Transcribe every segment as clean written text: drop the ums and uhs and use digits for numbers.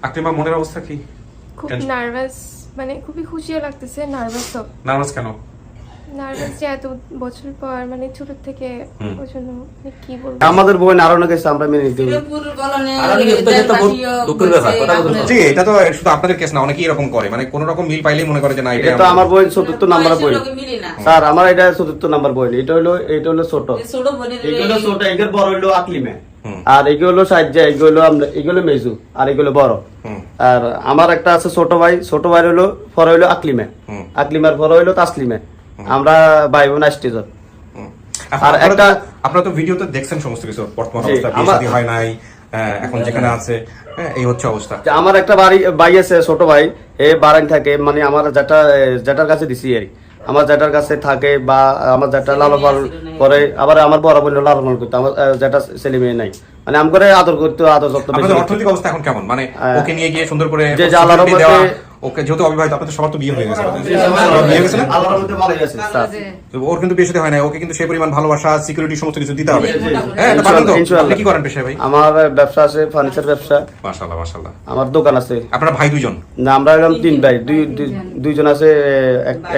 আকলিমা মনের অবস্থা কি? খুব নার্ভাস, মানে খুবই খুশিও লাগতেছে, নার্ভাসও। নার্ভাস কেন? নার্ভাস যে এত বছর পর, মানে ছোট থেকে ওই জন্য কি বলবো। আমাদের বোন আরো না গেছে, আমরা মেনে নিতে হবে। দুঃখের ব্যাপার, কথা বলতে জি, এটা তো শুধু আপনাদের কেস না, অনেকেই এরকম করে, মানে কোন রকম মিল পাইলেই মনে করে যে না এটা এটা তো আমার বোন চতুর্থ নাম্বার বোন স্যার, আমার এটা চতুর্থ নাম্বার বোন। এটা হলো ছোট, এগুলো ছোট, এগুলো বড় হলো আকলিমে, আর এগুলো সাজ্জা, এগুলো মেজু, আর এগুলো বড়। আর আমার একটা আছে ছোট ভাই, ছোট ভাই হলো পরে হলো আকলিমে, আকলিমার পরে হলো তাসলিমে। আমরা ভাই বোন 8 জন। আর একটা আপনারা তো ভিডিওতে দেখছেন সমস্ত কিছু, বর্তমান অবস্থা, বিয়ে শাদী হয় নাই, এখন যেখানে আছে এই হচ্ছে অবস্থা। আমার একটা ভাই আছে, ছোট ভাই, এ বারান থাকে, মানে আমার যেটার কাছে দিছি আর আমার যেটার কাছে থাকে, বা আমার যেটা লালন পালন করে, আবার আমার বড় বোন লালন পালন করতো, আমার যেটা ছেলে মেয়ে নাই, মানে আমি করে আদর করতো, আদর যত্ন। আপনাদের অর্থনৈতিক অবস্থা এখন কেমন? মানে ওকে নিয়ে গিয়ে সুন্দর করে যে আল্লাহর রহমতে, ওকে যেহেতু অবিবাহিত, আপনাদের সবার তো বিয়ে হয়ে গেছে, বিয়ে গেছে আল্লাহর রহমতে ভালোই আছে স্যার। ওর কিন্তু বিয়ে শাদী হয় না, ওকে কিন্তু সেই পরিমাণ ভালোবাসা, সিকিউরিটি সমস্ত কিছু দিতে হবে। হ্যাঁ, তো পারেন তো? আপনি কি করেন পেশায় ভাই? আমার ব্যবসা আছে, ফার্নিচার ব্যবসা। মাশাআল্লাহ মাশাআল্লাহ। আমার দোকান আছে। আপনারা ভাই দুইজন? না, আমরা এরকম 3 ভাই, দুইজন আছে,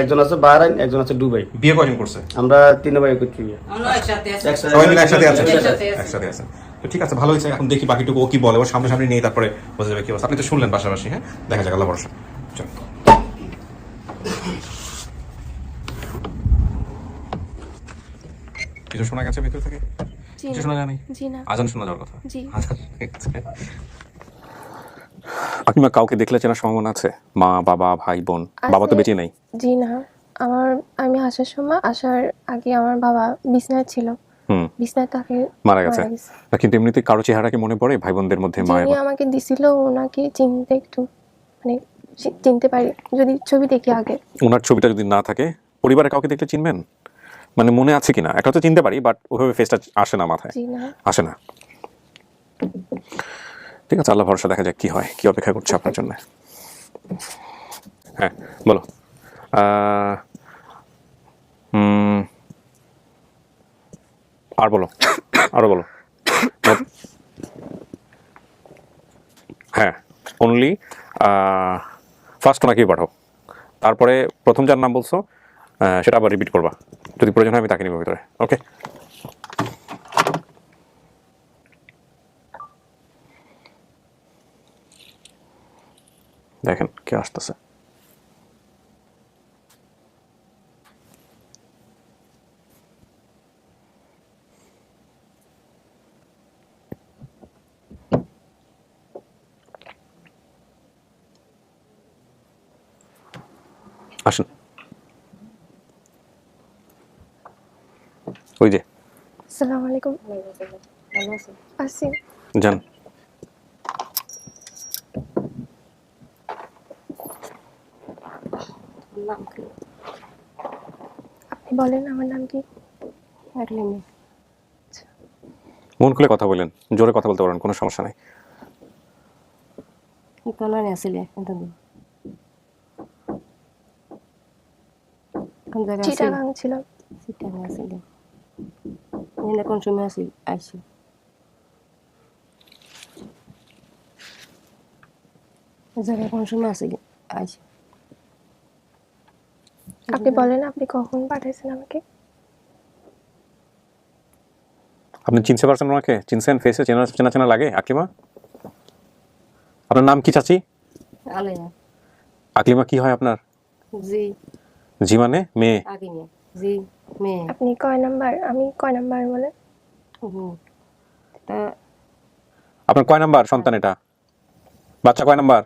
একজন আছে বাহরাইন, একজন আছে দুবাই। বিয়ে কয়জন করছে? আমরা 3 ভাই করছি। সবাই মিলে একসাথে আছেন? একসাথে আছেন, তো ঠিক আছে, ভালো হয়েছে। এখন দেখি বাকিটুকু ও কি বলে, ওর সামনে নিয়ে তারপরে বোঝা যাবে কি অবস্থা। আপনি তো শুনলেন পাশাপাশি, হ্যাঁ, দেখা যাক, আল্লাহ ভরসা। চল। কিছু শোনা গেছে ভিতর থেকে? কিছু শোনা যায়নি? জি না। আজান শোনা যাওয়ার কথা। জি। আকলিমা, কাউকে দেখলে চেনার সম্ভাবনা আছে? মা, বাবা, ভাই, বোন? বাবা তো বেঁচে নেই। জি না, আমি আসার আগে আমার বাবা বিছনায় ছিল। বিছনায় তাকে মারা গেছে। কিন্তু এমনিতে কারো চেহারা কি মনে পড়ে ভাই বোনদের মধ্যে? মায়ের যিনি আমাকে দিছিল, ওনাকে চিনতে একটু, মানে চিনতে পারি যদি ছবি দেখি আগে। ওনার ছবিটা যদি না থাকে, পরিবারে কাউকে দেখলে চিনবেন? মানে মনে আছে কিনা? একটা তো চিনতে পারি, বাট ওইভাবে ফেসটা আসে না মাথায়, আসে না। ঠিক আছে, আল্লাহ ভরসা, দেখা যাক কি হয়, কি অপেক্ষা করছে আপনার জন্য। হ্যাঁ বলো। আর বলো, আরো বলো। হ্যাঁ, অনলি ফার্স্ট ওনাকেই পাঠাও, তারপরে প্রথম যার নাম বলছো সেটা আবার রিপিট করবা, যদি প্রয়োজন হয় আমি তাকে নিব ভিতরে। ওকে, দেখেন কে আসতেছে। আসেন, ওই যে। আসসালামু আলাইকুম। আসি। যান। আপনি বলেন আমার নাম কি? মন খুলে কথা বলেন, জোরে কথা বলতে পারেন, কোনো সমস্যা নাই। চিটাগাং ছিলাম। কোন সময় আসি আইসি? জায়গায় কোন সময় আসি আইসি? আপনি বলেন আপনি কখন পাঠাইছেন আমাকে? আপনি চিনতে পারছেন ওনাকে? চিনছেন? ফেসে চেনা চেনা লাগে? আকলিমা, আপনার নাম কি চাচি? আলেয়া। আকলিমা কি হয় আপনার? জি। জি মানে মেয়ে? আগিনে। জি মেয়ে। আপনি কয় নাম্বার? আমি কয় নাম্বার বলেন? তা আপনার কয় নাম্বার সন্তান এটা? বাচ্চা কয় নাম্বার?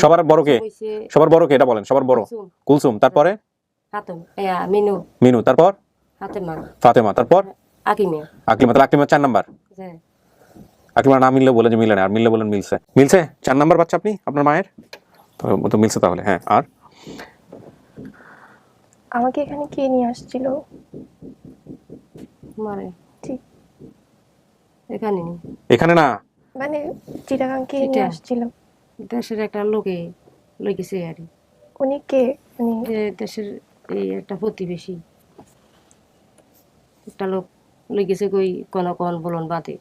সবার বড় কে? সবার বড় কে এটা বলেন। সবার বড় কুলসুম, তারপরে হাতেম মিনু। মিনু, তারপর হাতেমা। ফাতেমা, তারপর আকিমে। আকলিমা। তাহলে আকলিমা 4 নাম্বার। হ্যাঁ। আকলিমা না মিললে বলে যে মিলে না, আর মিললে বলেন মিলছে। মিলছে? 4 নাম্বার বাচ্চা আপনি, আপনার মায়ের তো মিলছে তাহলে। হ্যাঁ, আর আমাকে এখানে কে নিয়ে আসছিল? মারে ঠিক এখানে এখানে না, মানে চিটাগাং কে নিয়ে আসছিল? দেশের একটা লোকে লইগেছে আর উনি কে? উনি দেশের এই একটা প্রতিবেশী একটা লোক লইগেছে কই কোন বলন বাদে।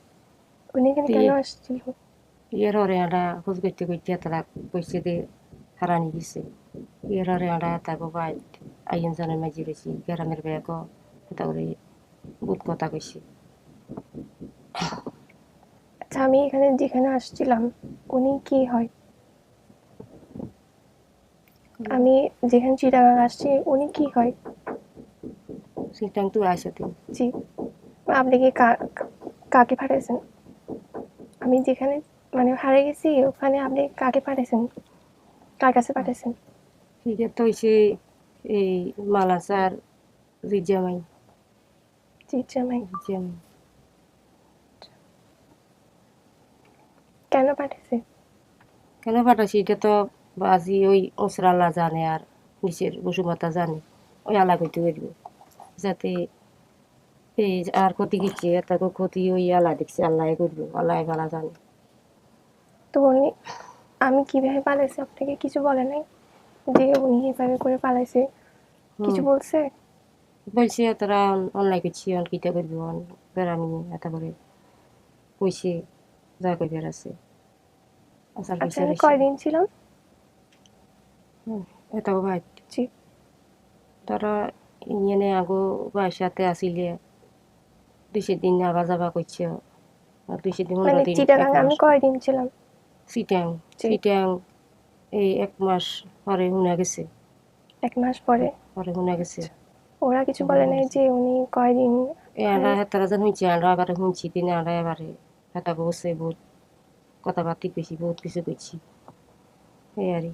উনি এখানে কেন আসছিল? ইয়ার হরে আমরা খোঁজ করতে করতে তারা কইছে যে হারানি গেছে ইয়ার হরে আমরা তাকে বাইর আইন জানের মাঝে রয়েছি গ্রামের ব্যাগ তারপরে বহুত কথা কইছে। আচ্ছা আমি এখানে যেখানে আসছিলাম উনি কি হয়? আমি যেখানে চিটাগাং আসছি উনি কি হয়? সেটা তো আসে তুমি জি, আপনি কি কাকে পাঠাইছেন? আমি যেখানে মানে হারিয়ে গেছি ওখানে আপনি কাকে পাঠাইছেন, কার কাছে পাঠাইছেন? সেটা তো হয়েছে এই মালাসার রিজামাই জি জামাই। রিজামাই কেন পাঠাইছে? কেন পাঠাচ্ছি এটা তো বাজি ওই ওসরাল্লা জানে আর নিচের বসুমাতা জানে ওই আল্লাহ করতে করবে যাতে এই আর ক্ষতি গেছে তাকে ক্ষতি ওই আল্লাহ দেখছে আল্লাহ করবে আল্লাহ ভালো জানে। তো উনি আমি কিভাবে পালাইছি আপনাকে কিছু বলে নাই যে উনি এভাবে করে পালাইছে? কিছু বলছে? বলছে তারা অনলাইন করছি অন কিটা করবি অন বেড়ামি এটা করে কইছে যা করবে আছে আসার আচ্ছা পয়সা আমি কয়দিন ছিলাম? এটাও ভাই জি। তারা ইয়ে আগো বাসাতে আসিলে 2 দিন আগা যাবা করছে আর 2 দিন মানে 15 দিন চিটাগাং আমি কয়দিন ছিলাম? সিটাং জি। সিটাং এই 1 মাস পরে হুনা গেছে 1 মাস পরে হুনা গেছে। ওরা কিছু বলে নাই যে উনি কয়দিন? আমরা তারা যেন হয়েছে আমরা আবার শুনছি তিনি আমরা এবারে হাতা বসে বহুত কথাবার্তি কইছি বহুত কিছু কইছি এই আর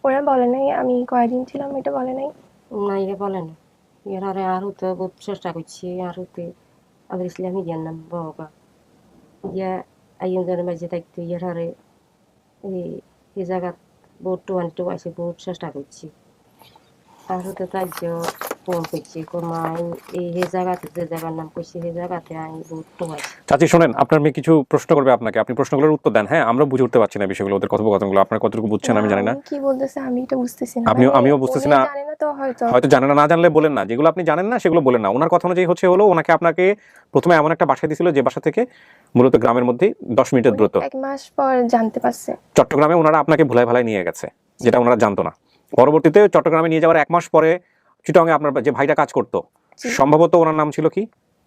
ওরা বলে নাই আমি কয়দিন ছিলাম এটা বলে নাই? না ইয়ে বলে না এর আরে আর হতে বহুত চেষ্টা করছি আর হতে আবার ইসলামী জ্ঞান নাম বাবা ইয়া আইন জানে মাঝে থাকতে ইয়ার আরে এই জায়গা বহুত টোয়ান্টো আছে বহুত চেষ্টা করছি আর হতে তার্য ফোন করছি কমাই এই জায়গাতে যে জায়গার নাম করছি সেই জায়গাতে আমি বহুত টোয়াইছি। চাচি শোনেন, আপনার মেয়ে কিছু প্রশ্ন করবে আপনাকে, আপনি প্রশ্নগুলোর উত্তর দেন। হ্যাঁ, আমরা বুঝে উঠতে পারছি না বিষয়গুলো, ওদের কথোপকথনগুলো আপনার কতটুকু বুঝছেন আমি জানি না। উনি কি বলতেছে আমি এটা বুঝতেছি না। আমিও বুঝতেছি না। জানে না তো হয়তো জানে না, না জানলে বলেন না, যেগুলো আপনি জানেন না সেগুলো বলেন না। ওনার কথা অনুযায়ী হলো ওনাকে আপনাকে প্রথমে এমন একটা বাসায় দিয়েছিল যে বাসা থেকে মূলত গ্রামের মধ্যে 10 মিনিটের দূরত্ব। 1 মাস পর জানতে পারছে চট্টগ্রামে ওনারা আপনাকে ভুলাই ভালাই নিয়ে গেছে, যেটা ওনারা জানতো না। পরবর্তীতে চট্টগ্রামে নিয়ে যাওয়ার 1 মাস পরে চিটাগাংয়ে আপনার যে ভাইটা কাজ করতো, সম্ভবত ওনার নাম ছিল কি,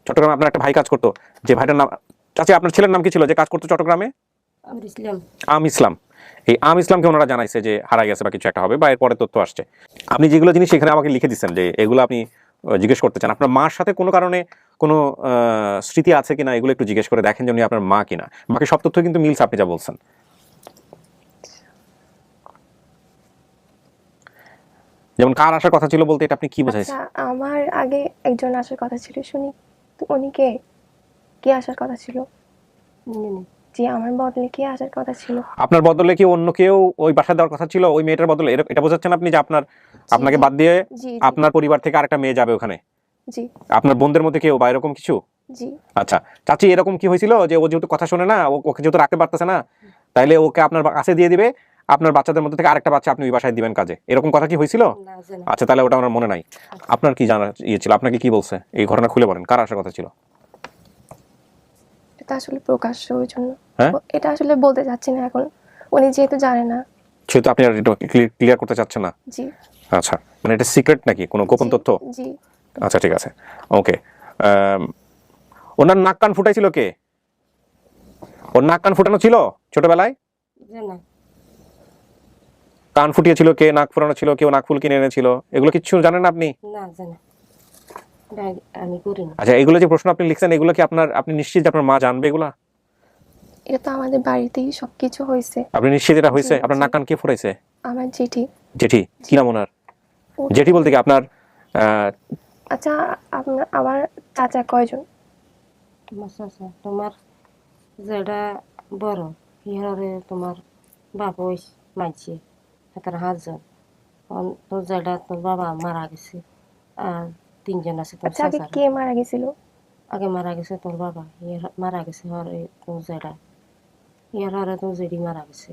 চট্টগ্রামে আপনার একটা ভাই কাজ করতো, যে ভাইটার নাম, চাচি আপনার ছেলের নাম কি ছিল যে কাজ করতো চট্টগ্রামে? আম ইসলাম। এই আম ইসলামকে ওনারা জানাইছে যে হারাই গেছে বা কিছু একটা হবে বা এরপরে তথ্য আসছে। আপনি যেগুলো জিনিস এখানে আমাকে লিখে দিচ্ছেন যে এগুলো আপনি জিজ্ঞেস করতে চান, আপনার মার সাথে কোনো কারণে কোনো স্মৃতি আছে কিনা এগুলো একটু জিজ্ঞেস করে দেখেন যে উনি আপনার মা কিনা। বাকি সব তথ্য কিন্তু মিলস আপনি যা বলছেন। যেমন কার আসার কথা ছিল বলতে এটা আপনি কি বোঝাইছেন? আচ্ছা আমার আগে একজন আসার কথা ছিল শুনি, তো উনি কে আসার কথা ছিল? জি আমার বদলে কে আসার কথা ছিল? আপনার বদলে কি অন্য কেউ ওই বাসা দেওয়ার কথা ছিল ওই মেয়েটার বদলে? এটা বোঝাচ্ছেন আপনি যে আপনাকে বাদ দিয়ে আপনার পরিবার থেকে আরেকটা মেয়ে যাবে ওখানে? জি। আপনার বোনদের মধ্যে কেউ বা এরকম কিছু? জি। আচ্ছা চাচি, এরকম কি হয়েছিল যে ও যেহেতু কথা শোনে না, ওকে যেহেতু রাখতে পারতেছে না, তাইলে ওকে আপনার কাছে দিয়ে দিবে, আপনার বাচ্চাদের মধ্যে থেকে আরেকটা বাচ্চা আপনি ওই বাসায় দিবেন কাজে, এরকম কথা কি হয়েছিল? আচ্ছা তাহলে ওটা আমার মনে নাই। আপনার কি জানা ছিল, আপনাকে কি বলছে এই ঘটনা খুলে বলেন, কার আসার কথা ছিল? এটা আসলে প্রকাশ্য, ওই জন্য হ্যাঁ এটা আসলে বলতে চাচ্ছি না এখন, উনি যেহেতু জানে না সেহেতু আপনি আর এটা ক্লিয়ার করতে চাচ্ছেন না? জি। আচ্ছা, মানে এটা সিক্রেট নাকি, কোনো গোপন তথ্য? জি। আচ্ছা ঠিক আছে, ওকে। ওনার নাক কান ফুটাইছিল কে? ওর নাক কান ফুটানো ছিল ছোটবেলায়? কান ফুটিয়েছিল কে, নাক ফুটানো ছিল, কেউ নাক ফুল কিনে এনেছিল, এগুলো কিচ্ছু জানেন আপনি? না জানা আমি করি না। আচ্ছা এগুলো যে প্রশ্ন আপনি লিখছেন এগুলো কি আপনি নিশ্চিত যে আপনার মা জানবে এগুলা? এটা তো আমাদের বাড়িতেই সবকিছু হয়েছে। আপনি নিশ্চিত এটা হয়েছে? আপনার নাক কান কে ফুটাইছে? আমার জেঠি। জেঠি? কি নাম ওনার? জেঠি বলতে কি আপনার আচ্ছা আমার চাচা কয়জন? তোমার যেটা বড় ইহারে তোমার বাপ ওই মাইছে তার 5 জন, তোর যেটা তোর বাবা মারা গেছে আর 3 জন আছে তোর আচ্ছা আগে চাচা। কে মারা গেছিল? আগে মারা গেছে তোর বাবা, মারা গেছে হরে তোর যেটা ইহারে তোর জেডি মারা গেছে।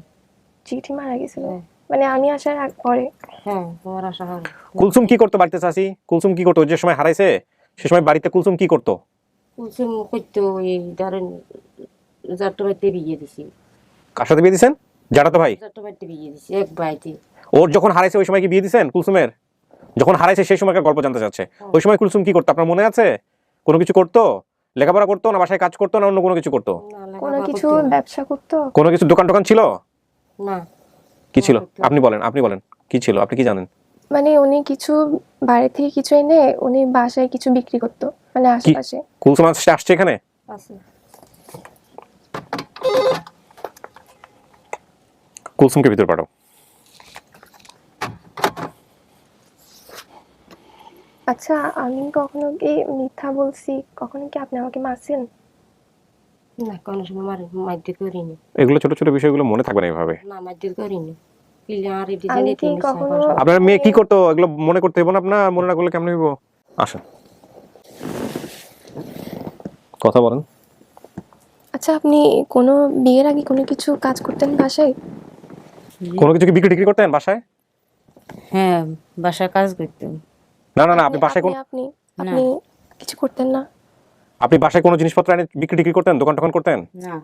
জেঠি মারা গেছিল মানে আমি আসার আগ পরে? হ্যাঁ তোমার আসা হরে। কুলসুম কি করতো বাড়িতে চাচি? কুলসুম কি করতো যে সময় হারাইছে সে সময় বাড়িতে কুলসুম কি করতো? কুলসুম করতো এই ধরেন যাত্রাবাড়িতে বিয়ে দিছি, কার সাথে বিয়ে দিছেন? জাটাতো ভাই। যাত্রাবাড়িতে বিয়ে দিছি এক ভাইতে। ওর যখন হারাইছে ওই সময় কি বিয়ে দিছেন কুলসুমের? যখন হারাইছে সেই সময়কার গল্প জানতে চাচ্ছে। ওই সময় কুলসুম কি করতো আপনার মনে আছে? কোনো কিছু করতো? লেখাপড়া করতো না বাসায় কাজ করতো না অন্য কোনো কিছু করতো? না, কোনো লেখাপড়া কিছু করতো না। ব্যবসা করতো? কোনো কিছু দোকান টোকান ছিল? না, কি ছিল? আপনি বলেন কি ছিল, আপনি কি জানেন? মানে উনি কিছু বাইরে থেকে কিছু এনে উনি বাসায় কিছু বিক্রি করতো, মানে আশেপাশে। কুলসুম আসছে এখানে? আছে। কুলসুমকে ভিতর পাঠাও। আচ্ছা, আমি কখনো কি মিথ্যা বলছি? কখনো কি আপনি আমাকে মারছেন? না, কোনো সময় মারধর করিনি। এগুলো ছোট ছোট বিষয়গুলো মনে থাকবে না এইভাবে। না, মারধর করিনি। পিলে আর এটি আমি জানি কি কখনো আপনার মেয়ে কি করতো এগুলো মনে করতে হবে না আপনার? মনে না করলে কেমন হইব? আসেন, কথা বলেন। আচ্ছা, আপনি কোনো বিয়ের আগে কোনো কিছু কাজ করতেন বাসায়? কোনো কিছু কি বিক্রি টিক্রি করতেন বাসায়? হ্যাঁ, বাসায় কাজ করতাম। না আপনি বাসায় কোন আপনি আপনি কিছু করতেন না? আপনি বাসায় কোনো জিনিসপত্র এনে বিক্রি টিক্রি করতেন, দোকান টোকান করতেন? না,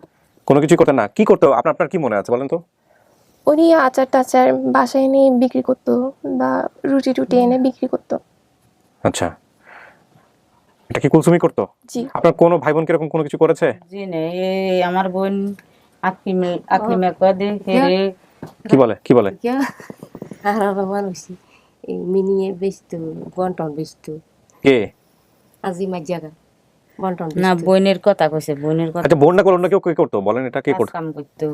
কোনো কিছু করতেন না? কি করতো আপনার কি মনে আছে বলেন তো? উনি আচার টাচার বাসায় এনে বিক্রি করতো বা রুটি টুটি এনে বিক্রি করতো। আচ্ছা, এটা কি কুলসুমি করতো? জি। আপনার কোনো ভাই বোন কিরকম কোনো কিছু করেছে? জি না, এই আমার বোন আকলিমে কদে হেরে কি বলে? আর মানুষ এই মিনিয়ে বেচতো, বন্টন বেচতো। কে? আজিমার জায়গা বন্টন না, বেচতো। বোনের কথা কইছে, বোনের কথা। আচ্ছা, বোন না করলো, অন্য কেউ কে করতো বলেন? এটা কে কাজ করতো? কাম করতো,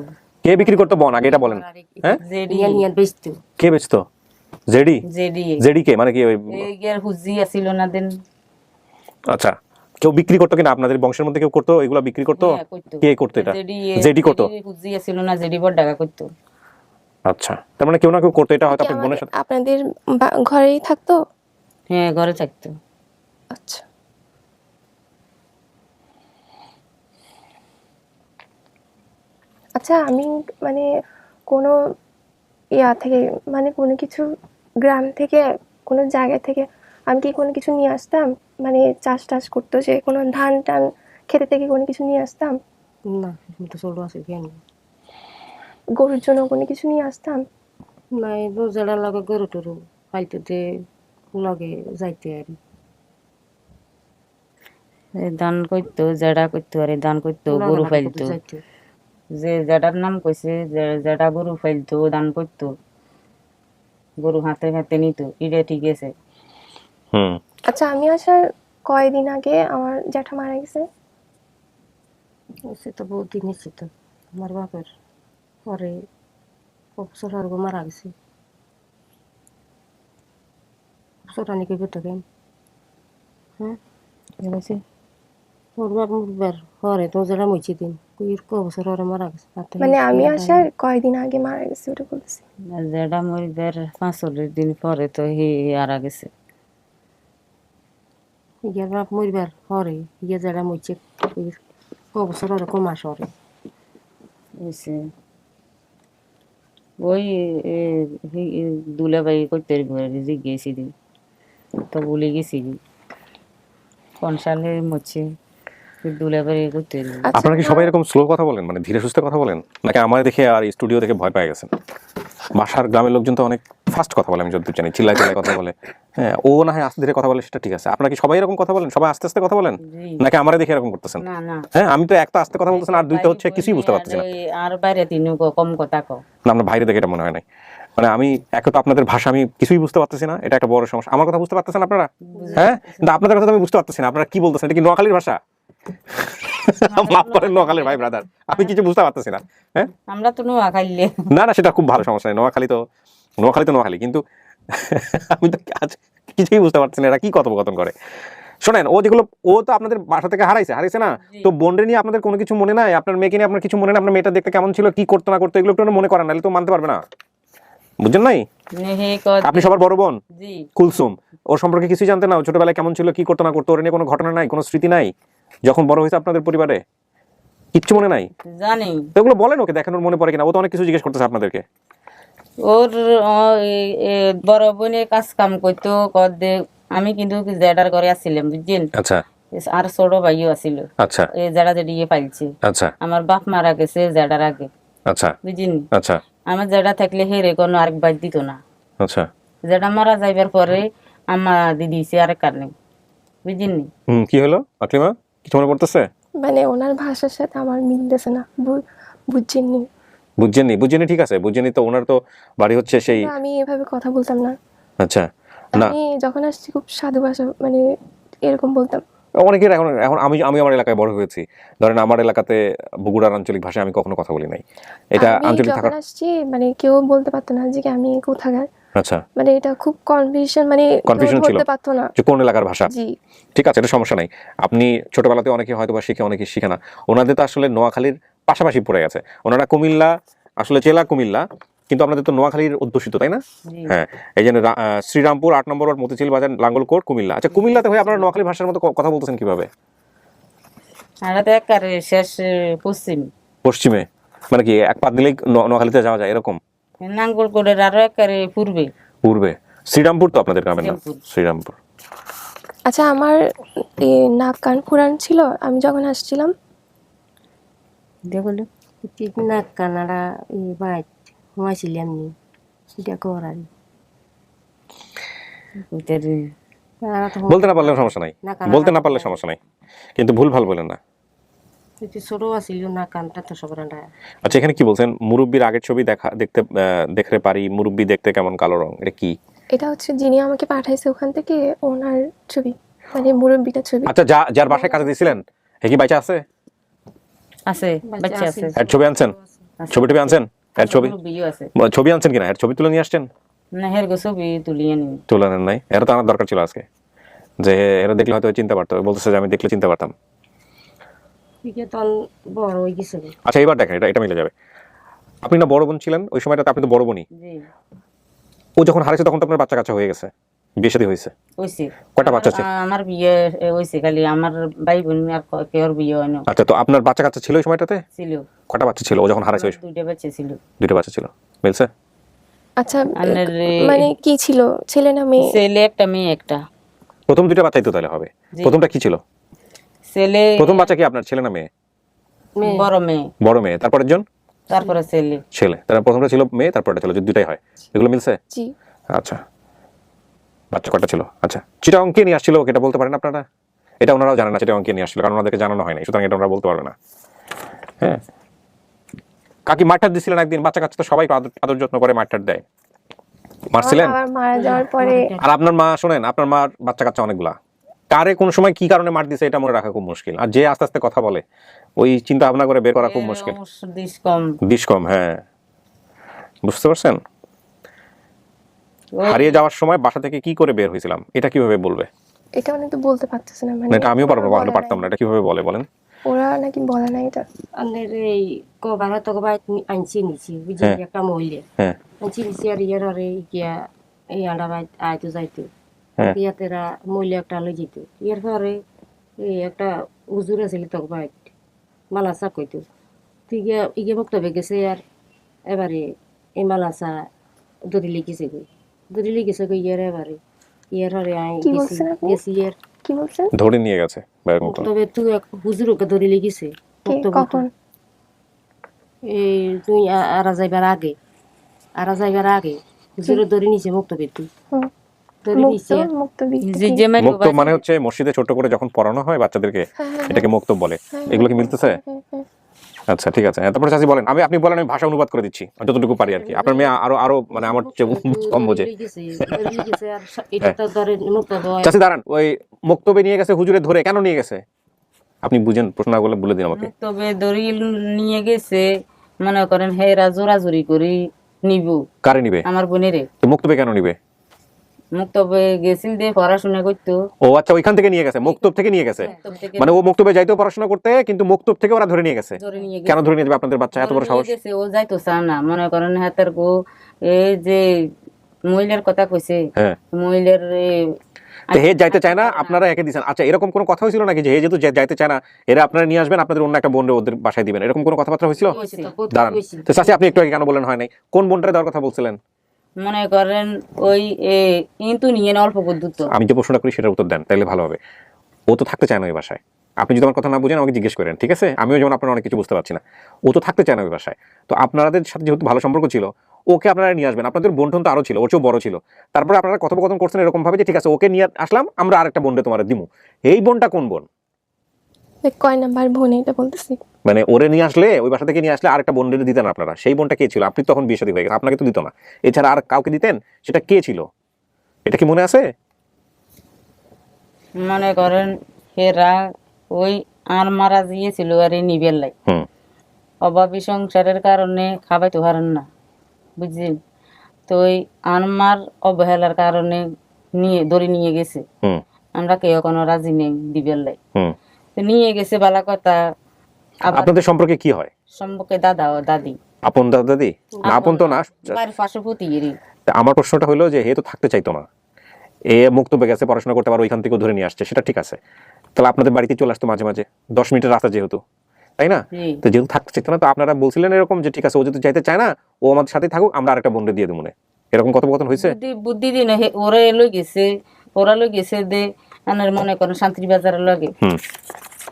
কে বিক্রি করতো বোন, আগে এটা বলেন। হ্যাঁ, জেডি নিয়ে নিয়ে বেচতো। কে বেচতো? জেডি? জেডি জেডি কে মানে কি ওই? এই ইয়ার হুজি আছিল না দেন। আচ্ছা, কেউ বিক্রি করতো কিনা আপনাদের বংশের মধ্যে কেউ করতো এগুলো বিক্রি করতো? হ্যাঁ, করতো। কে করতো এটা? জেডি জেডি করতো? হুজি আছিল না, জেডি বড় টাকা করতো। আচ্ছা, তার মানে কেউ না কেউ করতো, এটা হয়তো কি আপনার বোনের সাথে। আপনাদের ঘরেই থাকতো? হ্যাঁ, ঘরে থাকতো। আচ্ছা। আচ্ছা, আমি মানে কোনো থেকে মানে কোনো কিছু গ্রাম থেকে কোনো জায়গা থেকে আমি কি কোনো কিছু নিয়ে আসতাম? মানে চাষ টাস করতো, যে কোনো ধান টান খেতে থেকে কোনো কিছু নিয়ে আসতাম? না, আমি তো ছোট আছি কেন? গরুর জন্য কোনো কিছু নিয়ে আসতাম? না, এই রোজাটা লাগে গরু টরু ফাইতে লগে যাইতে আর এই দান করতো, জেডা করতো, আর এই দান করতো, গরু ফাইলতো। যাইতে। যে জেডার নাম কইছে, জেডা গরু ফাইলতো, দান করতো, গরু হাতে হাতে নিত। এটা ঠিক আছে। হুম, আচ্ছা, আমি আসার কয়দিন আগে আমার জ্যাঠা মারা গেছে। সে তো বহুত দিন এসে তো আমার বাপের পরে অবসর আর মারা গেছে। অবসরটা নাকি করতে কেন? হ্যাঁ, ওর বাপ মুখবার পরে তো যারা মইছে দিন অবসর ওরা মারা গেছে। মানে আমি আসার কয়দিন আগে মারা গেছে ওটা বলছি। যেটা মরিবার 45 দিন পরে তো হি আরা গেছে। ইয়ার বাপ মরিবার পরে ইয়ে যারা মইছে অবসর ওরা কমাস ওরে বুঝছে ওই দুলাভাই করতে জিজ্ঞেসি দিন তো ভুলে গেছি কোন সালে মরছে দুলাভাই করতে। আপনারা কি সবাই এরকম স্লো কথা বলেন, মানে ধীরে সুস্থে কথা বলেন, নাকি আমার দেখে আর স্টুডিও দেখে ভয় পেয়ে গেছেন? বাসার গ্রামের লোকজন তো অনেক ফাস্ট কথা বলে, আমি যতদূর জানি, চিল্লায় চিল্লায় কথা বলে। হ্যাঁ, ও না হয় আস্তে ধীরে কথা বলে, সেটা ঠিক আছে। আপনারা কি সবাই এরকম কথা বলেন, সবাই আস্তে আস্তে কথা বলেন, নাকি আমারে দেখে এরকম করতেছেন? না না, হ্যাঁ, আমি তো একটা আস্তে কথা বলতেছেন আর দুইটা হচ্ছে কিছুই বুঝতে পারতেছি না। আর বাইরে তিন কম কথা কও না, আপনার বাইরে দেখে এটা মনে হয় নাই। মানে আমি এক তো আপনাদের ভাষা আমি কিছুই বুঝতে পারতেছি না, এটা একটা বড় সমস্যা। আমার কথা বুঝতে পারতেছেন আপনারা? হ্যাঁ, কিন্তু আপনাদের কথা তো আমি বুঝতে পারতেছি না, আপনারা কি বলতেছেন? এটা কি নোয়াখালীর ভাষা? মাফ করেন নোয়াখালীর ভাই ব্রাদার, আমি কিছু বুঝতে পারতেছি না। হ্যাঁ, আমরা তো নোয়া খাইলে না সেটা খুব ভালো, সমস্যা নেই। নোয়াখালী তো নোয়াখালী, কিন্তু আমি তো আজ কিছুই বুঝতে পারছি না এরা কি কথোপকথন করে। শোনেন, ও তো আপনাদের বাসা থেকে হারাইছে না? তো বোনরে নিয়ে আপনাদের কোনো কিছু মনে নাই? আপনার মেয়েকে নিয়ে আপনার কিছু মনে নাই? আপনার মেয়েটা দেখতে কেমন ছিল, কি করতো না করতো, এগুলো একটু মনে করেন, নাহলে তো মানতে পারবে না। বুঝছেন নাই? আপনি সবার বড় বোন জি কুলসুম, ওর সম্পর্কে কিছুই জানতে না? ছোটবেলায় কেমন ছিল, কি করতো না করতো, ওর নিয়ে কোনো ঘটনা নাই, কোনো স্মৃতি নাই যখন বড় হয়েছে আপনাদের পরিবারে? কিচ্ছু মনে নাই? জানি। তো এগুলো বলেন ওকে, দেখেন ওর মনে পড়ে কিনা। ও তো অনেক কিছু জিজ্ঞেস করতেছে আপনাদেরকে। ওর বড় বোনের কাজ কাম করতো কদে, আমি কিন্তু জেডার ঘরে আসছিলাম বুঝছেন। আচ্ছা, আর ছোট ভাইও আছিল, আচ্ছা এই যারা যেদিকে পাইছে। আচ্ছা আমার বাপ মারা গেছে জেডার আগে, আচ্ছা বুঝিনি। আচ্ছা আমার জেডা থাকলে হেরে কোনো আরেক বাইর দিত না। আচ্ছা জেডা মারা যাইবার পরে আমার দিদি দিছে আরেক কারণে, বুঝিনি। কি হলো আকলিমা, কিছু মনে পড়তেছে? মানে ওনার ভাষার সাথে আমার মিলতেছে না, বুঝছেননি? বুঝছেননি, ঠিক আছে, বুঝছেননি তো। ওনার তো বাড়ি হচ্ছে সেই, না, আমি এভাবে কথা বলতাম না। আচ্ছা না, আমি যখন আসছি খুব সাধু ভাষা, মানে এরকম বলতাম। অনেকের এখন এখন আমি আমি আমার এলাকায় বড় হয়েছি, ধরেন আমার এলাকাতে বগুড়ার আঞ্চলিক ভাষায় আমি কখনো কথা বলি নাই। এটা আমি আঞ্চলিক যখন থাকার, আসছি মানে কেউ বলতে পারতো না যে কি আমি কোথাকার। আচ্ছা মানে এটা খুব কনফিউশন, মানে কেউ কনফিউশন ছিল ধরতে পারতো না। যে কোন এলাকার ভাষা। জি, ঠিক আছে, এটা সমস্যা নাই। আপনি ছোটবেলাতে অনেকে হয়তো বা শিখে, অনেকে শিখে না। ওনাদের তো আসলে নোয়াখালীর পাশাপাশি পড়ে গেছে, ওনারা কুমিল্লা, আসলে জেলা কুমিল্লা, কিন্তু আপনাদের তো নোয়াখালীর অধ্যুষিত, তাই না? জি। হ্যাঁ, এই জন্য শ্রীরামপুর 8 নম্বর ওয়ার্ড, মতিঝিল বাজার, লাঙ্গলকোট, কুমিল্লা। আচ্ছা, কুমিল্লাতে হয়ে আপনারা নোয়াখালী ভাষার মতো কথা বলতেছেন কিভাবে? আমরা তো একেবারে শেষ পশ্চিম, পশ্চিমে মানে কি এক পাত দিলেই নোয়াখালীতে যাওয়া যায় এরকম? নাঙ্গলকোটের আরো একেবারে পূর্বে। পূর্বে শ্রীরামপুর তো আপনাদের গ্রামের নাম, শ্রীরামপুর। শ্রীরামপুর। আচ্ছা, আমার নাক কান ফুরান ছিল আমি যখন আসছিলাম। দেখলো ঠিক না কানাডা এই বাইট ঘুমাইছিলাম নি সেটা করার বলতে না পারলে সমস্যা নাই, বলতে না পারলে সমস্যা নাই, কিন্তু ভুল ভাল বলেন না। ছোট আছিল না কানটা তো সবরান্ডা। আচ্ছা, এখানে কি বলছেন, মুরব্বির আগের ছবি দেখতে পারি, মুরব্বি দেখতে কেমন, কালো রং, এটা কি? এটা হচ্ছে যিনি আমাকে পাঠাইছে ওখান থেকে, ওনার ছবি, মানে মুরব্বিটার ছবি। আচ্ছা, যার বাসায় কাজে দিয়েছিলেন হে কি বাইচা আছে? আছে, বাচ্চা আছে। এর ছবি আনছেন? ছবি আনছেন? এর ছবি বিয়ে আছে ছবি আনছেন কিনা? এর ছবি তুলে নিয়ে আসছেন? না, হের গো ছবি তুলিয়ে নি। তুলে নেন নাই? এরা তো আমার দরকার ছিল আজকে, যে এরা দেখলে হয়তো চিনতে পারতো। বলতেছে যে আমি দেখলে চিনতে পারতাম। ঠিক তখন বড় হয়ে গেছে। আচ্ছা, এবার দেখেন, এটা মিলে যাবে। আপনি না বড় বোন ছিলেন ওই সময়টাতে? আপনি তো বড় বোনই। জি, ও যখন হারিয়েছে তখন তো আপনার বাচ্চা কাচ্চা হয়ে গেছে, বিয়ে শাদী হয়েছে। হইছে। কয়টা বাচ্চা ছিল? আমার বিয়ে হইছে, খালি আমার ভাই বোন আর কেউর বিয়ে হয় না। আচ্ছা, তো আপনার বাচ্চা কাচ্চা ছিল ওই সময়টাতে? ছিল, কয়টা বাচ্চা ছিল ও যখন হারাইছে? ওই দুইটা বাচ্চা ছিল। দুইটা বাচ্চা ছিল, মিলছে? আচ্ছা, আনের মানে কি ছিল, ছেলে না মেয়ে? ছেলে একটা, মেয়ে একটা। প্রথম দুইটা বাচ্চাই তো তাহলে হবে। জি। প্রথমটা কি ছিল? ছেলে, প্রথম বাচ্চা কি আপনার ছেলে না মেয়ে? বড় মেয়ে, বড় মেয়ে, তারপরের জন তারপরে ছেলে। ছেলে। তারা প্রথমটা ছিল মেয়ে, তারপরটা ছিল, যদি দুইটাই হয়। এগুলো মিলছে? জি। আচ্ছা, বাচ্চা কয়টা ছিল? আচ্ছা, চিটাগং কে নিয়ে আসছিল এটা বলতে পারেন আপনারা? এটা ওনারাও জানেন না চিটাগং কে নিয়ে আসছিল, কারণ ওনাদেরকে জানানো হয়নি, সুতরাং এটা ওনারা বলতে পারবে না। হ্যাঁ, কাকি মারটার দিছিলেন একদিন? বাচ্চা কাচ্চা তো সবাই আদর যত্ন করে মারটার দেয়, মারছিলেন? আমার মারা যাওয়ার পরে আর আপনার মা, শোনেন, আপনার মার বাচ্চা কাচ্চা অনেকগুলা, কারে কোন সময় কি কারণে মার দিছে এটা মনে রাখা খুব মুশকিল। আর যে আস্তে আস্তে কথা বলে ওই চিন্তা ভাবনা করে বের করা খুব মুশকিল। দিস কম, বিষ কম, হ্যাঁ, বুঝতে পারছেন? হারিয়ে যাওয়ার সময় বাসা থেকে কি করে বের হয়েছিলাম এটা কিভাবে বলবে? এটা মানে তো বলতে পারতেছে না, না, মানে এটা আমিও ওরা পারতাম না, এটা কিভাবে বলে বলেন? ওরা নাকি বলে না এটা। আমাদের এই কবার হয়তো বাইট আনছি নিছি বুঝি হ্যাঁ। একটা মহিলা হ্যাঁ আনছি নিছি আর ইয়ার আরে গিয়া এই আন্ডা বাইট আইতো যাইতো হ্যাঁ ইয়াতেরা মহিলা একটা লই যেত। এর পরে এই একটা হুজুর আছিল তক বাইট মালাসা কইতো তুই গিয়া ইগে বক্তব্য গেছে আর এবারে এই মালাসা দড়ি লেগেছে গই ইয়ার এবারে ইয়ার আরে আই কি গেছি বলছেন আপনি? গেছি এর কি বলছেন? ধরে নিয়ে গেছে এরকম কোনো? বক্তব্য তুই এক হুজুরকে দড়ি লেগেছে কে, কখন? এই তুই আরা যাইবার আগে হুজুরের দড়ি নিচে বক্তব্য তুই হুম। দড়ি মুক্ত নিচে মুক্ত বিক্রি যে কি? যে মাইর মুক্তব মানে হচ্ছে মসজিদে ছোট করে যখন পড়ানো হয় বাচ্চাদেরকে, হ্যাঁ, এটাকে মুক্তব বলে। হ্যাঁ, এগুলো কি মিলতেছে? হ্যাঁ। আচ্ছা, ঠিক আছে। তারপরে চাচি বলেন, আপনি বলেন, আমি ভাষা অনুবাদ করে দিচ্ছি যতটুকু পারি আর কি। আপনার মেয়ে আরো মানে আমার চেয়ে কম বোঝে। চাচি দাঁড়ান, ওই মুক্তবে নিয়ে গেছে হুজুরে, ধরে কেন নিয়ে গেছে আপনি বুঝেন? প্রশ্ন গুলো বলে দিন আমাকে। তবে দড়ি নিয়ে গেছে, মনে করেন হেরা জোরাজুরি করি নিব। কারে নিবে? আমার বোনেরে। তো মুক্তবে কেন নিবে? মুক্তবে গেছিল দিয়ে পড়াশোনা করতো। ও আচ্ছা, ওইখান থেকে নিয়ে গেছে, মুক্তব থেকে নিয়ে গেছে। মুক্তব থেকে মানে ও মুক্তবে যাইতো পড়াশোনা করতে, কিন্তু মুক্তব থেকে ওরা ধরে নিয়ে গেছে। ধরে নিয়ে কেন গেছে। ধরে নিয়ে যাবে আপনাদের বাচ্চা? এত বড় ধরে সাহস! নিয়ে গেছে, ও যাইতো চা না, মনে করেন হাতের গো এই যে মহিলার কথা কইছে, হ্যাঁ, মহিলার তো হে যাইতে চায় না, আপনারা একে দিচ্ছেন। আচ্ছা, এরকম কোনো কথা হয়েছিল নাকি যে হে যেহেতু যাইতে চায় না, এরা আপনারা নিয়ে আসবেন, আপনাদের অন্য একটা বোন ওদের বাসায় দিবেন, এরকম কোনো কথাবার্তা হয়েছিল? দাঁড়ান, তো চাচি আপনি একটু আগে কেন বলেন হয় নাই? কোন বোনটারে দেওয়ার কথা বলছিলেন? মনে করেন ওই কিন্তু নিয়ে না অল্প বুদ্ধ। আমি যে প্রশ্নটা করি সেটার উত্তর দেন, তাইলে ভালো হবে। ও তো থাকতে চায় না ওই বাসায়। আপনি যদি আমার কথা না বুঝেন আমাকে জিজ্ঞেস করেন, ঠিক আছে? আমিও যেমন আপনারা অনেক কিছু বুঝতে পারছি না। ও তো থাকতে চায় না ওই বাসায়। তো আপনাদের সাথে যেহেতু ভালো সম্পর্ক ছিল, ওকে আপনারা নিয়ে আসবেন। আপনাদের বন্ধন তো আরো ছিল, ওর চেয়েও বড় ছিল। তারপরে আপনারা কথোপকথন করছেন এরকম ভাবে যে ঠিক আছে ওকে নিয়ে আসলাম, আমরা আরেকটা বোনকে তোমার দিমু। এই বোনটা কোন বোন? কয় নাম্বার বোন এটা বলতেছি? মানে ওরে নিয়ে আসলে, ওই বাসা থেকে নিয়ে আসলে আরেকটা বোনদের দিতেন আপনারা, সেই বোনটা কে ছিল? আপনি তখন বিয়ে শাদী হয়ে গেছে, আপনাকে তো দিত না। এছাড়া আর কাউকে দিতেন? সেটা কে ছিল? এটা কি মনে আছে? মনে করেন হেরা ওই আর মারা গিয়েছিল আর এই নিবেল লাই হুম অভাবী সংসারের কারণে খাবাইতে পারেন না, বুঝছেন? তো ওই আনমার অবহেলার কারণে ধরে নিয়ে গেছে। হুম আমরা কেউ কোনো রাজি নেই দিবেল লাই। হুম। তো নিয়ে গেছে বালা কথা। আবার আপনাদের সম্পর্কে কি হয়? সম্পর্কে দাদা ও দাদি, আপন দাদা দাদি? না, আপন তো না। বাড়ির পার্শ্ববর্তী এরই। তা আমার প্রশ্নটা হলো যে হে তো থাকতে চাইতো না, এ মুক্ত হয়ে গেছে, পড়াশোনা করতে পারো, ওইখান থেকে ধরে নিয়ে আসছে, সেটা ঠিক আছে। তাহলে আপনাদের বাড়িতে চলে আসতো মাঝে মাঝে, 10 মিনিটের রাস্তা যেহেতু, তাই না? জি। তো যেহেতু থাকতে চাইতো না, তো আপনারা বলছিলেন এরকম যে ঠিক আছে ও যদি চাইতে চায় না, ও আমাদের সাথে থাকুক, আমরা আরেকটা বোনকে দিয়ে দেবো, এরকম কথোপকথন হয়েছে? বুদ্ধি দিন ওরা লই গেছে দে আনার মনে করেন শান্তি বাজারে লগে হুম।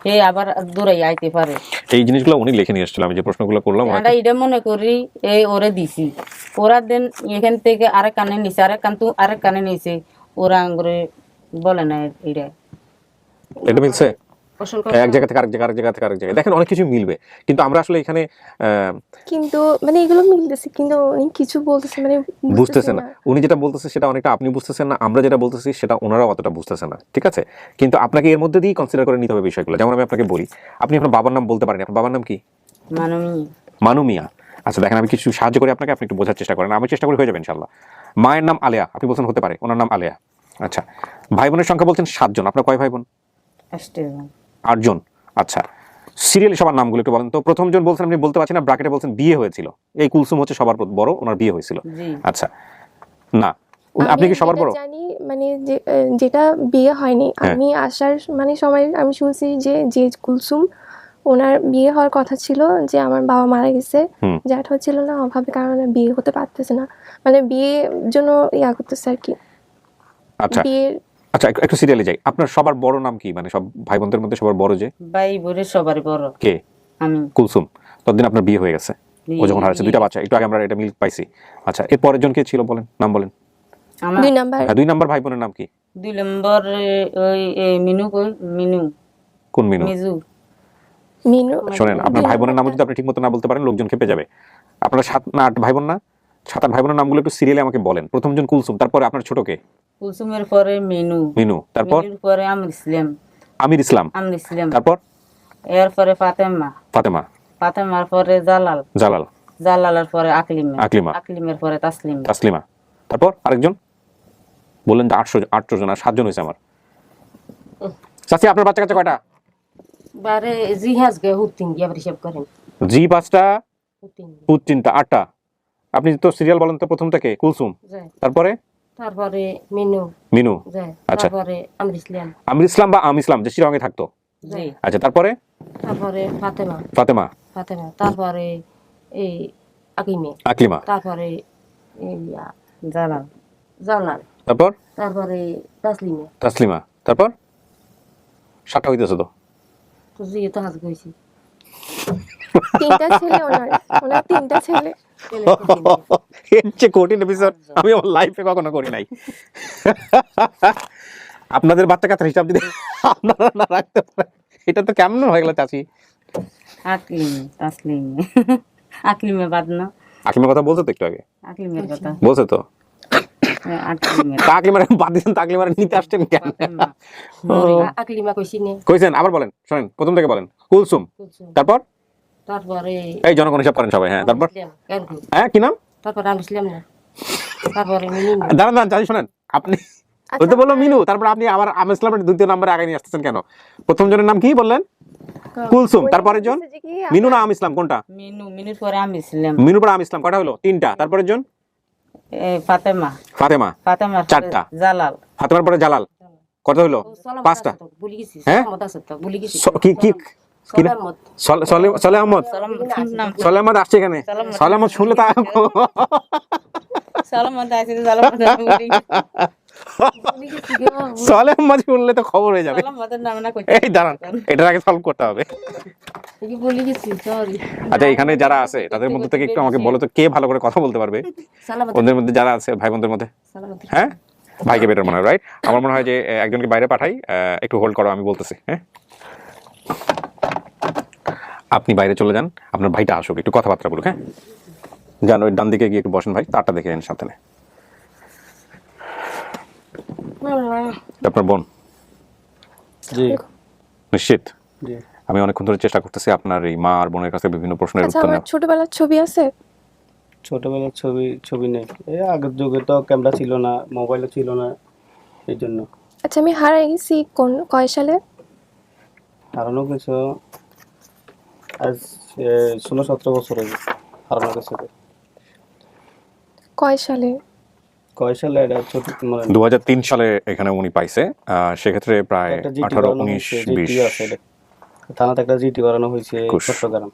হে আবার দৌড়াই আইতে পারে। এই জিনিসগুলো উনি লিখে নিয়ে এসেছিল, আমি যে প্রশ্নগুলো করলাম আমরা এটা মনে করি এই ওরে দিছি, ওরা দেন এখান থেকে আরেক কানে নিছে, আরেক কানে নিছে, ওরা আঙ্গুরে বলে না এটা। এটা মিলছে পোষণ এক জায়গা থেকে আরেক জায়গা, আরেক জায়গা থেকে আরেক জায়গায়, দেখেন অনেক কিছু মিলবে, কিন্তু আমরা আসলে এখানে কিন্তু মানে এগুলো মিলতেছে, কিন্তু উনি কিছু বলতেছে মানে বুঝতেছে না। উনি যেটা বলতেছে সেটা অনেকটা আপনি বুঝতেছেন না, আমরা যেটা বলতেছি সেটা ওনারাও অতটা বুঝতেছে না, ঠিক আছে? কিন্তু আপনাকে এর মধ্যে দিয়েই কনসিডার করে নিতে হবে বিষয়গুলো। যেমন আমি আপনাকে বলি, আপনি আপনার বাবার নাম বলতে পারেন, আপনার বাবার নাম কি? মানবী। মানু মিয়া। আচ্ছা দেখেন, আমি কিছু সাহায্য করি আপনাকে, আপনি একটু বোঝার চেষ্টা করেন, আমি চেষ্টা করি হয়ে যাবে ইনশাল্লাহ। মায়ের নাম আলেয়া, আপনি বলছেন হতে পারে, ওনার নাম আলেয়া। আচ্ছা, ভাই বোনের সংখ্যা বলছেন 7 জন, আপনার কয় ভাই বোন? 8 জন। আচ্ছা, সিরিয়ালি সবার নামগুলো একটু বলেন তো। প্রথম জন বলছেন, আপনি বলতে পারছেন না, ব্র্যাকেটে বলছেন বিয়ে হয়েছিল, এই কুলসুম হচ্ছে সবার বড়, ওনার বিয়ে হয়েছিল। জি। আচ্ছা, না আপনি কি সবার বড়? জানি মানে যেটা বিয়ে হয়নি, হ্যাঁ। আমি আসার মানে সময় আমি শুনছি যে কুলসুম ওনার বিয়ে হওয়ার কথা ছিল, যে আমার বাবা মারা গেছে, হুম। জ্যাঠা ছিল না, অভাবের কারণে বিয়ে হতে পারতেছে না, মানে বিয়ের জন্য ইয়া করতেছে আর কি। আচ্ছা বিয়ের আচ্ছা, একটু সিরিয়ালে যাই। আপনার সবার বড় নাম কি, মানে সব ভাই বোনদের মধ্যে সবার বড় যে? ভাই বোনের সবার বড় কে? আমি। কুলসুম। ততদিন আপনার বিয়ে হয়ে গেছে, ও যখন হারাচ্ছে, 2টা বাচ্চা, একটু আগে আমরা এটা মিল পাইছি। আচ্ছা, এর পরের জন কে ছিল বলেন, নাম বলেন। আমার 2 নাম্বার হ্যাঁ, 2 নাম্বার ভাই বোনের নাম কি? 2 নম্বর ওই মিনু মিনু কোন মিনু? মিজু। মিনু। শোনেন, আপনার 2 ভাই বোনের নাম নাম্বারটা- যদি আপনি ঠিক মতো না বলতে পারেন, লোকজন খেপে যাবে। আপনার 7 না 8 ভাই বোন না? 7-8 ভাই বোনের নামগুলো একটু সিরিয়ালি আমাকে বলেন। প্রথম জন কুলসুম, তারপরে আপনার ছোট কে? কুলসুমের পরে মিনু, মিনু, তারপর মিনুর পরে আমির ইসলাম, তারপর এরপরে ফাতেমা, ফাতেমার পরে জালাল, জালালের পরে আকলিমা, আকলিমের পরে তাসলিমা, তারপর আরেকজন বললেন যে 800 জন, আর 7 জন হয়েছে আমার। চাচি, আপনার বাচ্চা কাচ্চা কয়টা? বারে জিহাজ গে হুতিন গিয়া হিসাব করেন জি 5টা, হুতিন পুত 3টা, 8টা। আপনি তো সিরিয়াল বলেন তো, প্রথম থেকে কুলসুম, যায়, তারপরে তারপরে মিনু মিনু, যায়, আচ্ছা। তারপরে আমির ইসলাম বা ইসলাম যে শিলংয়ে থাকতো, জি। আচ্ছা, তারপরে তারপরে ফাতেমা, ফাতেমা, তারপরে এই আকলিমা, তারপরে এই জালাল, জালাল, তারপর তারপরে তাসলিমা, তারপর 7টা হইতেছে তো। তো জিয়ে তো হাজ গেছি 3টা ছেলে ওনার 3টা ছেলে। এর চেয়ে কঠিন এপিসোড আমি আমার লাইফে কখনো করি নাই। আপনাদের বাচ্চা কাচ্চার হিসাব যদি আপনারা না রাখতে পারেন, এটা তো কেমন হয়ে গেল চাচি? আকলিমে বাদ না। আকলিমের কথা বলছো তো একটু আগে, আকলিমের কথা বলছো তো। আকলিমের তাকলিমার বাদ দিয়েছেন, তাকলিমার নিতে আসছেন কেন? ফাতেমা, আকলিমা কইছি নে কইছেন, আবার বলেন, শোনেন, প্রথম থেকে বলেন। কুলসুম, তারপর তারপরে এই জনগণ হিসাব করেন সবাই, হ্যাঁ, তারপর হ্যাঁ, কি নাম? তারপরে আমি না তারপরে মিনু দাঁড়ান চাচি, শোনেন, আপনি ওই তো বললো মিনু, তারপর আপনি আবার আমি ইসলামের 2য় নাম্বারে আগে নিয়ে আসতেছেন কেন? প্রথম জনের নাম কি বললেন? কুলসুম, তারপরের জন মিনু না ইসলাম, কোনটা? মিনুর পরে আমির ইসলাম, মিনুর পর ইসলাম, কয়টা হলো? 3টা। তারপরের জন ফাতেমা, ফাতেমার ফাতেমার 4টা, জালাল, ফাতেমার পরে জালাল, কত হলো? 5টা। ভুলে গেছি হ্যাঁ? সালামত আছে তো ভুলে গেছি কি কি কি না? সালামত সলে আহমদ, নাম সলে আহমদ আসছে এখানে। সলে আহমদ শুনলে তা সালেম মাঝি বললে তো খবর হয়ে যাবে। সালামাতের নামে না কইতে এই দাঁড়ান, এটার আগে সলভ করতে হবে। কি বলি গেছি সরি। আচ্ছা, এখানে যারা আছে তাদের মধ্যে থেকে একটু আমাকে বলো তো, কে ভালো করে কথা বলতে পারবে সালামাত ওদের মধ্যে যারা আছে, ভাই বোনদের মধ্যে? সালামাত হ্যাঁ, ভাইকে বেটার মনে হয়, রাইট? আমার মনে হয় যে একজনকে বাইরে পাঠাই, একটু হোল্ড করো, আমি বলতেছি। হ্যাঁ, আপনি বাইরে চলে যান, আপনার ভাইটা আসুক, একটু কথাবার্তা বলুক। হ্যাঁ, যান, ওই ডান দিকে গিয়ে একটু বসেন ভাই, তারটা দেখে নেন সাবধানে। আপনার বোন জি নিশ্চিত? জি। আমি অনেকক্ষণ ধরে চেষ্টা করতেছি আপনার এই মা আর বোনের কাছে বিভিন্ন প্রশ্নের আচ্ছা, উত্তর আমার নেওয়া। ছোটবেলার ছবি আছে? ছোটবেলার ছবি নেই, এই আগের যুগে তো ক্যামেরা ছিল না, মোবাইলও ছিল না, এই জন্য। আচ্ছা, আমি হারাই গেছি কয় সালে? হারানো কিছু আজ 16-17 বছর হয়ে গেছে হারানো গেছে। কয় সালে? কয় সালে এটা ছোট মানে 2003 সালে এখানে উনি পাইছে, সেক্ষেত্রে প্রায় একটা জিটি 18, করানো 19, হয়েছে, 20। জিটি আছে এটা। থানাতে একটা জিটি করানো হয়েছে 21 চট্টগ্রাম,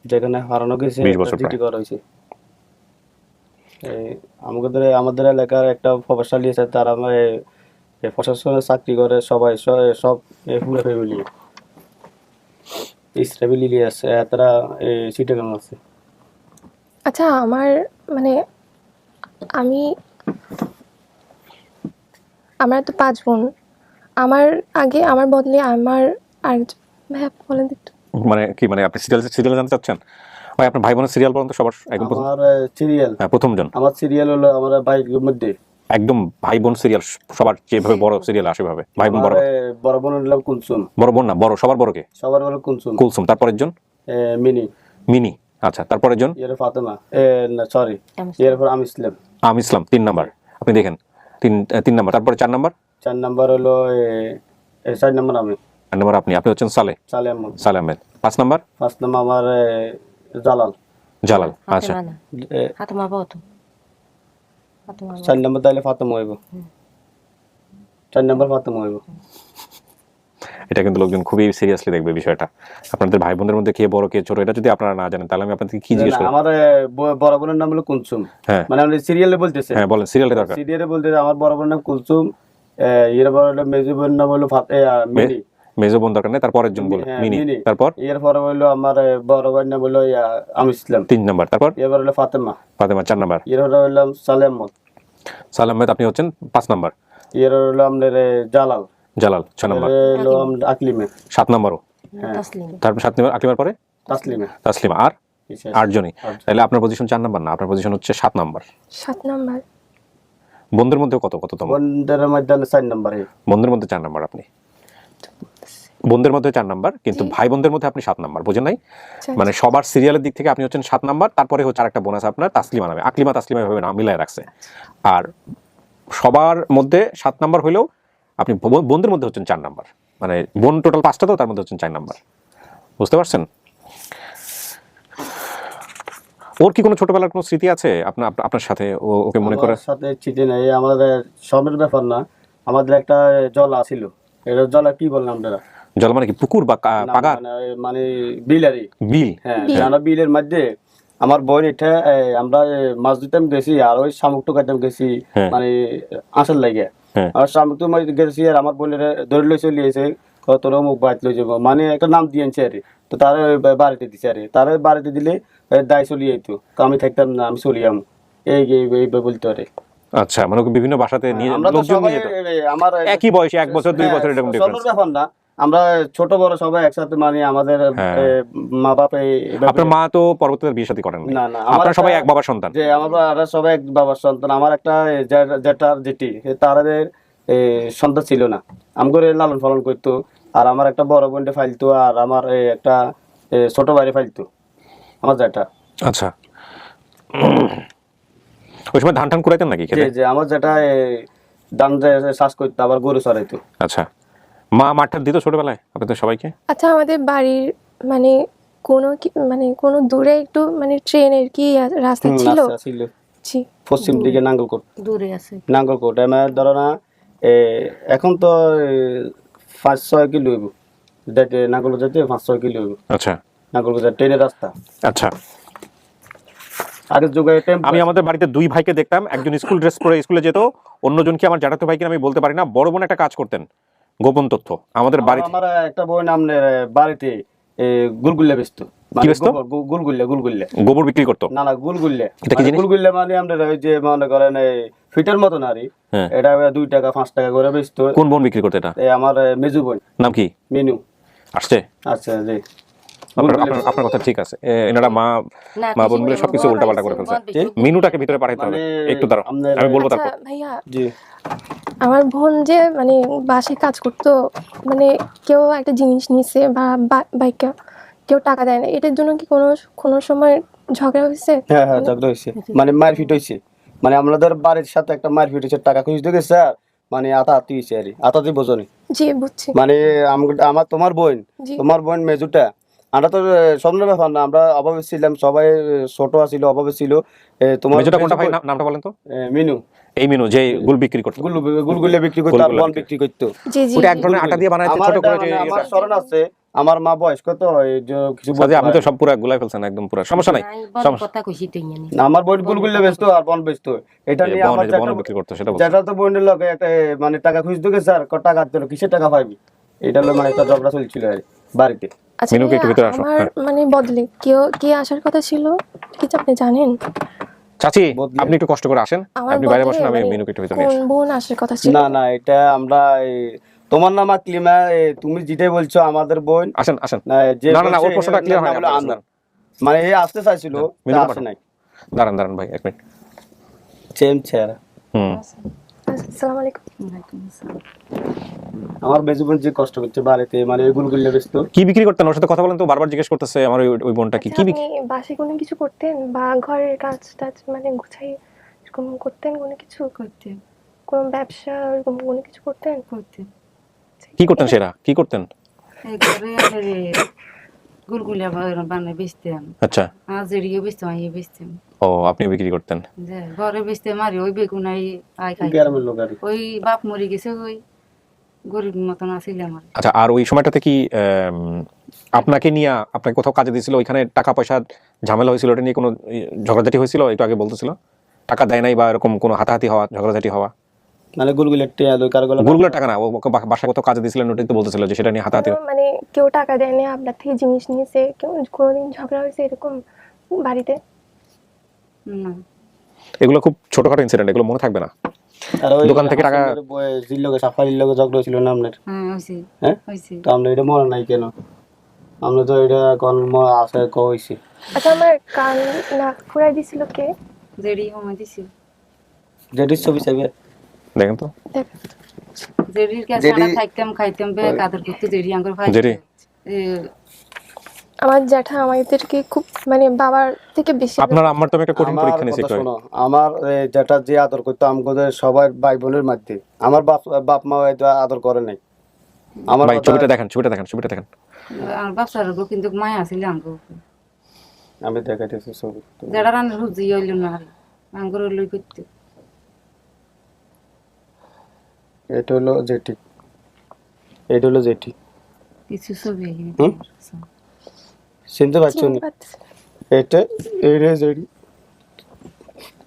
যেখানে হারানো গেছে 20 একটা বছর জিটি প্রায়। করা হয়েছে। আমাদের এলাকার একটা প্রভাবশালী আছে, তারা প্রশাসনের চাকরি করে, সবাই সব পুরো ফ্যামিলি ফ্যামিলি আছে, তারা চিটাগাং আছে। আচ্ছা, আমার মানে আমি আমরা তো 5 বোন। আমার আগে আমার বদলে আমার আরেকজন ভাইয়া বলেন তো একটু। মানে কি, মানে আপনি সিরিয়াল জানতে চাচ্ছেন? ভাই, আপনার ভাই বোনের সিরিয়াল পর্যন্ত সবার একদম প্রথম? আমার সিরিয়াল, হ্যাঁ, প্রথম জন। আমার সিরিয়াল হলো আমার বাইকের মধ্যে একদম ভাই বোন সিরিয়াল সবার যেভাবে বড় সিরিয়াল আসে ভাবে, ভাই বোন আমার বড়। বড় বোনের নাম কুলসুম, বড় বোন না, বড়, সবার বড় কে? সবার বড় কুলসুম। কুলসুম। তারপরের জন? Mini mini. আচ্ছা, তারপরের জন? এর ফাতেমা, না সরি, এরপর আমি ইসলাম। আমি ইসলাম 3 নাম্বার। আপনি দেখেন, 3 নাম্বার। তারপরে 4 নাম্বার? 4 নাম্বার হলো 4 নাম্বার আমি, 4 নাম্বার আপনি হচ্ছেন সালে সালে আহমদ। সালে আহমেদ। 5 নাম্বার? 5 নাম্বার আমার জালাল। জালাল। আচ্ছা, ফাতেমা বহুত ফাতেমা 4 নাম্বার তাহলে ফাতেমা হইব, 4 নাম্বার ফাতেমা হইব। এটা কিন্তু লোকজন খুবই সিরিয়াসলি দেখবে বিষয়টা। আপনাদের ভাই বোনদের মধ্যে কে বড় কে ছোট এটা যদি আপনারা না জানেন, তাহলে আমি আপনাদেরকে কি জিজ্ঞেস করব? আমার বড় বোনের নাম হলো কুলসুম। হ্যাঁ মানে আমি সিরিয়ালে বলতেছে, হ্যাঁ, বলেন, সিরিয়ালটা দরকার। সিরিয়ালে বলতেছে আমার বড় বোনের নাম কুলসুম, এর বড় হলো মেজো বোনের নাম হলো মিনি। মেজো বোন দরকার নেই, তারপরের জন বলেন। হ্যাঁ, মিনি। মিনি। তারপর এরপর হলো আমার বড় ভাইয়ের নাম হলো আমি ইসলাম। 3 নাম্বার। তারপর এবার হলো ফাতেমা। ফাতেমা 4 নাম্বার। এর হলো সালে আহমদ। সালে আহমেদ আপনি হচ্ছেন 5 নাম্বার। এর হলো আমাদের জালাল। জালাল 6 নাম্বার। হলো আমাদের আকলিমে। 7 নাম্বারও। তাসলিম তারপর 7 নাম্বার, আকলিমার পরে তাসলিমে। তাসলিমা। আর 8 জনই। তাহলে আপনার পজিশন 4 নাম্বার না, আপনার পজিশন হচ্ছে 7 নাম্বার। 7 নাম্বার। বন্ধুদের মধ্যে কততম? বন্ধের মধ্যে 4 নাম্বারে। বন্ধুদের মধ্যে 4 নাম্বার আপনি। বোনদের মধ্যে 4 নাম্বার, কিন্তু ভাই বোনদের মধ্যে আপনি 7 নাম্বার। বুঝেন নাই? মানে সবার সিরিয়ালের দিক থেকে আপনি হচ্ছেন 7 নাম্বার। তারপরে হচ্ছে আরেকটা বোন আছে আপনার, তাসলিমা নামে। আকলিমা তাসলিমা এভাবে নাম মিলায় রাখছে। আর সবার মধ্যে 7 নাম্বার হইলেও আপনি বোনদের মধ্যে হচ্ছেন 4 নাম্বার। মানে বোন টোটাল 5টা, তো তার মধ্যে হচ্ছেন 4 নাম্বার। বুঝতে পারছেন? ওর কি কোনো ছোটবেলার কোনো স্মৃতি আছে আপনার সাথে? ওকে মনে করে? আমার সাথে চিঠি নাই, আমাদের সবের ব্যাপার না। আমাদের একটা জলা ছিল, এটা জলা কি বললাম আপনারা? জল মানে কি, পুকুর বা না, পাগার? মানে বিল আর কি। বিল। হ্যাঁ, জানা বিলের মধ্যে আমার বোন এটা আমরা মাছ দিতাম গেছি, আর ওই শামুক টোকাইতাম গেছি, হ্যাঁ। মানে আসার লাগে। হ্যাঁ। আর শামুক তো গেছি, আর আমার বোনের ধরে লই চলে এসে তোর মুখ বাইত লই যাবো, মানে একটা নাম দিয়েছে আর কি। তো তারা বাড়িতে দিছে আর কি। তারা বাড়িতে দিলে দায় চলে যেত, তো আমি থাকতাম না, আমি চলে যাবো, এই বলতে পারে। আচ্ছা, মানে ওকে বিভিন্ন বাসাতে নিয়ে আমরা তো লোকজন সবাই নিয়ে যেত? আমার একই বয়সে 1 বছর 2 বছর এরকম ডিফারেন্স? সবার ব্যাপার না, আমরা ছোট বড় সবাই একসাথে, মানে আমাদের হ্যাঁ। মা বাপ আপনার মা তো পরবর্তীতে বিয়ে শাদী করেন? না না, আপনারা সবাই এক বাবার সন্তান? যে আমরা সবাই এক বাবার সন্তান। আমার একটা জেঠার জেঠি, তাদের সন্তান ছিল না, আমগরে লালন পালন করতো। আর আমার একটা বড় বোনটা ফাইলতো, আর আমার একটা ছোট ভাইরে ফাইলতো আমার জেঠা। আচ্ছা, ওই সময় ধান টান কুড়াইতেন নাকি খেতে? যে আমার জেঠা ধান চাষ করতো, আবার গরু চড়াইতো। আচ্ছা, মা মাঠটা দিত ছোটবেলায় আপনাদের সবাইকে? আচ্ছা, আমাদের বাড়ির মানে মানে কোনো দূরে একটু মানে ট্রেনের কি রাস্তা ছিল? আচ্ছা, ছিল জি। পশ্চিম দিকে নাঙ্গলকোট। দূরে আছে নাঙ্গলকোট আমার ধরো না, এখন তো 5-6 কিলো হইব, নাঙ্গলকোট যেতে 5-6 কিলো হইব। আচ্ছা নাঙ্গলকোট ট্রেনের রাস্তা। আচ্ছা, আগের যুগে আমি আমাদের বাড়িতে দুই ভাইকে দেখতাম, একজন স্কুল ড্রেস পরে স্কুলে যেত, অন্যজনকে আমার জ্যাঠাতো ভাইকে আমি বলতে পারি না, বড় বোন একটা কাজ করতেন গোপন তথ্য আমাদের বাড়িতে। আমার একটা বোন আমাদের বাড়িতে গুলগুল্লা বেচতো, কি বেচতো? গুলগুল্লা গুলগুল্লা, গোবর বিক্রি করতো। না না গুলগুল্লা। এটা কি জিনিস? গুলগুল্লা মানে আমরা ওই যে মনে করেন এই ফিটার মতন আর হ্যাঁ। এটা 2 টাকা 5 টাকা করে বেচতো। কোন বোন বিক্রি করতো এটা? আমার মেজু বোন নাম কি? মিনু। আসছে? আচ্ছা জি। আপনার কথা ঠিক আছে। এনারা মা বোন মিলে সবকিছু উল্টাপাল্টা করে ফেলছে। মিনুটাকে ভিতরে পাঠাইতে হবে। একটু দাঁড়াও, আমি বলবো আচ্ছা তারপর। ভাইয়া, জি আমার বোন যে মানে বাসায় কাজ করতো, মানে কেউ একটা জিনিস নিছে বা বাইকে কেউ টাকা দেয় না, এটার জন্য কি কোনো সময় ঝগড়া হয়েছে? হ্যাঁ হ্যাঁ ঝগড়া হয়েছে, মানে মারপিট হয়েছে, মানে আমাদের বাড়ির সাথে একটা মারপিট হয়েছে, টাকা খুঁজতে গেছে স্যার, মানে আতাহাতি হয়েছে আর আতাহাতি বোঝনি, জি বুঝছি। মানে আমার তোমার বোন জি। মেজুটা, আমরা তো স্বপ্নের ব্যাপার না, আমরা অভাবে ছিলাম সবাই, ছোট ছিল অভাবে ছিল। তোমার মেজোটা কোনটা ভাই, নামটা বলেন তো? মিনু। এই মিনু যে গুল বিক্রি করতো, গুলগুলে বিক্রি করতো আর বন বিক্রি করতো। জি জি। ওটা এক ধরনের আটা দিয়ে বানায় ছোট করে যে আমার স্মরণ আছে, আমার মা বয়স্ক তো এই যে কিছু সাথে আপনি তো সব পুরো গুলাই ফেলছেন একদম পুরো, সমস্যা নাই। কথা কইছি তুই জানি না, আমার বোন গুলগুলে বেচতো আর বন বেচতো, এটা নিয়ে আমার বন বিক্রি করতো সেটা বলছি। যেটা তো বোনের লোক একটা মানে টাকা খুঁজতে গেছে আর টাকা দিল, কিসের টাকা পাইবি, এটা হলো মানে একটা ঝগড়া চলছিল আর বাড়িতে। আচ্ছা মিনুকে একটু ভিতরে আসো। আমার হ্যাঁ। মানে বদলে কে আসার কথা ছিল কিছু আপনি জানেন? চাচি বদলে- আপনি একটু কষ্ট করে আসেন, আমার আপনি বাইরে বদলে বসেন, আমি মানে মিনুকে একটু ভিতরে নিয়ে কোন আসি। বোন আসার কথা ছিল? না না, এটা আমরা তোমার নাম আকলিমা, তুমি যেটাই বলছো আমাদের বোন, আসেন আসেন। না, যে না না না, বলছে ওর প্রশ্নটা এর ক্লিয়ার হয় নাম না। হলো আনু। মানে এই আসতে চাইছিল, মিনু তা পাঠাও। আসে নাই, দাঁড়ান দাঁড়ান ভাই, এক মিনিট। সেম চেহারা। আসসালামু আলাইকুম। আমার মেজু বোন যে কষ্ট করছে বাড়িতে, মানে গুলগুলে বেচতো। কি বিক্রি করতেন ওর সাথে কথা বলেন তো, বারবার জিজ্ঞেস করতেছে আমার ওই বোনটা কি আচ্ছা, কি আপনি বিক্রি। বাসায় কোনো কিছু করতেন বা ঘরের কাজ টাজ মানে গুছাই এরকম করতেন, কোনো কিছু করতে কোনো ব্যবসা এরকম কোনো কিছু করতেন? করতে কি করতেন সেরা, কি করতেন? এই ঘরে আমাদের গুলগুলা বানাই বেচতাম, আচ্ছা। আজ এড়িয়ে বেচতাম, আইয়ে বেচতাম, ও আপনি বিক্রি করতেন। যে ঘরে বেচতে মারি ওই বেগুনাই আই খাই। গ্রামের লোক আর কি। ওই বাপ মরে গেছে, ওই গরিব মতন আছিল আমার। আচ্ছা, আর ওই সময়টাতে কি আপনাকে নিয়ে আপনাকে কোথাও কাজে দিয়েছিল, ওইখানে টাকা পয়সা ঝামেলা হয়েছিল, ওটা নিয়ে কোনো ঝগড়াঝাটি হয়েছিল? একটু আগে বলতেছিল টাকা দেয় নাই বা এরকম কোনো হাতাহাতি হওয়া, ঝগড়াঝাটি হওয়া। মানে গুলগুলে কারগুলো গুলগুলোর টাকা না, ও ওকে বাসায় কোথাও কাজে দিয়েছিলেন, ওটাই তো বলতেছিল যে সেটা নিয়ে হাতাহাতি। মানে কেউ টাকা দেয়নি, আপনার থেকে জিনিস নিয়েছে, কেউ কোনোদিন ঝগড়া হয়েছে এরকম বাড়িতে? না, এগুলো খুব ছোটখাটো ইনসিডেন্ট, এগুলো মনে থাকবে না। আর ওই দোকান থেকে টাকা- জিল্লোকে সাফারির লোকে ঝগড়া ছিল না আপনার? হ্যাঁ হয়েছে হ্যাঁ, হয়েছে। তো আমরা এটা মনে নাই কেন, আমরা তো এটা কর্ম আছে কইছি। আচ্ছা, আমার কান নাক ফুরাই দিছিল কে? জেডি সময় দিছি, যেটির ছবি চাইবে দেখেন তো। দেখ, জেডির কাছে জেডি- আমরা খাইতাম বে কাদের করতে জেডি আঙ্গুর ভাই। জেডি? আমার জ্যাঠা আমাদেরকে খুব মানে বাবার থেকে বেশি আপনার আম্মার তো আমি একটা কঠিন আমার পরীক্ষা নিয়েছি কথা একটু আগে। শোনো, আমার যেটা যে আদর করতো আমাদের সবার ভাই বোনের মধ্যে, আমার বাপ মা হয়তো আদর করে নাই। আমার ভাই কথা- ছবিটা দেখেন, ছবিটা দেখেন, ছবিটা দেখেন। আমার বাপসার কিন্তু মায়া আছিল আঙ্গুর, আমি দেখাইতেছি ছবি। যেটা রান্নার হুজি হইল না আঙ্গুর লই করতে। এটা হলো জেটি, এটা হলো জেটি, কিছু ছবি হুম? চিনতে পারছো না? চিনতে পারতেছি না। এটা এইটা জেটি,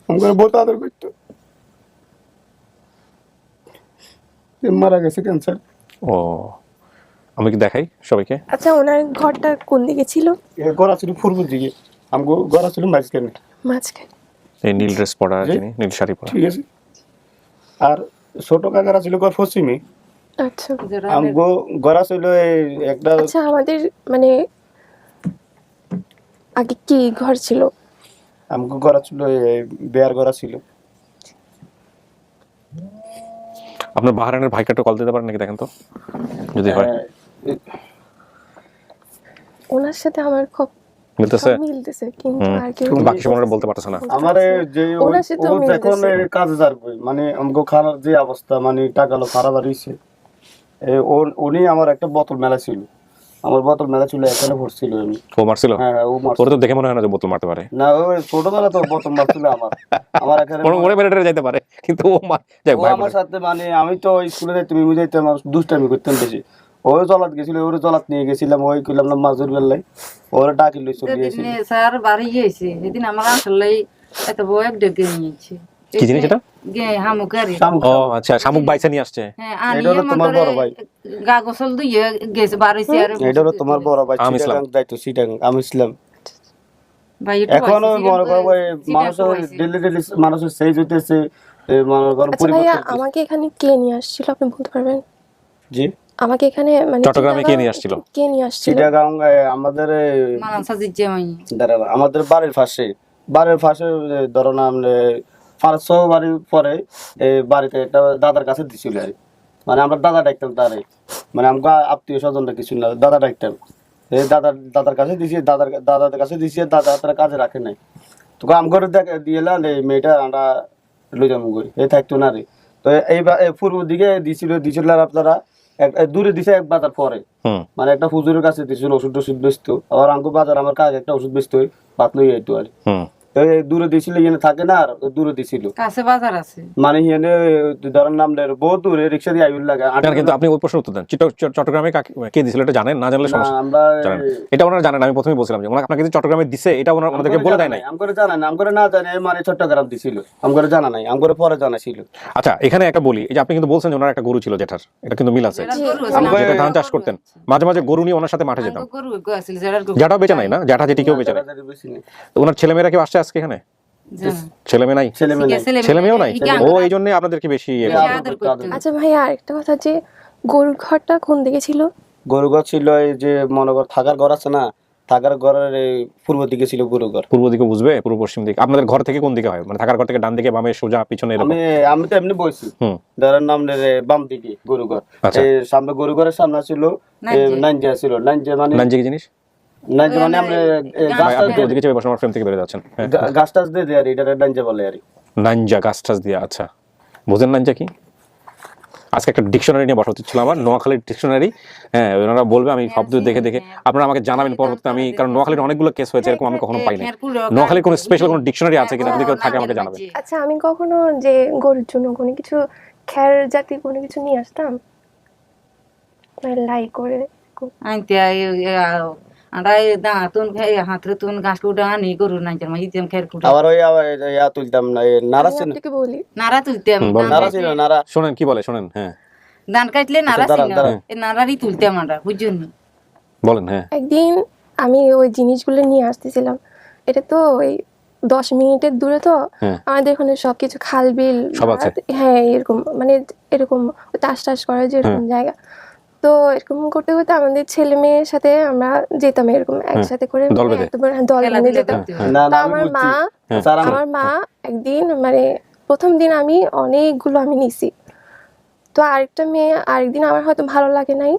আমাকে বহুত আদর করতো, মারা গেছে ক্যান্সার। ও আমি কি দেখাই সবাইকে? আচ্ছা, ওনার ঘরটা কোন দিকে ছিল? গড়া ছিল পূর্ব দিকে, আমাকে গড়া ছিল মাঝখানে, মাঝখানে? এই নীল ড্রেস পরা, জি। যিনি নীল শাড়ি পরা। ঠিক আছে। আর ছোট কাকারা ছিল গড় পশ্চিমে, আচ্ছা যেটা আমগো গড়া ছিল এই একটা, আচ্ছা, আমাদের মানে আগে কি ঘর ছিল? আমগো গড়া ছিল এই বেয়ার গড়া ছিল। আপনার বাহারানের ভাইকে একটু কল দিতে পারেন নাকি, দেখেন তো যদি হয়। ওনার সাথে আমার খুব মিলতেছে? মিলতেছে, কিন্তু হুম। আর কেউ বাকি সময় বলতে পারতেছে না। আমার যে ওনার সাথেও ও এখন মিলতেছে। কাজে যাবে, মানে আমগো খারাপ যে অবস্থা, মানে টাকা লো খারাপ হইছে। উনি আমার একটা বোতল মেলা ছিল, আমার বোতল মেলা ছিল, এখানে পড়ছিল এমনি। ও মারছিল? হ্যাঁ ও মারছিল। ওরে তো দেখে মনে হয় না যে বোতল মারতে পারে। না, ওই ছোটবেলা তো বোতল মারছিল আমার এখানে। মনে মেরে যাইতে পারে, কিন্তু ও যাই ও ভাই আমার সাথে, মানে আমি তো স্কুলে যাইতাম, আমি যাইতাম, দুষ্টামি করতাম বেশি। ওই জলাত গেছিল, ওর জলাত নিয়ে গেছিলাম, ওই কইলাম না মাজুর বেলায় ওরা ডাকি লই চলে গেছিল। যেদিন স্যার বাড়ি গিয়েছে সেদিন আমার আসলে এত বড় এক ডেকে নিয়েছে। কি জিনিস এটা? হামুকারি। শামুক, ও আচ্ছা, শামুক বাইসা নিয়ে আসছে। হ্যাঁ, এটা হলো তোমার বড় ভাই। গা গোসল দিয়ে গেছে বাড়িছে আর এটা হলো তোমার বড় ভাই, আমি ইসলাম। চিটাগাং দায়িত্ব, চিটাগাং আমি ইসলাম। ভাই একটু এখনো বয়সী মনে করো ভাই, ছিলেন, মানুষের বয়সী। ডেলি ডেলি মানুষের সেই হইতেছে, মনে করো আচ্ছা ভাইয়া, পরিবর্তন। আমাকে এখানে কে নিয়ে আসছিল আপনি বলতে পারবেন? জি, আমাকে এখানে মানে চট্টগ্রামে কে নিয়ে আসছিল? কে নিয়ে আসছিল? চিটাগাং আমাদের মালান সাজির জামাই। দাঁড়াও, আমাদের বাড়ির পাশে ধরো না, আমরা 500 বাড়ির পরে এই বাড়িতে একটা দাদার কাছে দিছিল আর কি। মানে আমরা দাদা ডাকতাম তারে, মানে আমরা আত্মীয় স্বজনরা কিছু না, দাদা ডাকতাম। এই দাদার কাছে দিছি, দাদার কাছে দিছি, দাদা তারা কাজে রাখে নাই। তো কাম করে দিয়েলাম এই মেয়েটা আমরা লই যাবো করি, এই থাকতো না রে। তো এই পূর্ব দিকে দিছিল আর আপনারা দূরে দিছে এক বাজার পরে, হুম। মানে একটা হুজুরের কাছে দিছিল ওষুধ বেচতো, আবার আঙ্কু বাজার আমার কাজ একটা ওষুধ বেচতো, বাত লই আইতো আর। হুম। তো এই দূরে দিছিল, ইয়ে থাকে না, আর দূরে দিছিল, কাছে বাজার আছে। মানে ইয়ে ধরেন নাম বহু দূরে রিক্সা দিয়ে আইবিল লাগে। না, কিন্তু আপনি ওই প্রশ্ন উত্তর দেন। চট্টগ্রামে কে দিছিল এটা জানেন? না জানলে না, সমস্যা। আমরা জানেন, এটা ওনারা জানেন। আমি প্রথমেই বলছিলাম যে ওনারা আপনাকে যে চট্টগ্রামে দিছে এটা ওনাদেরকে বলে দেয় নাই। আমগরে জানা নাই, আমগরে না জানে মানে চট্টগ্রাম দিছিল, আমগরে জানা নাই, আমগরে পরে জানা ছিল। আচ্ছা, এখানে একটা বলি, এই যে আপনি কিন্তু বলছেন যে ওনার একটা গরু ছিল জেঠার, এটা কিন্তু মিল আছে। যেটা ধান চাষ করতেন, মাঝে মাঝে গরু নিয়ে ওনার সাথে মাঠে যেতাম। জ্যাঠাও বেঁচে নাই না? জ্যাঠা যেটি কেউ বেঁচে নাই। তো ওনার ছেলেমেয়েরা কেউ আসছে আজকে এখানে? ছেলেমেয়ে নাই? ছেলেমেয়েও নাই? ও এই জন্য আপনাদেরকে বেশি ইয়ে করে। আচ্ছা ভাইয়া, আরেকটা কথা, যে গরুর ঘরটা কোন দিকে ছিল? গরু ঘর ছিল এই যে মনে কর থাকার ঘর আছে না, থাকার ঘরের এই পূর্ব দিকে ছিল গরু ঘর। পূর্ব দিকে বুঝবে, পূর্ব পশ্চিম দিকে। আপনাদের ঘর থেকে কোন দিকে হয়? মানে থাকার ঘর থেকে ডান দিকে, বামে, সোজা, পিছনে, এরকম? আমি তো এমনি বলছি, হুম। ধরেন নাম বাম দিকে গরু ঘর। আচ্ছা। এই সামনে গরু ঘরের সামনে ছিল নাইনজা ছিল, নাইনজা মানে কি জিনিস? আমরা ভাই, আপনি তো ওদিকে চেপে বসে আমার ফ্রেম থেকে বেরিয়ে যাচ্ছেন। হ্যাঁ, গাছ টাছ দিয়ে দেয় আর এটা নাইনজা বলে আর। নাইনজা, গাছ টাছ দিয়া। আচ্ছা, বুঝেন নাইনজা কি? আজকে একটা ডিকশনারি নিয়ে বসা উচিত ছিল আমার, নোয়াখালীর ডিকশনারি। হ্যাঁ, ওনারা বলবে, আমি শব্দ দেখে দেখে আপনারা আমাকে জানাবেন পরবর্তীতে। আমি কারণ নোয়াখালীর অনেকগুলো কেস হয়েছে এরকম, আমি কখনো পাইনি। নোয়াখালীর কোনো স্পেশাল কোনো ডিকশনারি আছে কিনা, যদি কেউ থাকে আমাকে জানাবেন। আচ্ছা, আমি কখনো যে গরুর জন্য কোনো কিছু খ্যার জাতীয় কোনো কিছু নিয়ে আসতাম, মানে লাই করে। আনতে আন্ডা তুন হাতরে তুন ঘাস কুটা আনি গরু নাই জামা ইতেম খের কুটা আবার ওই ইয়া তুলতাম না, নারা আমি ছিল, আপনাকে বলি, নারা তুলতাম। নারা ছিল, নারা। শোনেন কি বলে, শোনেন। হ্যাঁ, ধান কাটলে নারা আচ্ছা, ছিল, দাঁড়ান। এই নারারই তুলতাম আমরা, বুঝছেন? বলেন। হ্যাঁ, একদিন আমি ওই জিনিসগুলো নিয়ে আসতেছিলাম, এটা তো ওই 10 মিনিটের দূরে, তো হ্যাঁ। আমাদের ওখানে সবকিছু খাল বিল সব আছে। হ্যাঁ, এরকম মানে এরকম চাষ করার যে এরকম জায়গা। তো এরকম করতে করতে আমাদের ছেলে মেয়ের সাথে আমরা যেতাম এরকম একসাথে করে, দল মানে বেঁধে। একদম দল বেঁধে যেতাম। না তো না, আমি আমার মা বুঝছি। স্যার, আমার মা একদিন, মানে প্রথম দিন আমি অনেকগুলো আমি নিছি, তো আরেকদিন আমার হয়তো ভালো লাগে নাই,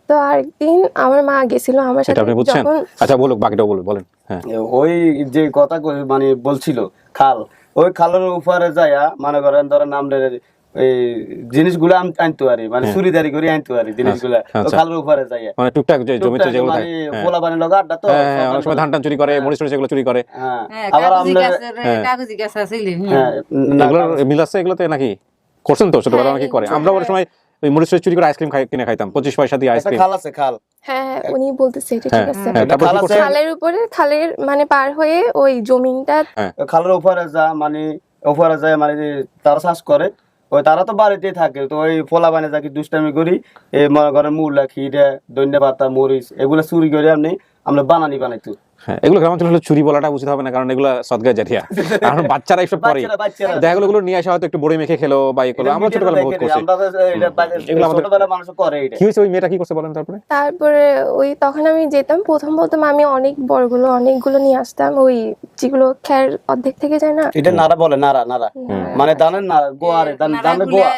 তো আরেকদিন আমার মা গেছিল আমার সেটা সাথে, আপনি বুঝছেন? যখন আচ্ছা, বলুক, বাকিটাও বলেন। হ্যাঁ, ওই যে কথা মানে বলছিল খাল, ওই খালের উপরে যায়া মনে করেন ধরেন আমরা এই জিনিসগুলো আনতে পারি, মানে চুরিদারি করে আনতে পারি জিনিসগুলা, ওই খালের উপরে যাইয়া মানে টুকটাক যে জমিতে যেগুলো মানে থাকে। পোলা পানি লগা আড্ডা তো। হ্যাঁ, অনেক সময় ধান টান চুরি করে, মরিচ টরিচ এগুলো চুরি করে। হ্যাঁ, আবার আমরা কাগজি গাছ আছে হ্যাঁ, এগুলো মিল আছে এগুলোতে নাকি? করছেন তো ছোটবেলা অনেকে করে। আমরা ওই সময় ওই মরিচ টরিচ চুরি করে আইসক্রিম কিনে খাইতাম, 25 পয়সা দিয়ে একটা আইসক্রিম। খাল আছে, খাল। হ্যাঁ হ্যাঁ, উনি বলতেছে এটা ঠিক আছে। হ্যাঁ, তারপর খাল কি আছে, করছেন? খালের উপরে, খালের মানে পার হয়ে ওই জমিনটা, খালের উপরে যা মানে উপরে যায়, মানে তারা চাষ করে, ওই তারা তো বাড়িতেই থাকে, তো ওই পোলা বানে যাকে দুষ্টামি করি, এই মনে করেন মূলা, খিরা, ধনিয়া পাতা, মরিচ এগুলো চুরি করে আমরা বানাইতো। হ্যাঁ, এগুলো গ্রামাঞ্চলে হলে চুরি বলাটা উচিত হবে না, কারণ এগুলো সদগায় জারিয়া। কারণ বাচ্চারা এইসব করে, বাচ্চারা দেখা গেলো নিয়ে আসা হয়তো একটু বড়ি মেখে খেলো বা এই করলো। আমরা ছোটবেলা বহুত করছি। এগুলো আমাদের ছোটবেলা মানুষ করে এটা। কি হয়েছে, ওই মেয়েটা কি করছে বলেন তারপরে? তারপরে ওই তখন আমি যেতাম, প্রথম আমি অনেকগুলো নিয়ে আসতাম, ওই যেগুলো খ্যার অর্ধেক থেকে যায় না, এটা নারা বলে, নারা নারা মানে দানের নারা, গোয়ারে দানের গোয়া।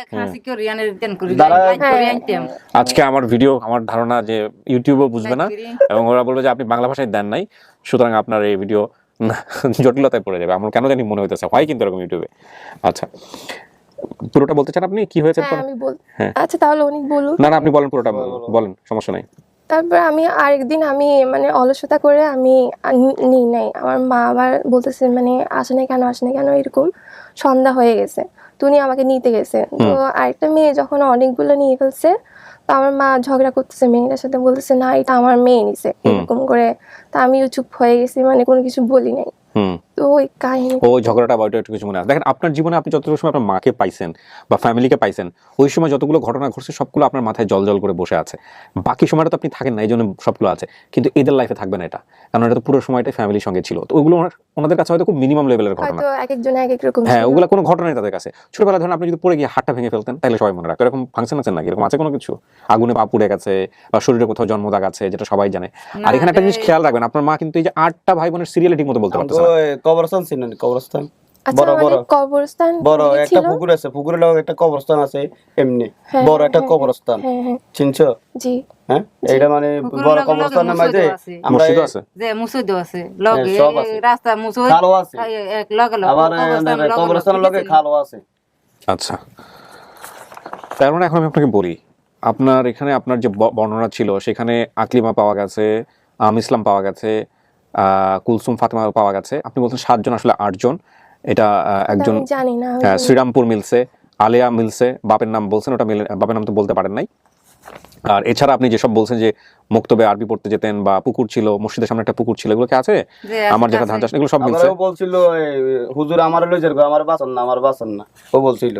আজকে আমার ভিডিও, আমার ধারণা যে ইউটিউবও বুঝবে না, এবং ওরা বলবে যে আপনি বাংলা ভাষায় দেন নাই, সুতরাং আপনার এই ভিডিও জটিলতায় পড়ে যাবে। আমার কেন জানি মনে হইতেছে, হয় কিন্তু এরকম ইউটিউবে। আচ্ছা, পুরোটা বলতে চান আপনি? কি হয়েছে? হ্যাঁ আমি হ্যাঁ। আচ্ছা তাহলে উনি বলুন। না, আপনি বলেন, পুরোটা বলেন, সমস্যা নাই। তারপর আমি আরেকদিন আমি মানে অলসতা করে আমি নিই নাই, আমার মা আবার বলতেছে মানে আসে না কেন এরকম, সন্ধ্যা হয়ে গেছে, তুমি আমাকে নিতে গেছে। তো আরেকটা মেয়ে যখন অনেকগুলো নিয়ে ফেলছে, তো আমার মা ঝগড়া করতেছে মেয়েটার সাথে, বলতেছে না এটা আমার মেয়ে নিছে এরকম করে। তা আমিও চুপ হয়ে গেছি, মানে কোনো কিছু বলি নাই। তো ওই কাহিনী ওই ঝগড়াটা বা ওইটা একটু কিছু মনে আছে। দেখেন আপনার জীবনে আপনি যতটুকু সময় আপনার মাকে পাইছেন বা ফ্যামিলিকে পাইছেন, ওই সময় যতগুলো ঘটনা ঘটছে সবগুলো আপনার মাথায় জল জল করে বসে আছে। বাকি সময়টা তো আপনি থাকেন না, এই জন্য সবগুলো আছে, কিন্তু এদের লাইফে থাকবে না এটা, কারণ এটা তো পুরো সময়টাই ফ্যামিলির সঙ্গে ছিল। তো ওইগুলো ওনাদের কাছে হয়তো খুব মিনিমাম লেভেলের ঘটনা। হয়তো এক একজন এক এক রকম হ্যাঁ, ছিল। ওগুলো কোনো ঘটনাই তাদের কাছে। ছোটবেলা ধরেন আপনি যদি পড়ে গিয়ে হাতটা ভেঙে ফেলতেন তাহলে সবাই মনে রাখতো, এরকম ফাংশন আছে নাকি, এরকম আছে কোনো কিছু? আগুনে পা পুড়ে গেছে বা শরীরে কোথাও জন্ম দাগ আছে, যেটা সবাই জানে। আর এখানে একটা জিনিস খেয়াল রাখবেন, আপনার মা কিন্তু এই যে 8টা ভাই বোনের সিরিয়ালে ঠিক মতো বলতে পারতেছে না। কবরস্থান চিনেন? কবরস্থান আচ্ছা, বড় বড় আমাদের কবরস্থান বড় একটা ছিল। পুকুর আছে, পুকুরের লগে একটা কবরস্থান আছে, এমনি হ্যাঁ, বড় একটা হ্যাঁ, কবরস্থান, হ্যাঁ হ্যাঁ চিনছো? জি। হ্যাঁ, এটা মানে পুকুরের বড় লগে লগে কবরস্থানের মাঝে মসজিদও আছে। আমরা মসজিদও আছে, যে মুসুদ আছে লগে সব আছে। রাস্তা মুসুদ খালও আছে, এক লগে লগে আবার কবরস্থানের লগে খালও আছে। আচ্ছা। তার মানে এখন আমি আপনাকে বলি, আপনার এখানে আপনার যে বর্ণনা ছিল সেখানে আকলিমা পাওয়া গেছে, ইসলাম পাওয়া গেছে, কুলসুম ফাতেমা পাওয়া গেছে। আপনি বলছেন 7 জন, আসলে 8 জন। এটা একজন আমি জানি না। শ্রীরামপুর মিলছে, আলেয়া মিলছে, বাপের নাম বলছেন, ওটা বাপের নাম তো বলতে পারেন নাই। আর এছাড়া আপনি যেসব বলছেন যে মক্তবে আরবি পড়তে যেতেন বা পুকুর ছিল, মসজিদের সামনে একটা পুকুর ছিল, এগুলো কি আছে? আমার যেটা ধান চাষ, এগুলো সব মিলছে। আমারও বলছিল হুজুর আমার লই যার আমার বাসন না, আমার বাসন না, ও বলছিল।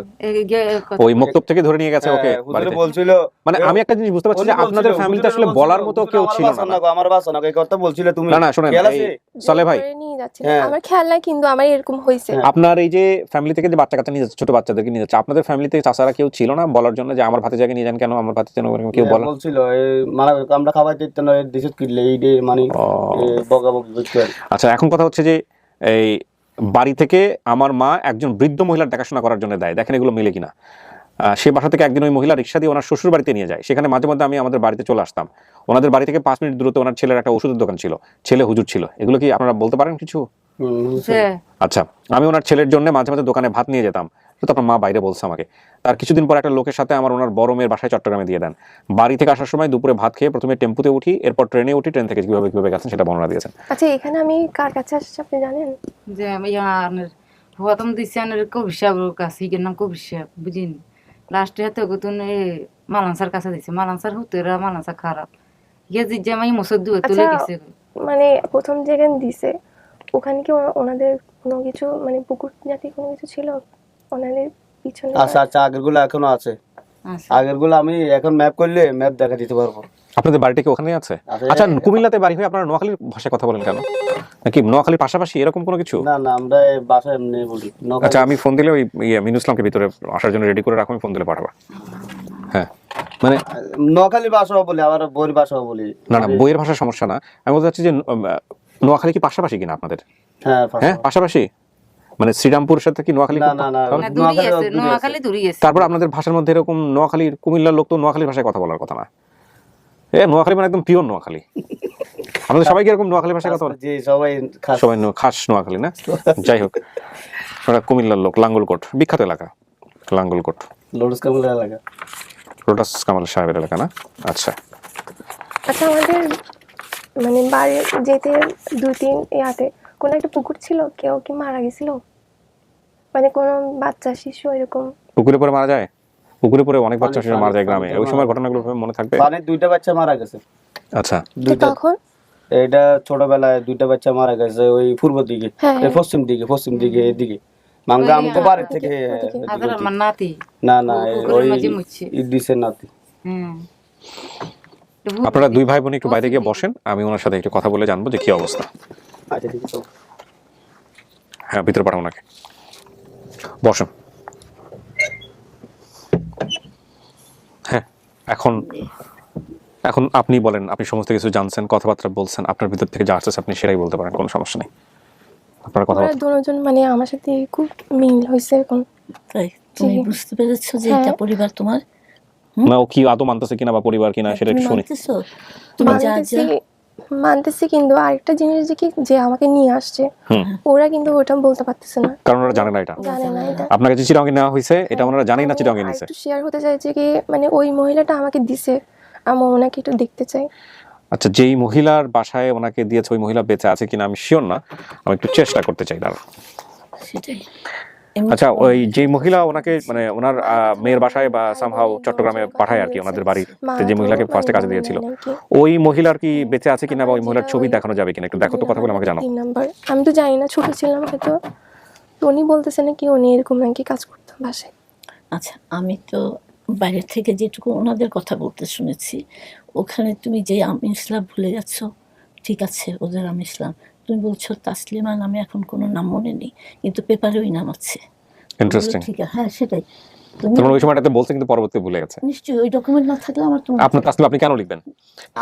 ওই মক্তব থেকে ধরে নিয়ে গেছে ওকে হুজুর বাড়িতে। বলছিল, মানে আমি একটা জিনিস বুঝতে পারছি যে আপনাদের ফ্যামিলিতে আসলে বলার মতো কেউ ছিল না। আমার বাসন না, এই কথা বলছিলে তুমি। না না, শুনেন সালে ভাই, নিয়ে যাচ্ছে আমার খেয়াল নাই, কিন্তু আমার এরকম হয়েছে। আপনার এই যে ফ্যামিলি থেকে যে বাচ্চা কাচ্চা নিয়ে যাচ্ছে, ছোট বাচ্চাদেরকে নিয়ে যাচ্ছে, আপনাদের ফ্যামিলিতে চাচারা কেউ ছিল না বলার জন্য যে আমার ভাতিজাকে নিয়ে যান কেন, আমার ভাতিজা কেউ বলা? বলছিল মানে আমরা খাবার দিতে না, দিছত কিনলে এই ডে মানে বকাবকি করতে। আচ্ছা, এখন কথা হচ্ছে যে এই বাড়ি থেকে আমার মা একজন বৃদ্ধ মহিলার দেখাশোনা করার জন্য দেয়, দেখেন এগুলো মিলে কিনা। সে বাসা থেকে একদিন ওই মহিলা রিক্সা দিয়ে ওনার শ্বশুর বাড়িতে নিয়ে যায়, সেখানে মাঝে মধ্যে আমি আমাদের বাড়িতে চলে আসতাম। ওনাদের বাড়ি থেকে 5 মিনিট দূরত্বে ওনার ছেলের একটা ওষুধের দোকান ছিল, ছেলে হুজুর ছিল। এগুলো কি আপনারা বলতে পারেন কিছু? আচ্ছা, আমি ওনার ছেলের জন্য মাঝে মাঝে দোকানে ভাত নিয়ে যেতাম, তো আপনার মা বাইরে বলছে আমাকে। তার কিছুদিন পর একটা লোকের সাথে আমার ওনার বড় মেয়ের বাসায় চট্টগ্রামে দিয়ে দেন। বাড়ি থেকে আসার সময় দুপুরে ভাত খেয়ে প্রথমে টেম্পুতে উঠি, এরপর ট্রেনে উঠি, ট্রেন থেকে কিভাবে কিভাবে গেছেন সেটা বর্ণনা দিয়েছেন। আচ্ছা, এখানে আমি কার কাছে আসছি আপনি জানেন? যে আমি প্রথম দিচ্ছি কবির সাহেবের কাছে, কি নাম কবির সাহেব বুঝিনি। লাস্টে হাতে গুতুন মালানসার কাছে দিচ্ছে, মালানসার হুতেরা মালানসা খারাপ ইয়ে যে আমি মুসুদ দুয়ে তুলে গেছে। মানে প্রথম যেখানে দিছে ওখানে কি ওনাদের কোনো কিছু মানে পুকুর জাতীয় কোনো কিছু ছিল ওনাদের পিছনে? আচ্ছা আচ্ছা, আগের গুলো এখনো আছে, আগের গুলো আমি এখন ম্যাপ করলে ম্যাপ দেখা দিতে পারবো। আপনাদের বাড়িটা কি ওখানে আছে? আচ্ছা, কুমিল্লাতে বাড়ি হয়ে আপনারা নোয়াখালীর ভাষায় কথা বলেন কেন? নাকি নোয়াখালীর পাশাপাশি এরকম কোনো কিছু? না না, আমরা বাসায় এমনি বলি। আচ্ছা, আমি ফোন দিলে ওই মিনু ইসলামকে ভিতরে আসার জন্য রেডি করে রাখো, আমি ফোন দিলে পাঠাবো। হ্যাঁ, মানে নোয়াখালী ভাষাও বলি, আবার বইয়ের ভাষাও বলি। না না, বইয়ের ভাষার সমস্যা না, আমি বলতে চাচ্ছি যে নোয়াখালী কি পাশাপাশি কিনা আপনাদের? হ্যাঁ হ্যাঁ, পাশাপাশি। মানে শ্রীরামপুরের সাথে কি নোয়াখালী? না না না, নোয়াখালী দূরে গেছে। তারপর আপনাদের ভাষার মধ্যে এরকম নোয়াখালীর, কুমিল্লার লোক তো নোয়াখালীর ভাষায় কথা বলার কথা না। নোয়াখালী মানে একদম পিওর নোয়াখালী। আমাদের সবাইকে এরকম নোয়াখালী ভাষায় কথা বলে? জি, সবাই সবাই খাস নোয়াখালী না? যাই হোক, ওরা কুমিল্লার লোক, লাঙ্গলকোট বিখ্যাত এলাকা, লাঙ্গলকোট লোটাস কামাল এলাকা, লোটাস কামাল সাহেবের এলাকা না? আচ্ছা আচ্ছা, আমাদের মানে বাড়ি যেতে 2-3 ইয়াতে কোনো একটা পুকুর ছিল, কেউ কি মারা গেছিল? মানে কোনো বাচ্চা শিশু এরকম পুকুরে পরে মারা যায়? পুকুরে পরে অনেক বাচ্চা শিশু মারা যায় গ্রামে, ওই সময় ঘটনাগুলো মনে থাকবে? মানে 2টা বাচ্চা মারা গেছে। আচ্ছা, তখন এটা ছোটবেলায় 2টা বাচ্চা মারা গেছে ওই পূর্ব দিকে, পশ্চিম দিকে এদিকে মাঙ্গা আমগো বাড়ি থেকে। আমার নাতি না না, ওই দিছে নাতি। আপনারা 2 ভাই বোন একটু বাইরে গিয়ে বসেন, আমি ওনার সাথে একটু কথা বলে জানবো যে কি অবস্থা। আচ্ছা ঠিক আছে, হ্যাঁ, ভিতরে পাঠাবো নাকি? বসেন। হ্যাঁ, এখন আপনি বলেন, আপনি সমস্ত কিছু জানছেন, কথাবার্তা বলছেন, আপনার ভিতর থেকে যা আসছে আপনি সেটাই বলতে পারেন, কোনো সমস্যা নেই। আপনার কথা দুজন মানে আমার সাথে খুব মিল হয়েছে এখন। তাই তুমি বুঝতে পেরেছো যে এটা পরিবার তোমার? না, ও কি আদৌ মানতেছে কিনা বা পরিবার কিনা সেটা একটু শুনি। তুমি মানতেছি, কিন্তু আরেকটা জিনিস যে আমাকে নিয়ে আসছে ওরা কিন্তু ওটা বলতে পারতেছে না, কারণ ওরা জানে না এটা। আপনাকে যে চিটাঙ্গে নেওয়া হয়েছে এটা ওনারা জানেই না চিটাঙ্গে নিছে। একটু শেয়ার হতে চাইছে কি, মানে ওই মহিলাটা আমাকে দিছে, আমি ওনাকে একটু দেখতে চাই। আচ্ছা, যেই মহিলার বাসায় ওনাকে দিয়েছে ওই মহিলা বেঁচে আছে কিনা আমি শিওর না, আমি একটু চেষ্টা করতে চাই। দাঁড়ান, সেটাই এমনি আচ্ছা, কোনো ওই যে কিছু মহিলা ওনাকে মানে ওনার মেয়ের বাসায় বা সামহাও চট্টগ্রামে পাঠায় আর কি, ওনাদের বাড়িতে যে মহিলাকে ফার্স্টে কাজে দিয়েছিল, ওই মহিলার কি বেঁচে আছে কিনা বা ওই মহিলার ছবি দেখানো যাবে কিনা একটু দেখো তো, কথা বলে আমাকে জানাও। 3 নাম্বার, আমি তো জানি না, ছোট ছিলাম হয়তো, তো উনি বলতেছে নাকি উনি এরকম নাকি কাজ করতো বাসায়। আচ্ছা, আমি তো বাইরের থেকে যেটুকু ওনাদের কথা বলতে শুনেছি, ওখানে তুমি যে আমি ইসলাম ভুলে যাচ্ছ, ঠিক আছে ওদের আমি ইসলাম, তুমি বলছো তাসলিমা নামে এখন কোনো নাম মনে নেই, কিন্তু পেপারে ওই নাম আছে। ইন্টারেস্টিং। ঠিক আছে, হ্যাঁ সেটাই। তুমি তোমার ওই সময়টাতে বলছে কিন্তু পরবর্তীতে ভুলে গেছে। নিশ্চয়ই ওই ডকুমেন্ট না থাকলে আমার তোমার আপনার তাসলিমা আপনি কেন লিখবেন?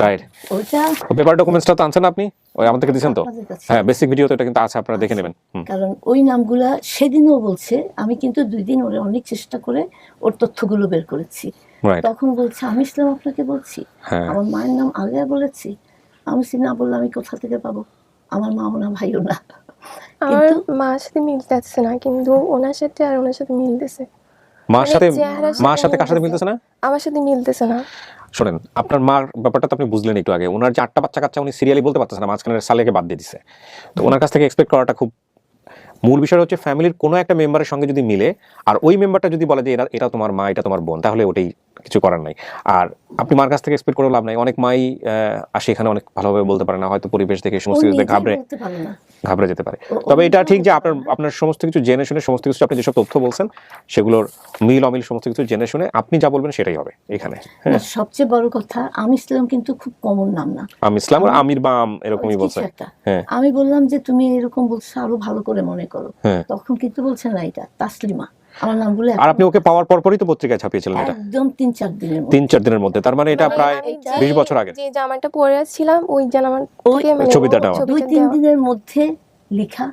রাইট, ওইটা পেপার ডকুমেন্টসটা তো আনছেন না আপনি, ওই আমাদেরকে দিয়েছেন তো। আপনাদের কাছে। হ্যাঁ, বেসিক ভিডিও তো এটা কিন্তু আছে, আপনারা দেখে নেবেন। কারণ ওই নামগুলা সেদিনও বলছে, আমি কিন্তু 2 দিন ওরে অনেক চেষ্টা করে ওর তথ্যগুলো বের করেছি। রাইট। তখন বলছে আমি ইসলাম আপনাকে বলছি, হ্যাঁ। আমার মায়ের নাম আলিয়া বলেছি, আমি না বললে আমি কোথা থেকে পাবো, আমার মাও না ভাইও না। আমার কিন্তু মার সাথে মিলতেছে না, কিন্তু ওনার সাথে আর ওনার সাথে মিলতেছে। মার সাথে, চেহারার মার সাথে কার সাথে মিলতেছে না? আমার সাথে মিলতেছে না। শোনেন, আপনার মার ব্যাপারটা তো আপনি বুঝলেন একটু আগে, ওনার যে 8টা বাচ্চা কাচ্চা উনি সিরিয়ালি বলতে পারতেছে না, মাঝখানের সালেকে বাদ দিয়ে দিছে, তো ওনার কাছ থেকে এক্সপেক্ট করাটা খুব, মূল বিষয় হচ্ছে ফ্যামিলির কোনো একটা মেম্বারের সঙ্গে যদি মিলে আর ওই মেম্বারটা যদি বলে যে এটা তোমার মা, এটা তোমার বোন, তাহলে ওটাই, কিছু করার নাই। আর আপনি মার কাছ থেকে এক্সপেক্ট করে লাভ নাই, অনেক মাই আসে এখানে অনেক ভালোভাবে বলতে পারে না, হয়তো পরিবেশ দেখে ও সমস্ত কিছু নিজেই ঘাবড়ে বলতে পারে না। ঘাবড়ে যেতে পারে। ও তবে এটা নিজেও ঠিক যে বলতে আপনার পারে না। আপনার সমস্ত কিছু জেনে শুনে, সমস্ত কিছু আপনি যেসব তথ্য বলছেন সেগুলোর মিল অমিল সমস্ত কিছু জেনে শুনে আপনি যা বলবেন সেটাই হবে এখানে। না, সবচেয়ে বড় কথা আমি ইসলাম কিন্তু খুব কমন নাম না, আমি ইসলাম আর আমির বা এরকমই কিছু বলছে। একটা। হ্যাঁ। আমি বললাম যে তুমি এরকম বলছো, আরো ভালো করে মনে করো। হ্যাঁ। তখন কিন্তু বলছে না, এটা তাসলিমা আমার নাম বলে। আর আপনি ওকে পাওয়ার পরপরই তো পত্রিকায় ছাপিয়েছিলেন এটা, একদম 3-4 দিনের মধ্যে। 3-4 দিনের মধ্যে, তার মানে এটা মানে প্রায় আমি 20 বছর আগে। যে জামাটা পরে ছিলাম ওই জামার ওই থেকে মানে ছবিটা নেওয়া। 2-3 দিনের মধ্যে লেখা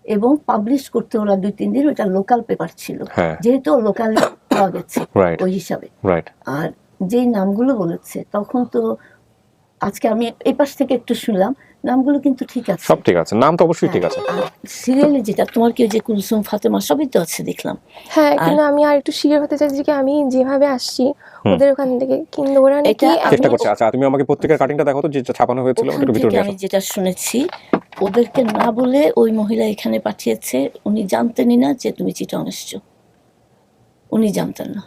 এবং পাবলিশ করতে ওরা 2-3 দিন, ওটা লোকাল পেপার ছিল, হ্যাঁ। যেহেতু লোকাল পাওয়া গেছে Right. ওই হিসাবে। রাইট। আর যেই নামগুলো বলেছে তখন তো, আজকে আমি এই পাশ থেকে একটু শুনলাম, নামগুলো কিন্তু ঠিক আছে, সব ঠিক আছে, নাম তো অবশ্যই ঠিক আছে। সিরিয়ালে যেটা তোমার কি, ওই যে কুলসুম ফাতেমা সবই তো আছে দেখলাম। হ্যাঁ, কিন্তু আমি আর একটু শিওর হতে চাইছি যে আমি যেভাবে আসছি ওদের ওখান থেকে, কিন্তু ওরা নাকি এটা চেষ্টা করছে। আচ্ছা, তুমি আমাকে পত্রিকার কাটিংটা দেখো তো, যে ছাপানো হয়েছিল ওখান একটু ভিতরে থেকে নিয়ে আমি আসো। যেটা শুনেছি, ওদেরকে না বলে ওই মহিলা এখানে পাঠিয়েছে, উনি জানতেনই না যে তুমি চিটং এসছো, উনি জানতেন না,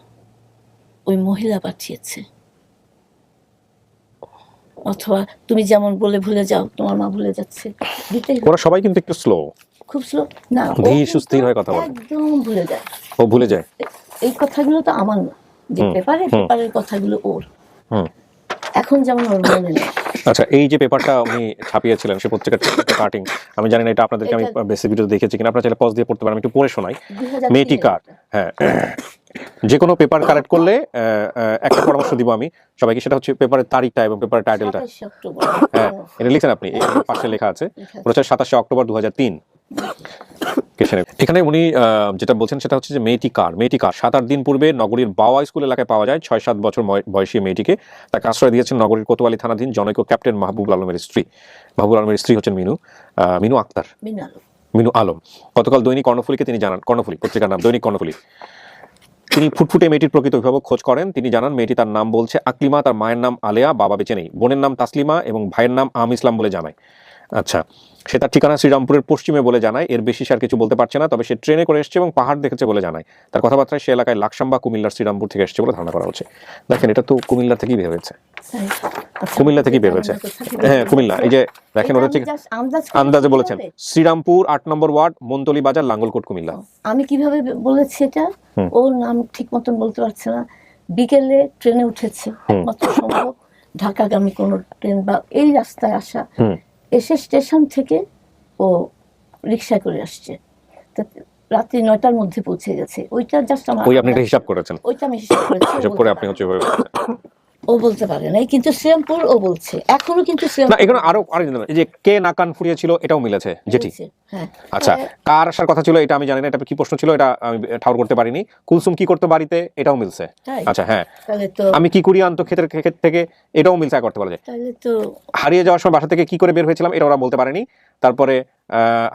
ওই মহিলা পাঠিয়েছে। অথবা তুমি যেমন বলে ভুলে যাও, তোমার মা ভুলে যাচ্ছে, দিতেই হবে। ওরা সবাই কিন্তু একটু স্লো, খুব স্লো না, ও ধীর কিন্তু সুস্থির হয়ে কথা বলে। একদম ভুলে যায়। ও ভুলে যায়। এই কথাগুলো তো আমার না, যে পেপারের কথাগুলো ওর, হুম। এখন যেমন ওর মনে নেই। আচ্ছা, এই যে পেপারটা উনি ছাপিয়েছিলেন, সে পত্রিকার কাটিং, আমি জানি না এটা আপনাদেরকে আমি বেসিক ভিডিও দেখেছি কিনা, আপনারা চাইলে পজ দিয়ে পড়তে পারেন, আমি একটু পড়ে শোনাই। 2003 মেয়েটি কার। হ্যাঁ, যে কোনো পেপার কালেক্ট করলে একটা পরামর্শ দিব আমি সবাইকে, সেটা হচ্ছে পেপারের তারিখটা এবং পেপারের টাইটেলটা। 27 অক্টোবর। হ্যাঁ, এটা লিখছেন আপনি, এই পাশে লেখা আছে, ওটা হচ্ছে 27 অক্টোবর 2003। এখানে উনি যেটা বলছেন সেটা হচ্ছে যে মেয়েটি কার। 7-8 দিন পূর্বে নগরীর বাওয়া স্কুল এলাকায় পাওয়া যায় 6-7 বছর বয়সী মেয়েটিকে। তাকে আশ্রয় দিয়েছেন নগরীর কোতোয়ালি থানাধীন জনৈক ক্যাপ্টেন মাহবুব আলমের স্ত্রী। মাহবুব আলমের স্ত্রী হচ্ছেন মিনু আক্তার, মিনু আলম। গতকাল দৈনিক কর্ণফুলীকে তিনি জানান, কর্ণফুলী পত্রিকার নাম দৈনিক কর্ণফুলী, তিনি ফুটফুটে মেয়েটির প্রকৃত অভিভাবক খোঁজ করেন। তিনি জানান মেয়েটি তার নাম বলছে আকলিমা, তার মায়ের নাম আলেয়া, বাবা বেঁচে নেই, বোনের নাম তাসলিমা এবং ভাইয়ের নাম আম ইসলাম বলে জানায়। আচ্ছা, সে তার ঠিকানা শ্রীরামপুরের পশ্চিমে বলে জানায়, এর বেশি সে আর কিছু বলতে পারছে না। তবে সে ট্রেনে করে এসেছে এবং পাহাড় দেখেছে বলে জানায়। তার কথাবার্তায় সে এলাকায় লাকসাম বা কুমিল্লার শ্রীরামপুর থেকে এসেছে বলে ধারণা করা হচ্ছে। দেখেন, এটা তো কুমিল্লা থেকেই বের হয়েছে, কুমিল্লা থেকেই বের হয়েছে। হ্যাঁ, কুমিল্লা, এই যে দেখেন, ওদের থেকে আন্দাজে বলেছেন শ্রীরামপুর 8 নম্বর ওয়ার্ড, মন্তলি বাজার, লাঙ্গলকোট, কুমিল্লা। আমি কিভাবে বলেছি এটা, ওর নাম ঠিক মতন বলতে পারছে না। বিকেলে ট্রেনে উঠেছে, একমাত্র সম্ভব ঢাকাগামী কোনো ট্রেন বা এই রাস্তায় আসা, এসে স্টেশন থেকে ও রিক্সা করে আসছে, রাত্রি 9টার মধ্যে পৌঁছে গেছে। ওইটা জাস্ট আমার, ওই আপনি একটা হিসাব করেছেন, ওইটা আমি হিসাব করেছি, হিসাব করে আপনি হচ্ছে ও বলতে পারে না, কিন্তু শ্রীরামপুর ও বলছে এখনো, কিন্তু না, এখানে আরো এই যে কে নাকান ফুরিয়েছিল এটাও মিলেছে যেটি। হ্যাঁ, আচ্ছা, কার আসার কথা ছিল এটা আমি জানি না, এটা কি প্রশ্ন ছিল এটা আমি ঠাউর করতে পারিনি। কুলসুম কি করতো বাড়িতে এটাও মিলছে। আচ্ছা, হ্যাঁ, তাহলে তো আমি কি করি আনতো ক্ষেতের ক্ষেত থেকে এটাও মিলছে করতে পারা যায়। তাহলে তো হারিয়ে যাওয়ার সময় বাসা থেকে কি করে বের হয়েছিলাম এটা ওরা বলতে পারেনি। তারপরে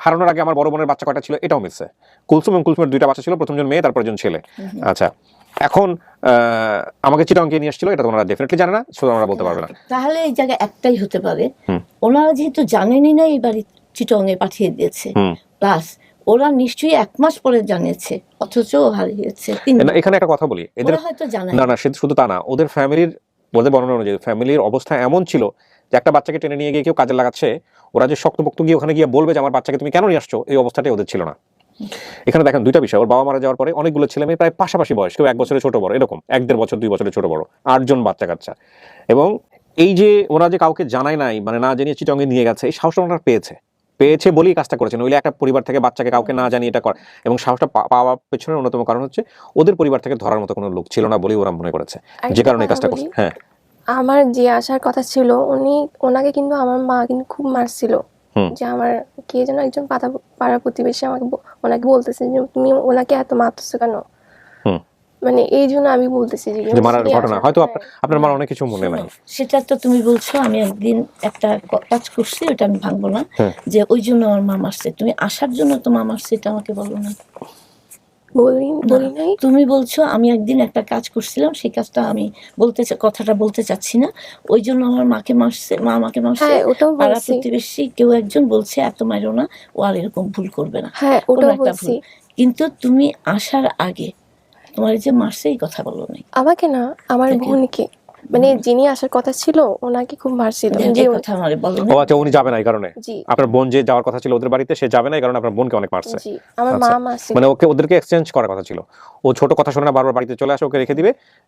হারানোর আগে আমার বড় বোনের বাচ্চা কয়টা ছিল এটাও মিলছে। কুলসুম এবং কুলসুমের 2টা বাচ্চা ছিল, প্রথমজন মেয়ে তারপর একজন ছেলে। আচ্ছা, এখন আমাকে চিটাংকে নিয়ে আসছিল, এটা তোমরা ডেফিনেটলি জানে না, শুধু আমরা বলতে পারবে না। তাহলে এই জায়গায় একটাই হতে পারে, ওনারা যেহেতু জানেনই না এই বাড়ি চিটংয়ে পাঠিয়ে দিয়েছে, প্লাস ওরা নিশ্চয়ই 1 মাস পরে জানিয়েছে, অথচ ও হারিয়েছে 3 দিন। এখানে একটা কথা বলি, এদের ওরা হয়তো জানায় না না সে শুধু তা না, ওদের ফ্যামিলির ওদের বর্ণনা অনুযায়ী ফ্যামিলির অবস্থা এমন ছিল যে একটা বাচ্চাকে টেনে নিয়ে গিয়ে কেউ কাজে লাগাচ্ছে, ওরা যে শক্তপোক্ত গিয়ে ওখানে গিয়ে বলবে যে আমার বাচ্চাকে তুমি কেন নিয়ে আসছো, এই অবস্থাটাই ওদের ছিল না। এখানে দেখেন দুইটা বিষয়, ওর বাবা মারা যাওয়ার পরে অনেকগুলো ছেলে মেয়ে প্রায় পাশাপাশি বয়স, কেউ 1 বছরের ছোট বড়, এরকম 1-1.5 বছর 2 বছরের ছোট বড়, 8 জন বাচ্চা কাচ্চা। এবং এই যে ওরা যে কাউকে জানায় নাই, মানে না জানিয়ে চিটংয়ে নিয়ে গেছে, এই সাহসটা ওনারা পেয়েছে বলেই কাজটা করেছেন। ওইলে একটা পরিবার থেকে বাচ্চাকে কাউকে না জানিয়ে এটা করে, এবং সাহসটা পাওয়ার পেছনের অন্যতম কারণ হচ্ছে ওদের পরিবার থেকে ধরার মতো কোনো লোক ছিল না বলেই ওরা মনে করেছে, যে কারণে এই কাজটা করছে। হ্যাঁ, আমার যে আসার কথা ছিল ওনাকে কিন্তু আমার মা কিন্তু খুব মারছিল, যে আমার কে যেন একজন পাড়া প্রতিবেশী আমাকে ওনাকে বলতেছে যে তুমি ওনাকে এত মারতেছো কেন, মানে এই জন্য আমি বলতেছি যে মারার ঘটনা হয়তো আপনার মার অনেক কিছু মনে নাই। সেটা তো তুমি বলছো আমি একদিন একটা কাজ করছি, ওটা আমি ভাঙবো না, যে ওই জন্য আমার মা মারছে। তুমি আসার জন্য তো মা মারছে, এটা আমাকে বলো না। বলি নাই। তুমি বলছো আমি একদিন একটা কাজ করছিলাম, সেই কাজটা আমি কথাটা বলতে চাচ্ছি না, ওই জন্য আমার মাকে মারছে, মা আমাকে মারছে। হ্যাঁ, ওটাও পাড়া বলছি। প্রতিবেশী কেউ একজন বলছে এত মারো না, ও আর এরকম ভুল করবে না। হ্যাঁ, কোনো ওটাও একটা বলছি। ভুল। কিন্তু তুমি আসার আগে তোমার যে মারছে এই কথা বলো নাই। আমাকে না, আমার বোনকে, মানে যিনি আসার কথা ছিল ওনাকে খুব মারছিল। যে কথা আমারে বলো ও না। আচ্ছা, উনি যাবে না এই কারণে? জি আপনার বোন যে যাওয়ার কথা ছিল ওদের বাড়িতে, সে যাবে না এই কারণে আপনার বোনকে অনেক মারছে? জি, আমার মা আচ্ছা, মারছিল। মানে ওদেরকে এক্সচেঞ্জ করার কথা ছিল। ও ছোট কথা শুনে না বারবার বাড়িতে চলে আসে, ওকে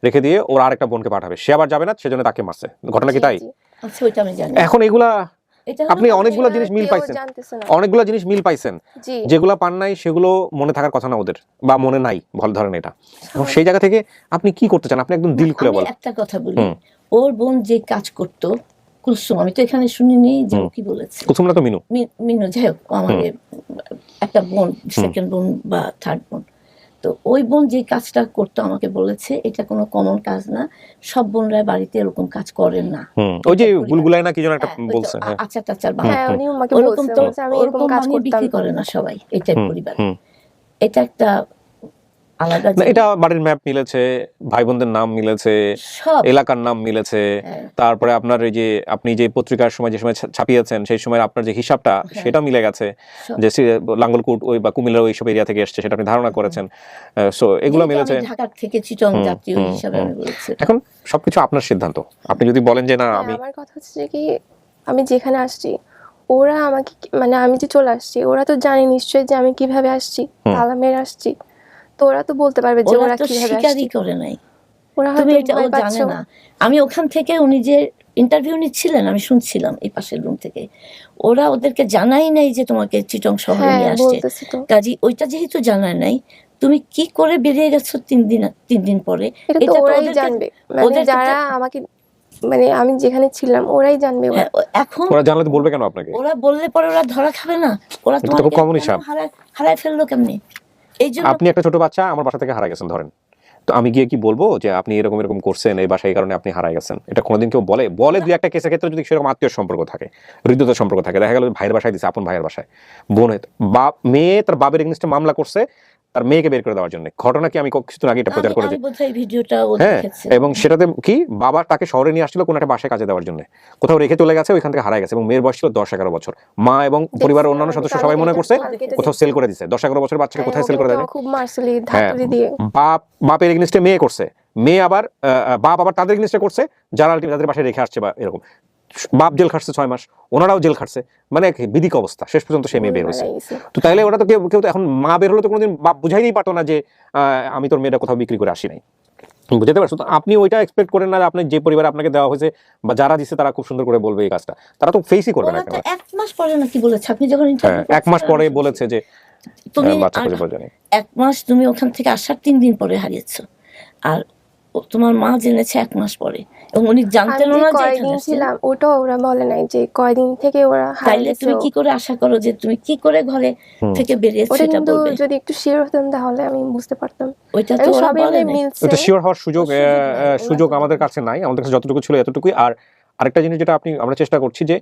রেখে দিয়ে ওর আরেকটা বোনকে পাঠাবে, সে আবার যাবে না, সেজন্য তাকে মারছে। ঘটনা কি তাই? আচ্ছা, ওইটা আমি জানি। এখন এগুলা এটা হলো আপনি অনেকগুলো জিনিস মিল কেউ পাইছেন, জানতেছে না। অনেকগুলো জিনিস মিল পাইছেন, জি যেগুলো পান নাই সেগুলো মনে থাকার কথা না ওদের, বা মনে নাই ভুল ধরেন এটা। এবং সেই জায়গা থেকে আপনি কি করতে চান, আপনি একদম দিল খুলে আমি বলেন। একটা কথা বলি, ওর বোন যে কাজ করতো কুলসুম, আমি তো এখানে শুনিনি যে ও কি বলেছে। কুসুম না তো মিনু? মিনু, যাই হোক, আমাদের একটা বোন, সেকেন্ড বোন বা থার্ড বোন। তো ওই বোন যে কাজটা করতো আমাকে বলেছে এটা কোনো কমন কাজ না, সব বোনরা বাড়িতে এরকম কাজ করেন না। ওই যে গুলগুলাই না কি যেন একটা হ্যাঁ, ওই তো বলছে। হ্যাঁ, আচার টাচার হ্যাঁ, বানায়। উনি আমাকে ওরকম বলছে তো বলছে আমি এরকম ওরকম কাজ বানিয়ে করতাম। বিক্রি করে না সবাই, এটাই পরিবার। হুম। এটা একটা আলাদা না, এটা বাড়ির ম্যাপ মিলেছে, ভাই বোনদের নাম মিলেছে, সব। এলাকার নাম মিলেছে, তারপরে আপনার এই যে আপনি যে পত্রিকার সময় যে সময় ছাপিয়েছেন সেই সময় আপনার যে হিসাবটা সেটা মিলে গেছে, যে লাঙ্গলকোট ওই বা কুমিল্লার ওই সব এরিয়া থেকে এসেছে সেটা আপনি ধারণা করেছেন। সো এগুলো যেহেতু মিলেছে। আমি ঢাকা থেকে চিটং জাতীয় হিসাবে আমি বলছি। এখন সবকিছু আপনার সিদ্ধান্ত, আপনি যদি বলেন যে না হ্যাঁ, আমি আমার কথা হচ্ছে যে কি আমি যেখানে আসছি ওরা আমাকে মানে আমি যে চলে আসছি ওরা তো জানে নিশ্চয়ই যে আমি কিভাবে আসছি, তালা মেরে আসছি, তো ওরা তো বলতে পারবে যে ওরা ওরা তো কিভাবে স্বীকারই আসছে। করে নাই, ওরা তুমি হয়তো এটা ও ভয় জানে পাচ্ছ। না। আমি ওখান থেকে উনি যে ইন্টারভিউ নিচ্ছিলেন আমি শুনছিলাম এই পাশের রুম থেকে, ওরা ওদেরকে জানাই নাই যে তোমাকে চিটং শহরে হ্যাঁ, নিয়ে আসছে। বলতেছি তো। কাজী ওইটা যেহেতু জানায় নাই, তুমি কি করে বেরিয়ে গেছো 3 দিন পরে, এটা তো ওরাই জানবে, মানে যারা আমাকে মানে আমি যেখানে ছিলাম ওরাই জানবে। ওরা এখন ওরা জানলে তো বলবে কেন আপনাকে? ওরা বললে পরে ওরা ধরা খাবে না? ওরা এটা তো খুব common হিসাব। হারায় ফেললো কেমনি? এই জন্য আপনি একটা ছোট বাচ্চা আমার বাসা থেকে হারাই গেছেন ধরেন, তো আমি গিয়ে কি বলবো যে আপনি এরকম এরকম করছেন এই বাসায়, এই কারণে আপনি হারাই গেছেন? এটা কোনোদিন কেউ বলে দুই একটা কেসের ক্ষেত্রে যদি সেরকম আত্মীয় সম্পর্ক থাকে, হৃদ্যতার সম্পর্ক থাকে, দেখা গেল ভাইয়ের বাসায় দিচ্ছে, আপন ভাইয়ের বাসায়, বোনের মেয়ে তার বাবার এগেইনস্টে মামলা করছে তার মেয়েকে বের করে দেওয়ার জন্য। ঘটনা কি আমি কিছুদিন আগে এটা প্রচার করেছি? বোধহয় ভিডিওটা ও হ্যাঁ, দেখেছে। এবং সেটাতে কি বাবা তাকে শহরে নিয়ে আসছিল কোন একটা বাসায় কাজে দেওয়ার জন্য, কোথাও রেখে চলে গেছে, ওইখান থেকে হারাই গেছে, এবং মেয়ের বয়স ছিল 10-11 বছর। মা এবং পরিবারের অন্যান্য সদস্য সবাই মনে করছে কোথাও সেল করে দিছে। 10-11 বছরের বাচ্চাকে কোথায় সেল করে দেবে? খুব মারছিলি ধাতুরি দিয়ে। বাপের এগেইনস্টে মেয়ে করছে, মেয়ে আবার বাপ আবার তাদের এগেইনস্টে করছে যারা আলটিমেটলি তাদের বাসায় রেখে আসছে, বা এরকম বাপ জেল খাটছে 6 মাস, ওনারাও জেল খাটছে, মানে এক বিদিক অবস্থা। শেষ পর্যন্ত সে মেয়ে বের হয়েছে। তো তাইলে ওরা তো কেউ তো এখন মা বের হলো তো কোনোদিন বাপ বুঝাইতেই পারতো না যে আমি তোর মেয়েটা কোথাও বিক্রি করে আসি নাই। বুঝতে পারছো? তো আপনি ওইটা এক্সপেক্ট করেন না যে আপনি যে পরিবার আপনাকে দেওয়া হয়েছে বা যারা দিচ্ছে তারা খুব সুন্দর করে বলবে এই কাজটা, তারা তো ফেসই করবে না। ওরা তো 1 মাস পরে নাকি বলেছে, আপনি যখন হ্যাঁ, 1 মাস পরে বলেছে যে তুমি বাচ্চা খুঁজে পাওয়া যায়নি। 1 মাস তুমি ওখান থেকে আসার 3 দিন পরে হারিয়েছো, আর তোমার মা জেনেছে 1 মাস পরে, এবং উনি জানতেন না যে কয়দিন ছিলাম ওটাও ওরা বলে নাই যে কয়দিন থেকে ওরা তাইলে তুমি কি করে আশা করো যে তুমি কি করে ঘরে থেকে বেরিয়েছো ওটা এটা কিন্তু বলবে? যদি একটু শিওর হতাম তাহলে আমি বুঝতে পারতাম। ওইটা তো ওরা বলে নাই। এটা শিওর হওয়ার সুযোগ আমাদের কাছে নাই, আমাদের কাছে যতটুকু ছিল এতটুকুই। আর আরেকটা জিনিস যেটা আমরা চেষ্টা করছি যে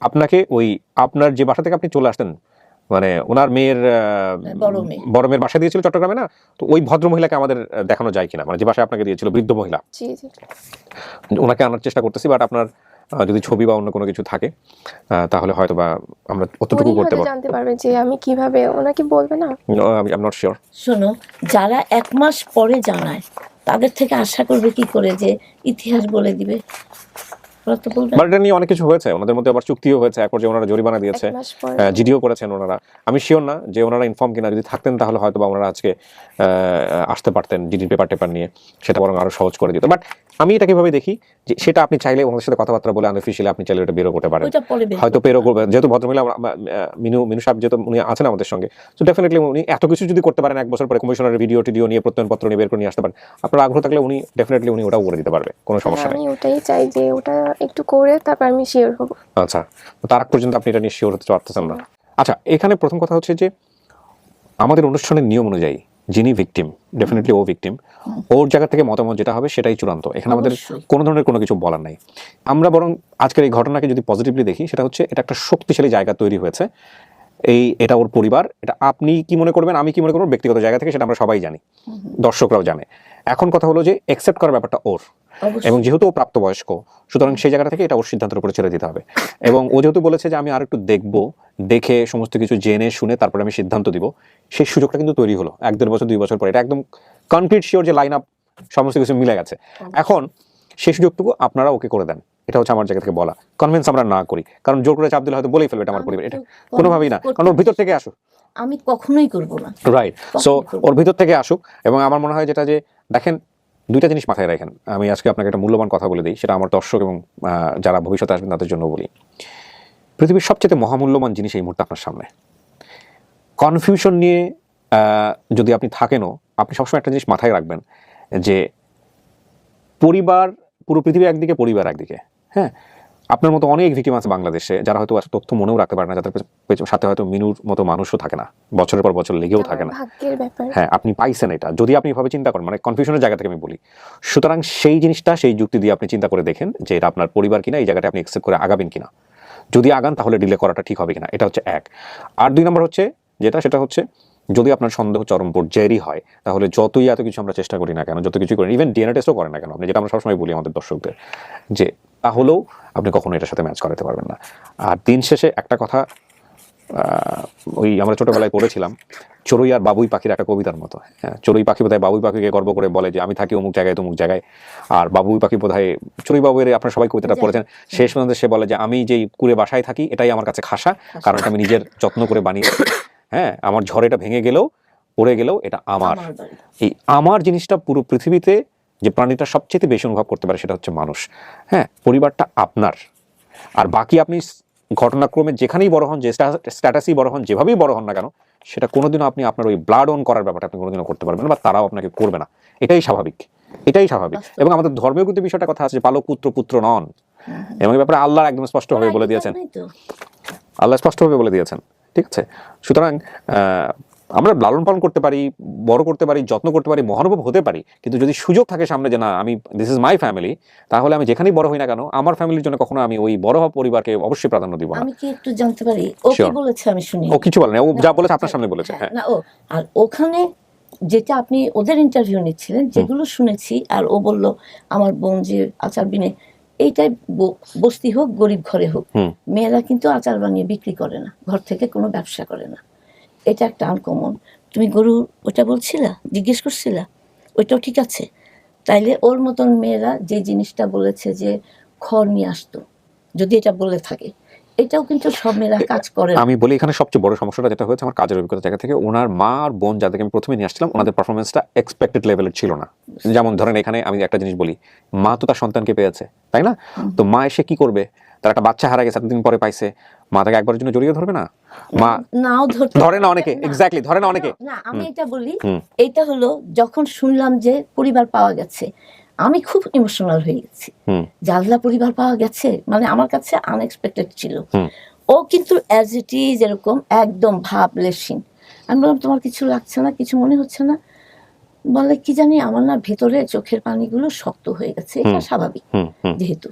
আপনাকে ওই আপনার যে বাসা থেকে আপনি চলে আসতেন, মানে ওনার মেয়ের বড় মেয়ের বাসা দিয়েছিল চট্টগ্রামে না, তো ওই ভদ্র মহিলাকে আমাদের দেখানো যায় কিনা, মানে যে বাসায় আপনাকে দিয়েছিল বৃদ্ধ মহিলা, জি জি ওনাকে আনার চেষ্টা করতেছি। বাট আপনার যদি ছবি বা অন্য কোনো কিছু থাকে তাহলে হয়তো বা আমরা অতটুকু উনি করতে হয়তো পারবো। জানতে পারবে যে আমি কিভাবে, ওনাকে বলবে না? আমি নট শিওর। শোনো, যারা 1 মাস পরে জানায় তাদের থেকে আশা করবে কি করে যে ইতিহাস বলে দিবে? ওরা তো বলবে না। বাট এটা নিয়ে অনেক কিছু হয়েছে, ওনাদের মধ্যে আবার চুক্তিও হয়েছে, এক পর্যায়ে ওনারা জরিমানা দিয়েছে, 1 মাস পরে জিডিও করেছেন ওনারা। আমি শিওর না যে ওনারা ইনফর্ম কিনা, যদি থাকতেন তাহলে হয়তো বা ওনারা আজকে আসতে পারতেন জিডির পেপার নিয়ে, সেটা বরং আরো সহজ করে দিত। বাট আমি এটা কিভাবে দেখি যে সেটা আপনি চাইলে ওনাদের সাথে কথাবার্তা বলে আনঅফিশিয়ালি আপনি চাইলে এটা বেরো করতে পারেন, ওইটা পরে বের হয়তো করতে বেরো পারবে। করবে, যেহেতু ভদ্রমহিলা মিনু সাহেব যেহেতু উনি আছেন আমাদের সঙ্গে, তো ডেফিনেটলি উনি এত কিছু যদি করতে পারেন 1 বছর পরে, কমিশনারের ভিডিও টিডিও নিয়ে প্রত্যয়নপত্র নিয়ে বের করে নিয়ে আসতে পারেন, আপনার আগ্রহ থাকলে উনি ডেফিনেটলি উনি ওটাও করে দিতে পারবে, কোনো সমস্যা নেই। আমি ওটাই চাই যে ওটা একটু করে তারপর আমি শিওর হব। আচ্ছা, তো তার আগ পর্যন্ত আপনি এটা নিয়ে শিওর হতে পারতেছেন না। আচ্ছা, এখানে প্রথম কথা হচ্ছে যে আমাদের অনুষ্ঠানের নিয়ম অনুযায়ী যিনি ভিকটিম, ডেফিনেটলি ও ভিকটিম, ওর জায়গা থেকে মতামত যেটা হবে সেটাই চূড়ান্ত। এখানে আমাদের অবশ্যই। কোনো ধরনের কোনো কিছু বলার নাই। আমরা বরং আজকের এই ঘটনাকে যদি পজিটিভলি দেখি, সেটা হচ্ছে এটা একটা শক্তিশালী জায়গা তৈরি হয়েছে। এটা ওর পরিবার, এটা আপনি কি মনে করবেন, আমি কি মনে করবো, ব্যক্তিগত জায়গা থেকে সেটা আমরা সবাই জানি, দর্শকরাও জানে। এখন কথা হলো যে অ্যাকসেপ্ট করার ব্যাপারটা ওর, অবশ্যই। এবং যেহেতু ও প্রাপ্তবয়স্ক, সুতরাং সেই জায়গা থেকে এটা ওর সিদ্ধান্তের উপরে ছেড়ে দিতে হবে। এবং ও যেহেতু বলেছে যে আমি আর একটু দেখবো, দেখে সমস্ত কিছু জেনে শুনে তারপরে আমি সিদ্ধান্ত দিব, সেই সুযোগটা কিন্তু তৈরি হলো 1-1.5 বছর 2 বছর পরে। এটা একদম কনক্রিট শিওর যে লাইন আপ সমস্ত কিছু মিলে গেছে। এখন সেই সুযোগটুকু আপনারা ওকে করে দেন, এটা হচ্ছে আমার জায়গা থেকে বলা। কনভিন্স আমরা না করি, কারণ জোর করে চাপ দিলে হয়তো বলেই ফেলবে এটা আমার পরিবার, এটা কোনোভাবেই না, কারণ ওর ভিতর থেকে আসুক। আমি কখনোই করব না। রাইট, সো ওর ভিতর থেকে আসুক। এবং আমার মনে হয় যেটা যে দেখেন, 2টা জিনিস মাথায় রাখেন। আমি আজকে আপনাকে একটা মূল্যবান কথা বলে দিই, সেটা আমার দর্শক এবং যারা ভবিষ্যতে আসবেন তাদের জন্য বলি। পৃথিবীর সবচেয়ে মহামূল্যবান জিনিস এই মুহূর্তে আপনার সামনে। কনফিউশন নিয়ে যদি আপনি থাকেনও, আপনি সবসময় একটা জিনিস মাথায় রাখবেন যে পরিবার, পুরো পৃথিবী একদিকে, পরিবার একদিকে। হ্যাঁ, আপনার মতো অনেক ভিকটিম আছে বাংলাদেশে যারা হয়তো তথ্য মনেও রাখতে পারে না, যাদের সাথে হয়তো মিনুর মতো মানুষও থাকে না, বছরের পর বছর লেগেও থাকে না। ভাগ্যের ব্যাপার। হ্যাঁ, আপনি পাইছেন এটা, যদি আপনি এভাবে চিন্তা করেন, মানে কনফিউশনের জায়গা থেকে আমি বলি। সুতরাং সেই জিনিসটা, সেই যুক্তি দিয়ে আপনি চিন্তা করে দেখেন যে এটা আপনার পরিবার কিনা, এই জায়গাটা আপনি অ্যাকসেপ্ট করে আগাবেন কিনা। যদি আগান তাহলে ডিলে করাটা ঠিক হবে কিনা, এটা হচ্ছে 1। আর 2 নম্বর হচ্ছে সেটা হচ্ছে যদি আপনার সন্দেহ চরম পর্যায়েরই হয়, তাহলে যতই এত কিছু আমরা চেষ্টা করি না কেন, যত কিছু করেন, ইভেন ডিএনএ টেস্টও করেন না কেন আপনি, যেটা আমরা সবসময় বলি আমাদের দর্শকদের, যে তাহলেও আপনি কখনো এটার সাথে ম্যাচ করাতে পারবেন না। আর দিন শেষে একটা কথা, ওই আমরা ছোটবেলায় পড়েছিলাম চড়ুই আর বাবুই পাখির একটা কবিতার মতো। হ্যাঁ, চড়ুই পাখি বোধহয় বাবুই পাখিকে গর্ব করে বলে যে আমি থাকি অমুক জায়গায় তমুক জায়গায়, আর বাবুই পাখি বোধহয় চড়ুই বাবুয়ের, আপনার সবাই কবিতাটা পড়েছেন, শেষ পর্যন্ত সে বলে যে আমি যেই কুড়ে বাসায় থাকি এটাই আমার কাছে খাসা, কারণ এটা আমি নিজের যত্ন করে বানিয়ে, হ্যাঁ, আমার ঝড়ে এটা ভেঙে গেলেও পড়ে গেলেও এটা আমার। এই আমার জিনিসটা পুরো পৃথিবীতে যে প্রাণীটা সবচেয়ে বেশি অনুভব করতে পারে সেটা হচ্ছে মানুষ। হ্যাঁ, পরিবারটা আপনার, আর বাকি আপনি ঘটনাক্রমে যেখানেই বড় হন, যে স্ট্যাটাসই বড় হন, যেভাবেই বড় হন না কেন, সেটা কোনোদিনও আপনি আপনার ওই ব্লাড অন করার ব্যাপারটা আপনি কোনোদিনও করতে পারবেন না, বা তারাও আপনাকে করবে না। এটাই স্বাভাবিক, এটাই স্বাভাবিক। এবং আমাদের ধর্মেও কিন্তু বিষয়টা কথা আছে যে পালক পুত্র পুত্র নন, এবং এই ব্যাপারে আল্লাহ একদম স্পষ্টভাবে বলে দিয়েছেন, আল্লাহ স্পষ্টভাবে বলে দিয়েছেন। ঠিক আছে, সুতরাং আমরা লালন পালন করতে পারি, বড় করতে পারি, যত্ন করতে পারি, মহানুভব হতে পারি, কিন্তু যদি সুযোগ থাকে সামনে যে না আমি দিস ইজ মাই ফ্যামিলি, তাহলে আমি যেখানেই বড় হই না কেন আমার ফ্যামিলির জন্য কখনো আমি ওই বড় হওয়া পরিবারকে অবশ্যই প্রাধান্য দিব না। আমি কি একটু জানতে পারি ও কি বলেছে? আমি শুনি। ও কিছু বলে না, ও যা বলেছে আপনার সামনে বলেছে। হ্যাঁ, না, ও আর ওখানে যেটা আপনি ওদের ইন্টারভিউ নিচ্ছিলেন, যেগুলো শুনেছি, আর ও বলল আমার বোন যে আচার বিনে, এইটাই বস্তি হোক গরিব ঘরে হোক, মেয়েরা কিন্তু আচার বানিয়ে বিক্রি করে না, ঘর থেকে কোনো ব্যবসা করে না। এটা একটা আনকমন। তুমি গরু ওটা বলছিলা, জিজ্ঞেস করছিলা, ওইটাও ঠিক আছে। তাইলে ওর মতন মেয়েরা যে জিনিসটা বলেছে যে খড় নিয়ে আসতো, যদি এটা বলে থাকে, এটাও কিন্তু সব মেয়েরা কাজ করে। আমি বলি এখানে সবচেয়ে বড় সমস্যাটা যেটা হয়েছে আমার কাজের অভিজ্ঞতা জায়গা থেকে, ওনার মা আর বোন যাদেরকে আমি প্রথমে নিয়ে আসছিলাম, ওনাদের পারফরমেন্সটা এক্সপেক্টেড লেভেলের ছিল না। যেমন ধরেন এখানে আমি একটা জিনিস বলি, মা তো তার সন্তানকে পেয়েছে, তাই না? তো মা এসে কি করবে, তার একটা বাচ্চা হারা গেছে, 7 দিন পরে পাইছে, মা তাকে একবারের জন্য জড়িয়ে ধরবে না? মা নাও ধরে না অনেকে, এক্স্যাক্টলি ধরে না অনেকে। না, আমি এটা বলি, এটা হলো যখন শুনলাম যে পরিবার পাওয়া গেছে, আমি খুব ইমোশনাল হয়ে গেছি। জানলা পরিবার পাওয়া গেছে মানে আমার কাছে আনএক্সপেক্টেড ছিল। ও কিন্তু অ্যাজ ইট ইজ এরকম একদম ভাবলেশীন। আমি বললাম তোমার কিছু লাগছে না, কিছু মনে হচ্ছে না? বলে কি জানি আমার না ভেতরে চোখের পানিগুলো শক্ত হয়ে গেছে, এটা স্বাভাবিক যেহেতু।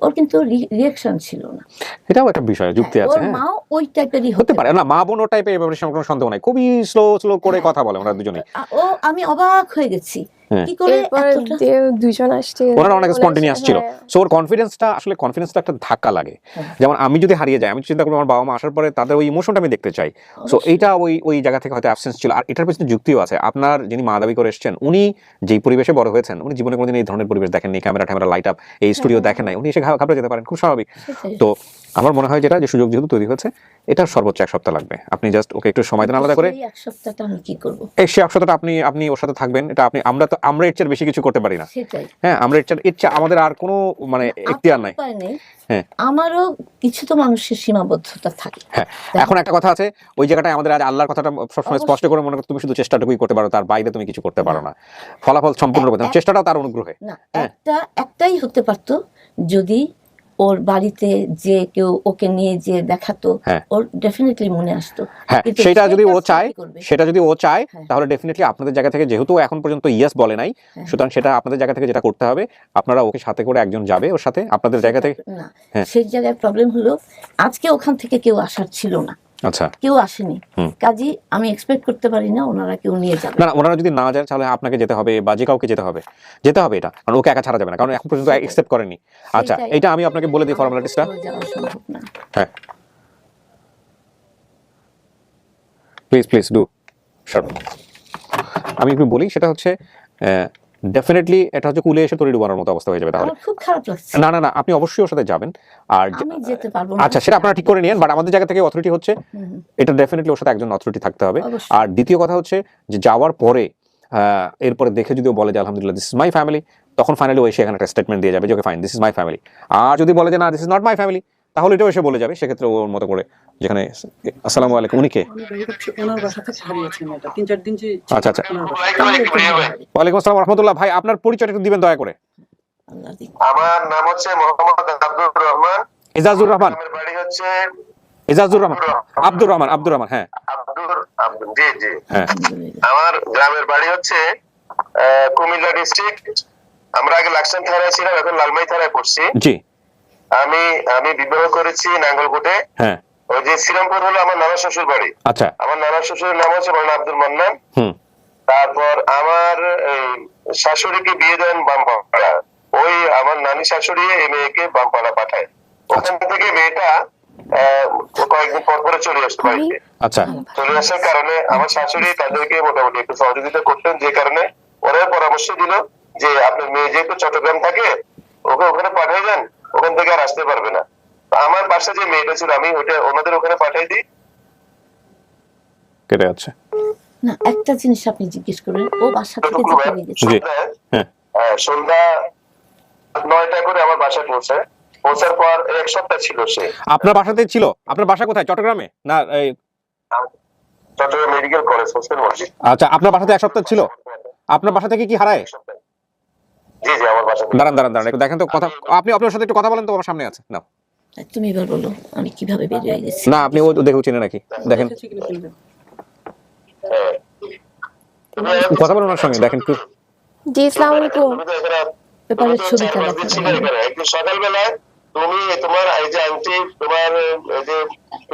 ওর কিন্তু রিঅ্যাকশন ছিল না। এটাও একটা বিষয়, যুক্তি আছে। ওর মাও ওই টাইপেরই হতে পারে না, মা বোন ও টাইপের, এ ব্যাপারে কোনো সন্দেহ নাই, খুবই স্লো স্লো করে কথা বলে ওরা দুজনেই। ও আমি অবাক হয়ে গেছি, কি করে এরপর এতটা যে দুইজন আসছে, ওনারা অনেক স্পন্টেনিয়াস ছিল। হ্যাঁ। সো ওর কনফিডেন্সটা একটা ধাক্কা লাগে। যেমন আমি যদি হারিয়ে যাই, আমি চিন্তা করবো আমার বাবা মা আসার পরে তাদের ওই ইমোশনটা আমি দেখতে চাই। সো এইটা ওই জায়গা থেকে হয়তো অ্যাবসেন্স ছিল। আর এটার পেছনে যুক্তিও আছে। আপনার যিনি মা দাবি করে এসেছেন, উনি যেই পরিবেশে বড় হয়েছেন, উনি জীবনে কোনোদিন এই ধরনের পরিবেশ দেখেননি, ক্যামেরা লাইট আপ, এই স্টুডিও দেখেন নাই, উনি এসে ঘাবড়ে যেতে পারেন, খুব স্বাভাবিক। সেটাই। তো আমার মনে হয় যে সুযোগ যেহেতু তৈরি হয়েছে, এটার সর্বোচ্চ 1 সপ্তাহ লাগবে। আপনি জাস্ট ওকে একটু সময় দেন আলাদা করে। এই এক সপ্তাহটা আমি কি করব? এই সে 1 সপ্তাহটা আপনি ওর সাথে থাকবেন। এটা আমরা এর চেয়ে বেশি কিছু করতে পারি না। সেটাই। হ্যাঁ, আমরা এর চেয়ে আমাদের আর কোনো মানে এখতিয়ার নাই। উপায় নেই। হ্যাঁ। আমারও কিছু তো মানুষের সীমাবদ্ধতা থাকে। হ্যাঁ, এখন একটা কথা আছে, ওই জায়গাটায় আমাদের আজ আল্লাহর কথাটা সবসময় স্পষ্ট করে মনে করতে, তুমি শুধু চেষ্টাটুকুই করতে পারো, তার বাইরে তুমি কিছু করতে পারো না। ফলাফল সম্পূর্ণরূপে চেষ্টাটাও তার অনুগ্রহে। না, হ্যাঁ। একটাই হতে পারতো, যদি ওর বাড়িতে যে কেউ ওকে নিয়ে যে দেখাতো, হ্যাঁ। ওর ডেফিনেটলি মনে আসতো। হ্যাঁ, কিন্তু সেটা যদি ও কাজটা চায়, কি করবে? হ্যাঁ। তাহলে ডেফিনেটলি আপনাদের জায়গা থেকে, যেহেতু এখন পর্যন্ত ইয়েস বলে নাই, হ্যাঁ। সুতরাং সেটা আপনাদের জায়গা থেকে যেটা করতে হবে, আপনারা ওকে সাথে করে একজন যাবে ওর সাথে আপনাদের জায়গা থেকে। না, হ্যাঁ। সেই জায়গায় প্রবলেম হলো, আজকে ওখান থেকে কেউ আসার ছিল না, আচ্ছা, কেউ আসেনি। কাজী আমি এক্সপেক্ট করতে পারি না ওনারা কেউ নিয়ে যাবে। না ওনারা যদি না যায় তাহলে আপনাকে যেতে হবে, বা যে কাউকে যেতে হবে এটা, কারণ ওকে একা ছাড়া যাবে না, কারণ এখন পর্যন্ত একসেপ্ট করেনি। আচ্ছা, সেটাই। এটা আমি আপনাকে বলে দিই ফর্মালিটিসটা। যাওয়া সম্ভব না। হ্যাঁ, প্লিজ ডু শট। আমি একটু বলি, সেটা হচ্ছে ডেফিনেটলি এটা হচ্ছে কুলে এসে তরি ডুবানোর মতো অবস্থা হয়ে যাবে তাহলে। আমার খুব খারাপ লাগছে। না, আপনি অবশ্যই ওর সাথে যাবেন। আর আমি যেতে পারবো না। আচ্ছা, সেটা আপনারা ঠিক করে নিয়েন, বাট আমাদের জায়গা থেকে অথরিটি হচ্ছে, হুম, এটা ডেফিনেটলি ওর সাথে একজন অথরিটি থাকতে হবে। অবশ্যই। আর দ্বিতীয় কথা হচ্ছে যে যাওয়ার পরে এরপরে দেখে যদি ও বলে যে আলহামদুলিল্লাহ দিস ইজ মাই ফ্যামিলি, তখন ফাইনালি ও এসে এখানে একটা স্টেটমেন্ট দিয়ে যাবে যে okay fine, this is my family. আর যদি বলে যে না, this is not my family, তাহলে এটাও এসে বলে যাবে। সেক্ষেত্রে ওর মতো করে, যেখানে আসসালামু আলাইকুম, উনি কে? ওনার বাসা থেকে হারিয়েছেন, এটা 3-4 দিন যে আচ্ছা, ওনার বাসা। ওয়ালাইকুম আসসালাম রহমতুল্লাহ। ভাই, আপনার পরিচয়টা একটু দিবেন দয়া করে। আল্লাহ দিক। আমার নাম হচ্ছে মোহাম্মদ আব্দুর রহমান। এজাজুর রহমান। আমার বাড়ি হচ্ছে আব্দুর রহমান। হ্যাঁ, জি। হ্যাঁ, আলহামদুলিল্লাহ। আমার গ্রামের বাড়ি হচ্ছে কুমিল্লা ডিস্ট্রিক্ট। আমরা আগে লাকসাম থানায় ছিলাম, এখন লালমাই থানায় পড়ছি। জি, আমি বিবাহ করেছি নাঙ্গলকোটে। হ্যাঁ, ওই যে শ্রীরামপুর হলো আমার নানা শ্বশুর বাড়ি। আচ্ছা, আমার নানা শ্বশুরের নাম হচ্ছে মাওলানা আব্দুল মান্নান। হুম, তারপর আমার শাশুড়িকে বিয়ে দেন বামপাড়া। ওই আমার নানি শাশুড়ি এই মেয়েকে বামপাড়া পাঠায়। ওখান থেকে মেয়েটা কয়েকদিন পর পরে চলে আসতো বাড়িতে। আচ্ছা, চলে আসার কারণে আমার শাশুড়ি তাদেরকে মোটামুটি একটু সহযোগিতা করতেন, যে কারণে ওরা পরামর্শ দিল যে আপনার মেয়ে যেহেতু চট্টগ্রাম থাকে, ওকে ওখানে পাঠিয়ে দেন, ওখান থেকে আর আসতে পারবে না। আমার বাসা যে মেয়েটা ছিল, আমি ওটা ওনাদের ওখানে পাঠিয়ে দিই। কেটে যাচ্ছে। না, একটা জিনিস আপনি জিজ্ঞেস করেন, ও বাসা থেকে যেতে গেছে। জি, হ্যাঁ, সন্ধ্যা 9টা করে আমার বাসায় পৌঁছার পর 1 সপ্তাহ ছিল সে। আপনার বাসাতে ছিল? আপনার বাসা কোথায়, চট্টগ্রামে না চট্টগ্রাম মেডিকেল কলেজ হোসেন মসজিদ। আচ্ছা, আপনার বাসাতে 1 সপ্তাহ ছিল? আপনার বাসা থেকে কি হারায়? জি, আমার বাসা। দাঁড়ান একটু দেখেন তো, কথা আপনি আপনার সাথে একটু কথা বলেন তো, আমার সামনে আছে। না, তুমি এবার বলো আমি কিভাবে বেরিয়ে গেছি। না, আপনি ও দেখে চিনে নাকি দেখেন, এসেছে কিনা চিনবে। কথা বলেন ওনার সঙ্গে, দেখেন একটু। জি, আসসালামু আলাইকুম। পেপারের ছবিটা রাখো। একদিন সকালবেলায় তুমি তোমার এই যে আন্টি তোমার এই যে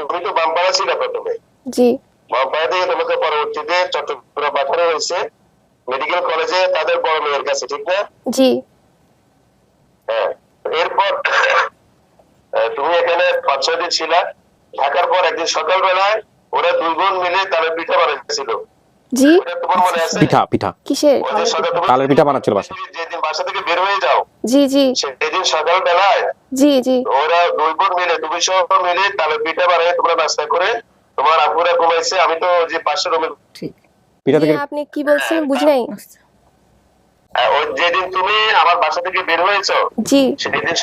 তুমি তো বামপাড়া ছিল প্রথমে, জি, বামপাড়া থেকে তোমাকে পরবর্তীতে চট্টগ্রাম পাঠানো হয়েছে মেডিকেল কলেজে তাদের বড় মেয়ের কাছে, ঠিক না? জি, হ্যাঁ, এরপর তুমি এখানে 5-6 দিন ছিলা। থাকার পর একদিন সকালবেলায় ওরা 2 বোন মিলে তালের পিঠা বানাচ্ছিল। জি। ওটা তোমার মনে আছে? পিঠা কিসের? ওই যে তুমি তালের পিঠা বানাচ্ছিল বাসায়। যেদিন বাসা থেকে বের হয়ে যাও, জি, সেদিন সকালবেলায় জি। ওরা 2 বোন মিলে, তুমি সহ মিলে তালের পিঠা বানিয়ে তোমরা নাস্তা করে, তোমার আপুরা ঘুমাইছে, আমি তো যে পাশের রুমে। ঠিক। পিঠা থেকে আপনি কি বলছেন বুঝি নাই। ওই যেদিন তুমি আমার বাসা থেকে বের হয়েছো, জি, সেদিন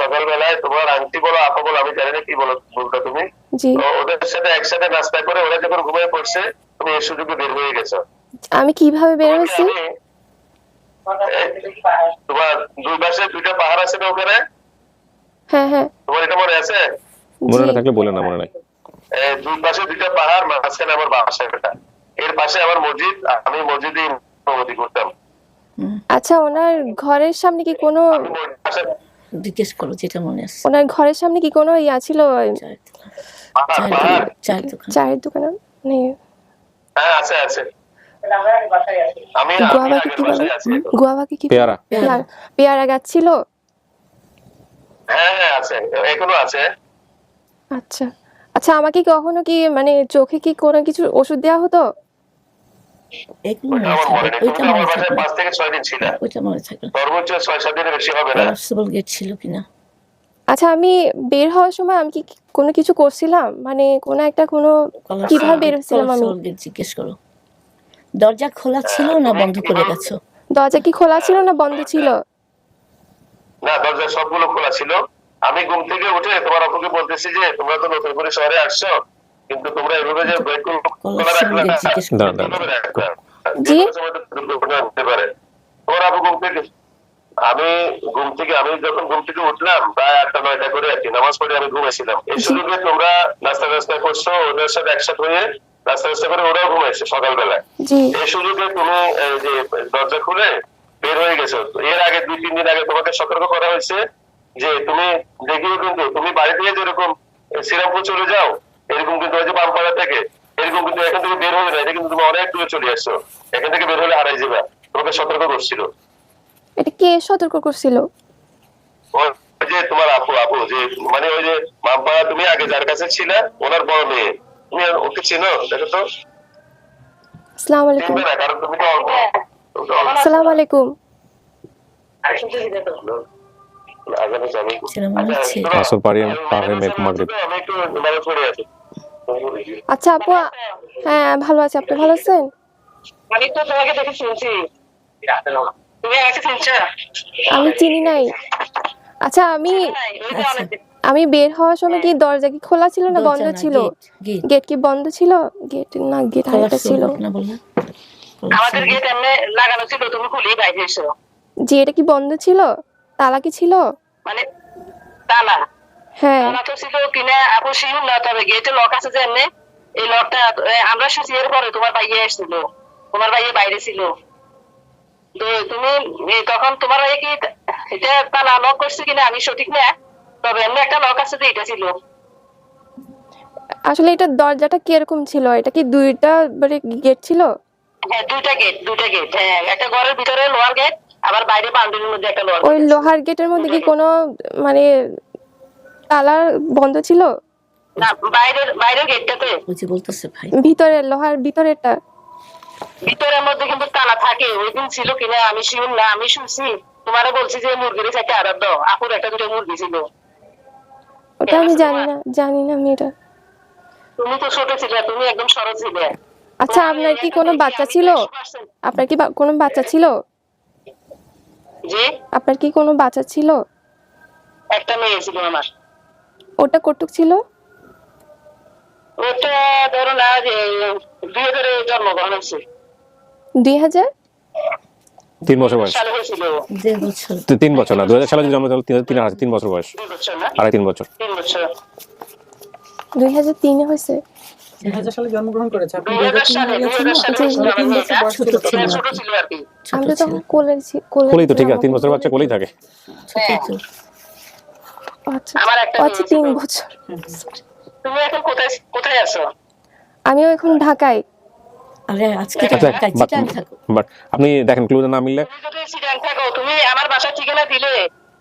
সকালবেলায় তোমার আন্টি বলো আপা বলো, আমি জানি না কি বলতো তুমি, জি। তো ওদের সাথে একসাথে নাস্তা করে ওরা যখন ঘুমিয়ে পড়ছে, তুমি এই সুযোগে বের হয়ে গেছো। আমি কিভাবে বের হয়েছি? তোমার 2 পাশে 2টা পাহাড় আছে না ওখানে, হ্যাঁ। তোমার এটা মনে আছে? মনে না থাকলে বলেন না, মনে নাই। 2 পাশে 2টা পাহাড়, মাঝখানে আমার বাসাটা, এর পাশে আমার মসজিদ, আমি মসজিদে ইমামতি করতাম। আচ্ছা, ওনার ঘরের সামনে কি কোনো জিজ্ঞেস করো যেটা মনে আছে। ওনার ঘরের সামনে কি কোনো ইয়া ছিল? চায়ের দোকান। চায়ের দোকান নেই? হ্যাঁ, আছে। আমি গুয়াভাকে কি বলে বাসায় আছি এখন। গুয়াভাকে কি পেয়ারা। পেয়ারা গাছ ছিল? হ্যাঁ হ্যাঁ আছে, এখনো আছে। আচ্ছা আচ্ছা, আমাকে কখনো কি মানে চোখে কি কোনো কিছু ওষুধ দেওয়া হতো? এগুলো ওইটা মনে আমার মনে থাকবে, নেই, ওইটা তুমি তো মনে আমার বাসায় থাকবে, 5 থেকে 6 দিন ছিল, ওইটা মনে থাকবে। সর্বোচ্চ 6-7 দিনের বেশি হবে না। কলাপসিবল গেট ছিল কিনা আচ্ছা, আমি বের হওয়ার সময় আমি কি কোনো কিছু করছিলাম, মানে কোনো একটা কোনো কিভাবে বের হয়েছিলাম আমি? কলাপসিবল গেট জিজ্ঞেস করো। দরজা খোলা ছিল না বন্ধ করে গেছো? দরজা কি খোলা ছিল না বন্ধ ছিল? না, দরজা সবগুলো খোলা ছিল। আমি ঘুম থেকে উঠে তোমার আপুকে বলতেছি যে তোমরা তো নতুন করে শহরে আসছো, কিন্তু তোমরা এভাবে যে বেডরুম খোলা রাখলে না, জিজ্ঞেস করো। দাঁড়ান, দাঁড়ান। কিভাবে রাখবে? জি? যে কোনো সময় তো দুর্ঘটনা হতে পারে। তোমার আপু ঘুম থেকে, আমি যখন ঘুম থেকে উঠলাম প্রায় 8টা-9টা করে আর কি, নামাজ পড়ে আমি ঘুমাইছিলাম। এই সুযোগে তোমরা নাস্তা করছো, ওদের সাথে একসাথে হয়ে নাস্তা করে ওরাও ঘুমাইছে সকালবেলায়। জি। এই সুযোগে তুমি এই যে দরজা খুলে বের হয়ে গেছো। এর আগে 2-3 দিন আগে তোমাকে সতর্ক করা হয়েছে যে তুমি দেখিও, কিন্তু তুমি বাড়ি থেকে যেরকম শ্রীরামপুর চলে যাও, এরকম কিন্তু ওই যে বামপাড়া থেকে এরকম কিন্তু এখান থেকে বের হবে না, এটা কিন্তু তুমি অনেক দূরে চলে আসছো, এখান থেকে বের হলে হারাই যাবে। তোমাকে সতর্ক করছিল। এটা কে সতর্ক করছিল? ওই যে তোমার আপু যে মানে ওই যে বামপাড়া তুমি আগে যার কাছে ছিলে, ওনার বড় মেয়ে, তুমি ওকে চেনো? দেখো তো, আসসালামু আলাইকুম। চিনবে না, কারণ তুমি তো অল্প। আসসালামু আলাইকুম। সেটা মনে হচ্ছে। আসর পার হয়ে মাগরিব। আমি একটু নামাজ পড়ে আছি। আচ্ছা আপু, হ্যাঁ ভালো আছি, আপনি ভালো আছেন? আমি তো তোমাকে দেখে শুনছি, তুমি আমাকে চিনছো? আমি চিনি নাই। আচ্ছা, আমি বের হওয়ার সময় কি দরজা কি খোলা ছিল না বন্ধ ছিল? গেট কি বন্ধ ছিল? গেট না, গেট আরেকটা ছিল। না বললে আমাদের গেট এমনি লাগানো ছিল, তুমি খুলেই বাইরে এসো। জি, এটা কি বন্ধ ছিল? তালা কি ছিল? মানে তালা হ্যাঁ। তালা তো ছিল কিনা আপু শিওর না, তবে গেটে লক আছে যে এমনি, এই লকটা আমরা শুছি এর পরে তোমার ভাইয়া এসেছিল, তোমার ভাইয়া বাইরে ছিল। তো তুমি তখন তোমার ভাইয়া কি এটা তালা লক করছে কিনা আমি সঠিক না, তবে এমনি একটা লক আছে যে এটা ছিল। আসলে এটা দরজাটা কিরকম ছিল? এটা কি দুইটা মানে গেট ছিল? হ্যাঁ, দুইটা গেট। হ্যাঁ, একটা ঘরের ভিতরে লোহার গেট, আবার বাইরে বাউন্ডারির মধ্যে একটা লোহার ওই গেট। লোহার গেটের মধ্যে কি কোনো মানে তালা বন্ধ ছিল? না, বাইরের গেটটাতে, বুঝি বলতেছে ভাই। ভিতরে লোহার ভিতরেরটা? ভিতরের মধ্যে কিন্তু তালা থাকে। ওই দিন ছিল কিনা আমি শিওর না, আমি শুনছি তোমারে বলছি যে মুরগির চারটে আড়াত দাও, আপুর একটা দুটো মুরগি ছিল। ওটা আমি জানি না আমি এটা। তুমি তো ছোট ছিলে, তুমি একদম সরল ছিলে। আচ্ছা, আপনার কি কোনো বাচ্চা ছিল? আপনার কি কোনো বাচ্চা ছিল? জি, আপনার কি কোনো বাচ্চা ছিল? একটা মেয়ে ছিল আমার। ওটা কতটুক ছিল? ওটা ধরো না যে 2000-এ জন্মগ্রহণ হয়েছে। 2000? 3 বছর বয়স। সালে হয়েছিল। 1.5 বছর। 3 বছর না, 2000 সালে যদি জন্ম হলো 3 বছর বয়স। 2 বছর না, 3.5 বছর। 3 বছর। 2003 হয়েছে? 2000 সালে জন্মগ্রহণ করেছে আপনি। 2000 সালে ছিল আমার মেয়েটা। ছোট ছিল। ছোট ছিল আর কি। আমি তো তখন কোলেই তো ঠিক আছে, 3 বছর বাচ্চা কোলেই থাকে। হ্যাঁ, আচ্ছা আমার একটা আচ্ছা, 3 বছর। তুমি এখন কোথায় আছো? আমিও এখন ঢাকায়। আরে আজকে আচ্ছা, চিটাং থাকো। বাট আপনি দেখেন ক্লু না মিললে তুমি যদি সিডান থাকো, তুমি আমার বাসা ঠিকানা দিলে,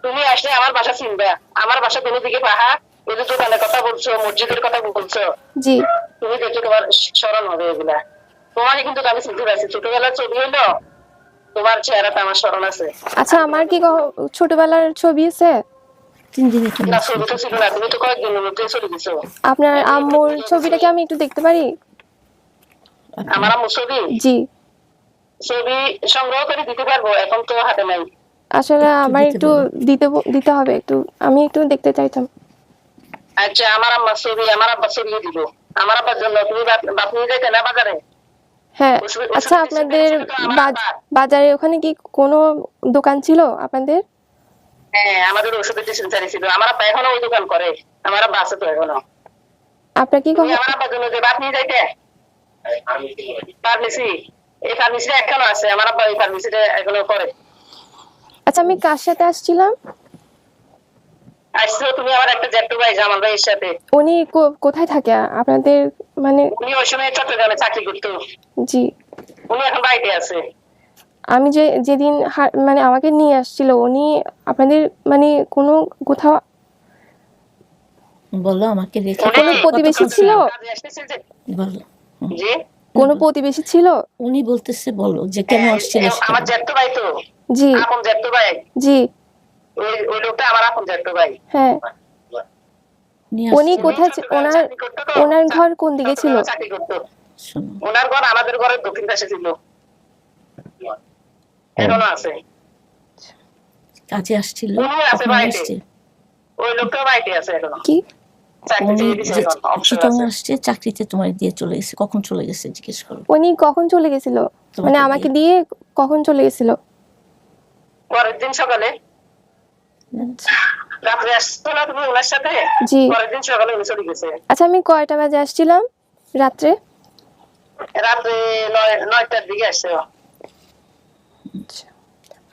তুমি আসলে আমার বাসা চিনবে। আমার বাসা কোনো দিকে পাহাড়, এই যে দোকানের কথা বলছো, মসজিদের কথা বলছো, জি। তুমি দেখে তোমার স্মরণ হবে এগুলা। তোমাকে কিন্তু আমি চিনতে পারছি, ছোটবেলার ছবি হলো তোমার চেহারাটা আমার স্মরণ আছে। আচ্ছা, আমার কি ছোটবেলার ছবি আছে? 3 দিনের না, ছবি তো ছিল না, তুমি তো কয়েকদিনের মধ্যে চলে গেছো। আপনার আম্মুর ছবিটা কি আমি একটু দেখতে পারি? আমার আম্মুর ছবি সংগ্রহ করে দিতে পারবো, এখন তো হাতে নাই। আসলে আমার একটু দিতে হবে, একটু আমি একটু দেখতে চাইতাম। আচ্ছা, আমার আব্বার ছবি দিব। আমার আব্বার জন্য তুমি বাপ নিয়ে যাইতে না বাজারে? হ্যাঁ। আচ্ছা, আপনাদের বাজারে ওখানে কি কোনো দোকান ছিল আপনাদের? হ্যাঁ, আমাদের ওষুধের ডিসপেন্সারি ছিল। আমার আব্বা এখনো ওই দোকান করে। আমার আব্বা আছে তো এখনো। আপনার কি তুমি আমার আব্বার জন্য যে বাপ নিয়ে যাইতে ফার্মেসি, এই ফার্মেসিটা এখনো আছে। আমার আব্বা এই ফার্মেসিটা এখনো করে। আচ্ছা, আমি কার সাথে আসছিলাম? আসছো তুমি আমার একটা জ্যাঠু ভাই, জামাল ভাইয়ের সাথে। উনি কোথায় থাকে আপনাদের? মানে উনি ওই সময় চট্টগ্রামে চাকরি করতো। জি। উনি এখন বাড়িতে আছে। আমি যেদিন মানে আমাকে নিয়ে আসছিল উনি আপনাদের মানে কোনো কোথাও বলো আমাকে রেখে কোনো প্রতিবেশী ছিল? কাজে আসতেছে যে বলো জি কোনো প্রতিবেশী ছিল? উনি বলতেছে বলো যে কেন আসছিল আমার জ্যাঠতো ভাই তো, জি আপন জ্যাঠতো ভাই, জি ওই লোকটা আমার আপন জ্যাঠতো ভাই। হ্যাঁ। নিয়ে উনি আসছে। কোথায় ওনার ঘর কোন দিকে ছিল? চাকরি করতো। শোনো ওনার ঘর আমাদের ঘরের দক্ষিণ পাশে ছিল, এখনো আছে। কাজে আসছিল উনি আছে কখন বাড়িতে। আসছে ওই লোকটাও বাড়িতে আছে এখনো। কি চাকরি উনি ছেড়ে দিছে যে এখন, অবসর চিটং আছে। আসছে চাকরিতে তোমার দিয়ে চলে গেছে কখন চলে গেছে জিজ্ঞেস করো উনি কখন চলে গেছিল? তোমাকে মানে আমাকে দিয়ে কখন চলে গেছিল? পরের দিন সকালে রাত্রে আসতো না তুমি ওনার সাথে? জি। পরের দিন সকালে উনি চলে গেছে। আচ্ছা আমি কয়টা বাজে আসছিলাম রাত্রে? রাত্রে 9টার দিকে আসছে ও।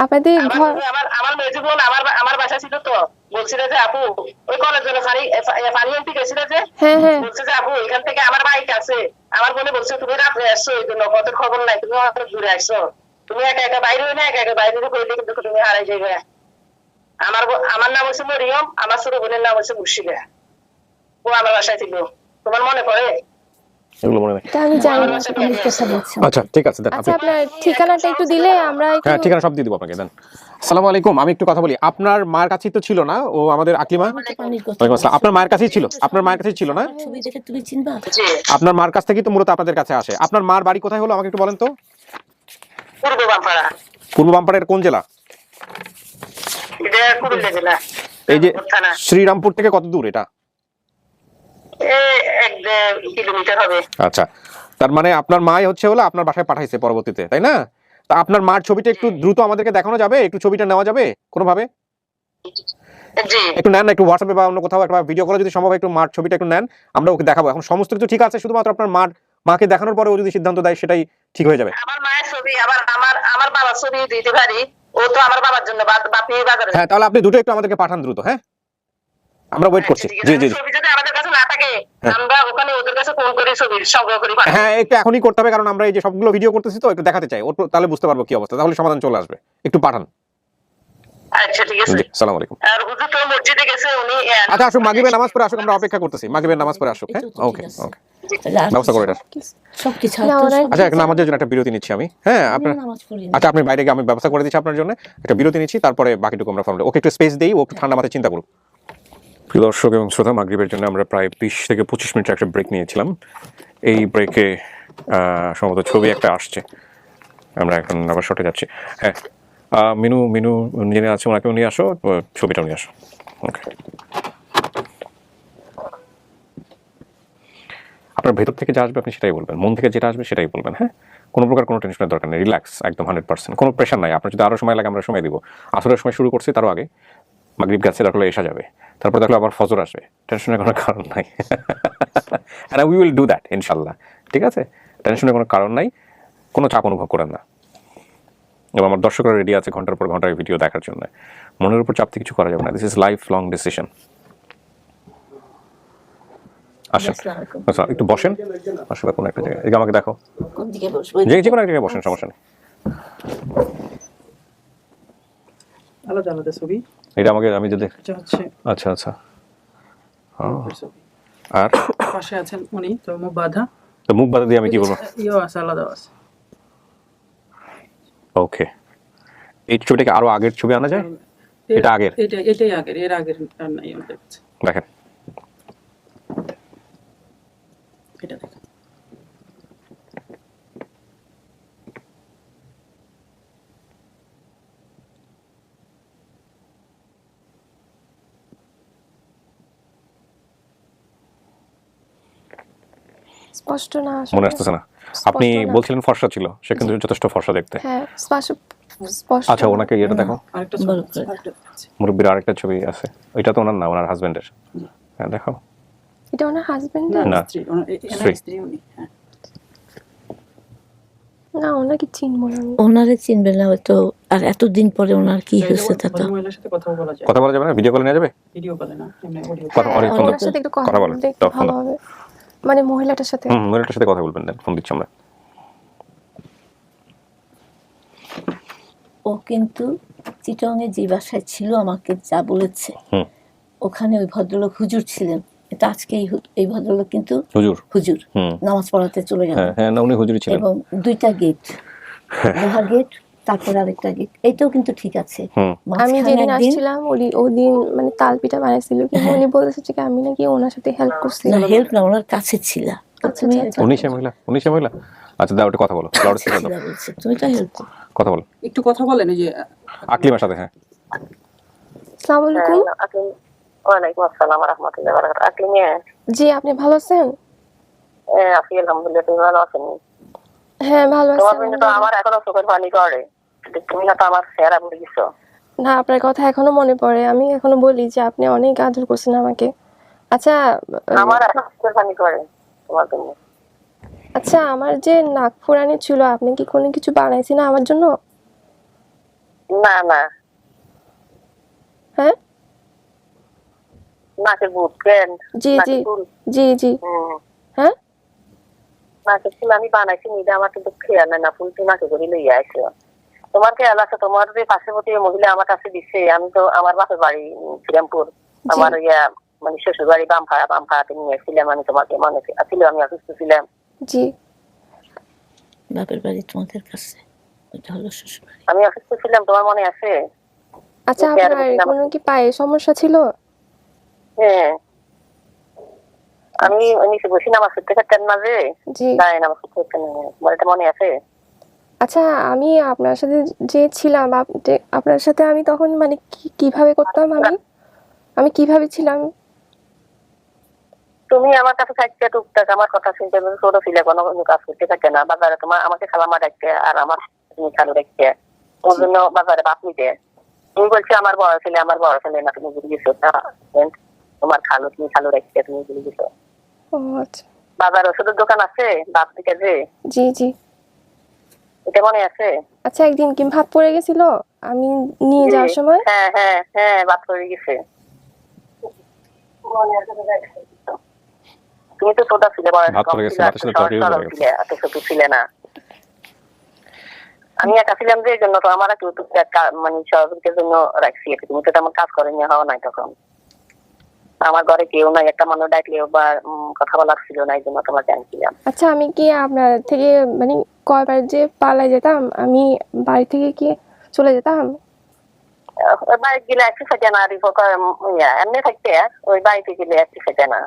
আপনাদের ঘর আমার মেজো বোন আমার বাসা ছিল তো, বলছিল যে আপু ওই কলের জন্য পানি আনতে গেছিল যে, হ্যাঁ হ্যাঁ বলছে যে আপু এখান থেকে আমার বাইক আছে। আমার বোনে বলছে তুমি রাত্রে আসছো এই জন্য কত খবর নাই, তুমি অনেক দূরে আসছো, তুমি একা একা বাইরে হই না, একা একা বাইরে করলে কিন্তু তুমি হারাই যাবে। আমার নাম হচ্ছে মরিয়ম, আমার ছোট বোনের নাম হচ্ছে মুর্শিদা। ও আমার বাসায় ছিল, তোমার মনে পড়ে? এগুলো মনে নেই। তা আমি জানি না। আমি কথা বলছি আচ্ছা ঠিক আছে দেন আচ্ছা আপনি আপনার ঠিকানাটা একটু দিলে আমরা একটু হ্যাঁ ঠিকানা সব দিয়ে দিব আপনাকে দেন। আসসালামু আলাইকুম, আমি একটু কথা বলি। আপনার মায়ের কাছেই তো ছিল না ও আমাদের আকলিমা? পানির কথা ওয়ালাইকুম আসসালাম। আপনার মায়ের কাছেই ছিল? আপনার মায়ের কাছেই ছিল না? ছবি দেখে তুমি চিনবা জি, আপনার মার কাছ থেকেই তো মূলত আপনাদের কাছে আসে। আপনার মার বাড়ি কোথায় হলো আমাকে একটু বলেন তো? পূর্ব বামপাড়া, পূর্ব বামপাড়ের কোন জেলা? এটা কুমিল্লা জেলা। এই যে থানা শ্রীরামপুর থেকে কত দূর এটা? 1-1.5 কিলোমিটার হবে। আচ্ছা, তার মানে আপনার মাই হচ্ছে হলো আপনার বাসায় পাঠাইছে পরবর্তীতে, তাই না? তা আপনার মার ছবিটা একটু দ্রুত আমাদেরকে দেখানো যাবে? একটু ছবিটা নেওয়া যাবে কোনোভাবে? জি, একটু নেন না, একটু হোয়াটসঅ্যাপে বা অন্য কোথাও একটা ভিডিও কলে যদি সম্ভব একটু মার ছবিটা একটু নেন, আমরা ওকে দেখাবো। এখন সমস্ত কিছু ঠিক আছে, শুধুমাত্র আপনার মাকে দেখানোর পরে ও যদি সিদ্ধান্ত দেয় সেটাই ঠিক হয়ে যাবে। আমার মায়ের ছবি আবার আমার বাবার ছবি দিতে পারি, ও তো আমার বাবার জন্য বাপি বাজারে। হ্যাঁ তাহলে আপনি দুটো একটু আমাদেরকে পাঠান দ্রুত। হ্যাঁ আমরা ওয়েট করছি। ঠিক জি আছে, জি জি। ছবি যদি আমাদের কাছে না থাকে আমরা ওখানে ওদের কাছে ফোন করে ছবি সংগ্রহ করি পাঠাবো। হ্যাঁ একটু এখনই করতে হবে, কারণ আমরা এই যে সবগুলো ভিডিও করতেছি তো একটু দেখাতে চাই, তাহলে বুঝতে পারবো কি অবস্থা, তাহলে সমাধান চলে আসবে। একটু পাঠান। আচ্ছা ঠিক আছে। জি আসসালামু আলাইকুম। আর হুজুর তো মসজিদে গেছে উনি। আচ্ছা আসুন, মাগরিবের নামাজ পড়ে আসুক, আমরা অপেক্ষা করতেছি। মাগরিবের নামাজ পড়ে আসুক। হ্যাঁ ওকে ওকে, ব্যবস্থা করে এটা। সবকিছু না, ওনার আচ্ছা একটা নামাজের জন্য একটা বিরতি নিচ্ছি আমি। হ্যাঁ আপনার নামাজ পড়ি না। আচ্ছা আপনি বাইরে গিয়ে আমি ব্যবস্থা করে দিচ্ছি আপনার জন্য। একটা বিরতি নিচ্ছি, তারপরে বাকিটুকু আমরা ফর্মুলা ওকে একটু স্পেস দেই, ও একটু ঠান্ডা মাথায় চিন্তা করুক। প্রিয় দর্শক এবং শ্রোতা, মাগরিবের জন্য আমরা প্রায় 20 থেকে 25 মিনিটের একটা ব্রেক নিয়েছিলাম। এই ব্রেকে সম্ভবত ছবি একটা আসছে, আমরা এখন আবার শর্টে যাচ্ছি। হ্যাঁ মিনু যিনি আছে ওনাকেও নিয়ে আসো, ছবিটাও নিয়ে আসো। ওকে, আপনার ভেতর থেকে যা আসবে আপনি সেটাই বলবেন, মন থেকে যেটা আসবে সেটাই বলবেন। হ্যাঁ কোনো প্রকার কোনো টেনশনের দরকার নেই, রিল্যাক্স একদম 100%, কোনো প্রেশার নাই। আপনার যদি আরও সময় লাগে আমরা সময় দিব। আসরের সময় শুরু করছি, তারও আগে মাগরিব গেছে, তারপরে এসা যাবে, তারপর দেখলে আবার ফজর আসবে। টেনশনের কোনো কারণ নাই। And we will do that ইনশাল্লাহ। ঠিক আছে, টেনশনের কোনো কারণ নাই, কোনো চাপ অনুভব করেন না। এবং আমার দর্শকরা রেডি আছে ঘন্টার পর ঘন্টার ভিডিও দেখার জন্য। মনের উপর চাপ থেকে কিছু করা যাবে না, this is life long decision. আসেন আচ্ছা একটু বসেন, আসলে কোনো একটা জায়গায় আমাকে দেখো, কোন দিকে বসবো যে কোনো একটা জায়গায় বসেন, সমস্যা নেই। আলাদা আলাদা ছবি। এটা আমাকে আমি যদি এটা হচ্ছে আচ্ছা আচ্ছা ছবি। আর পাশে আছেন উনি, তো মুখ বাঁধা। তো মুখ বাধা দিয়ে আমি কি বলবো? ইয়েও আছে, আলাদা আছে। ওকে, এই ছবিটাকে আরো আগের ছবি আনা যায়? এটা আগের? এটাই আগের, এর আগের আর নাই আমাদের কাছে। দেখেন এটা দেখেন। স্পষ্ট না আসলে। মনে আসতেছে না। আপনি স্পষ্ট না। বলছিলেন ফর্সা ছিল, সে কিন্তু যথেষ্ট ফর্সা দেখতে। হ্যাঁ স্পষ্ট আচ্ছা ওনাকে এটা দেখো, আরেকটা ছবি বলো। আছে, আরেকটা দেখাচ্ছি। মুরব্বীর আরেকটা ছবি আছে, ওইটা তো ওনার না, ওনার হাজবেন্ডের। হ্যাঁ দেখো, এটা ওনার হাজবেন্ড না। স্ত্রী, স্ত্রী। স্ত্রী উনি। হ্যাঁ না, ওনাকে চিনবো না আমি। ওনারে চিনবে না হয়তো, আর এতদিন পরে ওনার কি হয়েছে তা তো মহিলার সাথে কথা বলা যায়, কথা বলা যাবে না? ভিডিও কলে নিয়ে যাবে? ভিডিও কলে না, এমনি অডিও। কথা অনেক ফোন ওনার সাথে একটু কথা কথা বলেন, বলতে একটু দাও ফোন ভালো দাও। হবে। মানে মহিলাটার সাথে। মহিলাটার সাথে কথা বলবেন, দেন ফোন দিচ্ছি আমরা। ও কিন্তু চিটংয়ে যে বাসায় ছিল আমাকে যা বলেছে, হুম। ওখানে ওই ভদ্রলোক হুজুর ছিলেন। এটা আজকে এই ভদ্রলোক কিন্তু হুজুর। হুজুর হুম। নামাজ পড়াতে চলে গেল। হ্যাঁ হ্যাঁ, না উনি হুজুরি ছিলেন। এবং 2টা গেট, লোহার গেট, তারপর আরেকটা গেট, এইটাও কিন্তু ঠিক আছে। হুম। আমি মাঝখানে যেদিন একদিন আসছিলাম ওদিন মানে তাল পিঠা বানাইছিল, কিন্তু উনি বলেছে যে আমি নাকি ওনার সাথে হেল্প করছি। না, হেল্প না, ওনার কাছে ছিল। আচ্ছা, তুমি আচ্ছা, উনি সে মহিলা, উনি সে মহিলা। আচ্ছা দাও, একটা কথা বলো, লাউড স্পিকার দাও, বলছে তুমি তো হেল্প করো। কথা বলো একটু কথা বলেন এই যে আকলিমার সাথে। হ্যাঁ আসসালামু আলাইকুম। ওয়ালাইকুম আসসালাম রহমতুল্লাহ বারাকাতুহু। আকলিমে, জি, আপনি ভালো আছেন? আছি আলহামদুলিল্লাহ, তুমি ভালো আছেন? হ্যাঁ, ভালো আছি। তোমার কিন্তু তো আমার এখনো চোখের পানি করে, তুমি হয়তো আমার চেহারা ভুলে গেছো। না, আপনার কথা এখনো মনে পড়ে। আমি এখনো বলি যে আপনি অনেক আদর করছেন আমাকে। আচ্ছা, আমার এখন চোখের পানি করে তোমার জন্য। আচ্ছা, আমার যে নাক ফুরানি ছিল, আপনি কি কোনো কিছু বানাইছেন আমার জন্য? না না, হ্যাঁ, নাকের বুট কেন? জি জি নাকের ফুল? জি জি। হ্যাঁ, নাকের ফুল আমি বানাইছি নিজে, আমার কিন্তু খেয়াল নাই না, ফুল তুই নাকে করে লইয়া আসো। তোমার খেয়াল আছে? তোমার যে পার্শ্ববর্তী মহিলা আমার কাছে দিচ্ছে, আমি তো আমার বাপের বাড়ি শ্রীরামপুর, আমার মানে শ্বশুর বাড়ি বামফাড়াতে নিয়ে এসেছিলাম। আমি তোমাকে মনে ছিল, আমি অসুস্থ ছিলাম। জি। বাপের বাড়ি তোমাদের কাছে, ওটা হলো শ্বশুর বাড়ি। আমি অসুস্থ ছিলাম, তোমার মনে আছে? আচ্ছা, আপনার কোনো কি পায়ে সমস্যা ছিল? হ্যাঁ, আমি নিচে বসি নামাজ পড়তে পারতেন না যে, জি। তাই নামাজ পড়তে পারতেন না। তোমার এটা মনে আছে? আচ্ছা, আমি আপনার সাথে যে ছিলাম, আপনার সাথে আমি তখন মানে কিভাবে করতাম, আমি কিভাবে ছিলাম? তুমি আমার কাছে থাকতে টুকটাক আমার কথা শুনতে, ছোট ছিলে, কোনো কাজ করতে থাকে না। বাজারে তোমার আমাকে খালামা ডাকতে, আর আমার তুমি খালু ডাকতে, ওর জন্য বাজারে বাপ নিতে। তুমি বলছি আমার বড় ছেলে না, তুমি ভুলে গেছো। তোমার খালু, তুমি খালু ডাকতে, তুমি ভুলে গেছো। ও আচ্ছা। বাজার ওষুধের দোকান আছে বাপ থেকে যে, জি জি। এটা মনে আছে? আচ্ছা, একদিন কি ভাত পড়ে গেছিল আমি নিয়ে যাওয়ার সময়? হ্যাঁ হ্যাঁ হ্যাঁ, বাপ পড়ে গেছে। তুমি তো ছোট ছিলে, বয়স ভাত কম পড়ে গেছে, ছিল, ভাতের সাথে তরকারিও পড়ে গেছে। এত ছোট ছিলে না। আমি একা ছিলাম যে, এই জন্য তো আমার কেউ মানে সহযোগিতার জন্য রাখছি। তুমি তো তেমন কাজ করে নিয়ে হওয়া নাই তখন। আমার ঘরে কেউ নাই, একটা মানুষ ডাকলেও বা কথা বলার ছিল না, এই জন্য তোমাকে আনছিলাম। আচ্ছা, আমি কি আপনার থেকে মানে কয়বার যে পালাই যেতাম, আমি বাড়ি থেকে কি চলে যেতাম? বাড়ি গেলে একটু ফেটে না, এমনি থাকতে ওই বাড়িতে গেলে একটু ফেটে না,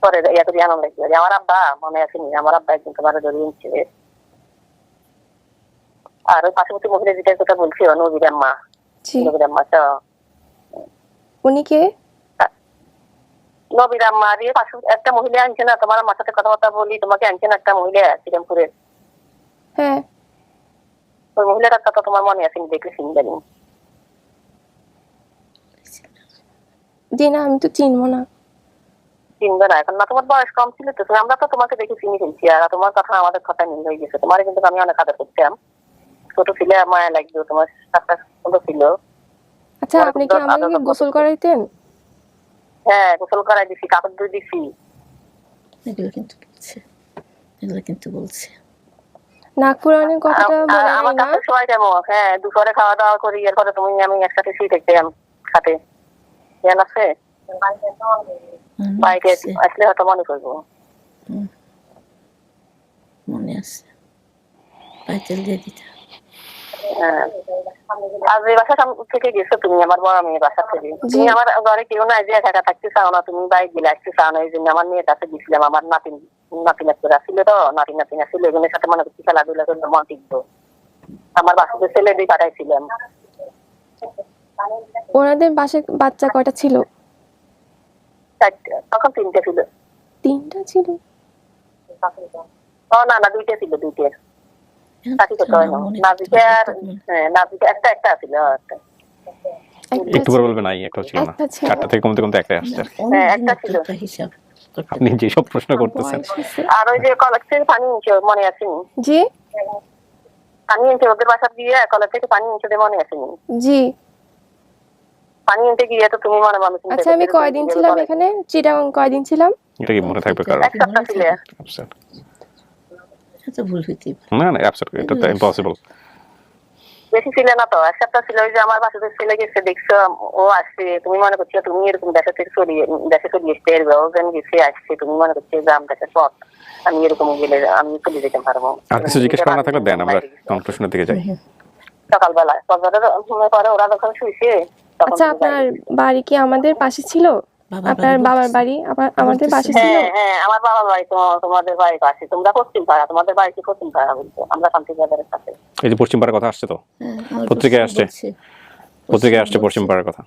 পরে ইয়া করে আনন্দ লাগবে। আমার আব্বা মনে আছে নি? আমার আব্বা একদিন তোমার ধরে ছিল। আর ওই পাশাপাশি মহিলা যেটার কথা বলছি, নবীর আম্মা। জি। নবীর আম্মা তো উনি কে? নবীর আম্মা দিয়ে পাশে একটা মহিলা আনছে না, তোমার আমার সাথে কথাবার্তা বলি, তোমাকে আনছে না একটা মহিলা শ্রীরামপুরের? হ্যাঁ। ওই মহিলাটার কথা তোমার মনে আছে? দেখলে চিনবেন। জি না, আমি তো চিনবো না। চিনবে না এখন? না, তোমার বয়স কম ছিল তো, আমরা তো তোমাকে দেখে চিনি ফেলছি, আর তোমার কথা আমাদের কথা মিল হয়ে গেছে। তোমার কিন্তু আমি অনেক আদর করতাম, ছোট ছিলে মায়া লাগতো, তোমার সাতটা ছোট ছিল। আচ্ছা, আপনি কি আমাকে গোসল করাইতেন? হ্যাঁ, গোসল করাই দিছি, কাপড় ধুয়ে দিছি। এগুলো কিন্তু বলছে নাক ফুরানির কথাটা বলে নাই আমার না? কাছে সবাই যাবো। হ্যাঁ, দুপুরে খাওয়া দাওয়া করি, এরপরে তুমি আমি একসাথে শুয়ে থাকতাম খাতে। জ্ঞান আছে? বাইকে আসলে হয়তো মনে করবো। মনে আছে, পাইতেল দিয়ে দিতা। হ্যাঁ, আর যে বাসা থেকে গেছো তুমি, আমার বড় মেয়ে বাসা থেকে, তুমি আমার ঘরে কেউ নাই যে একা থাকতে চাও না, তুমি বাইক গেলে আসতে চাও না, এই জন্য আমার মেয়ের কাছে গেছিলাম। আমার নাতি আসছিল তো, নাতি আসছিল, এগুলোর সাথে মনে করছি খেলাধুলা করলে মন টিকতো। আমার বাসাতে ছেলে দিয়ে পাঠাইছিলাম। ওনাদের বাচ্চা কয়টা ছিল? তখন 3টে ছিল। 3টা ছিল? ও না, 2টে ছিল, 2টে। নাজিকে আর নাজিকে একটা ছিল। একটু করে বলবেন, নাই একটা ছিল না, 4টা থেকে কমতে কমতে একটাই আসছে। হ্যাঁ, একটা ছিল। হিসাব আপনি যেসব প্রশ্ন করতেছেন। আর ওই যে কলেজ থেকে পানি নিচ্ছে, মনে আছে? জি। পানি নিচ্ছে ওদের বাসা দিয়ে, কলেজ থেকে পানি নিচ্ছে, মনে আছে? জি। পানি নিতে গিয়ে তো তুমি মনে মনে। আচ্ছা, আমি কয়দিন ছিলাম এখানে চিটাগাং? কয়দিন ছিলাম? এটা কি মনে থাকবে কারণ? এক সপ্তাহ ছিলে। তো ভুল হইতে না না, অ্যাবসলিউটলি, এটা তো ইম্পসিবল। বেশি ছিল না তো, এক সপ্তাহ ছিল। ওই যে আমার বাসাতে ছেলে গেছে, দেখছো ও আসছে, তুমি মনে করছো তুমি এরকম দেশে থেকে দেশে চলে এসছে, এরকম গেছে আসছে, তুমি মনে করছো গ্রাম দেশের পথ আমি এরকম গেলে আমি চলে যেতে পারবো। আর কিছু জিজ্ঞেস করা না থাকলে দেন, আমরা কনক্লুশনের দিকে যাই। সকালবেলা সময় পরে ওরা যখন শুয়েছে তখন আচ্ছা, আপনার বাড়ি কি আমাদের পাশে ছিল? আপনার বাবার বাড়ি আমাদের পাশে ছিল? হ্যাঁ হ্যাঁ, আমার বাবার বাড়ি তোমাদের বাড়ির পাশে। তোমরা পশ্চিম পাড়া, তোমাদের বাড়ি কি পশ্চিম পাড়া বলতো? আমরা শান্তি বাজারের কাছে। এই যে পশ্চিম পাড়ার কথা আসছে তো, পত্রিকায় আসছে, পত্রিকায় আসছে পশ্চিম পাড়ার কথা।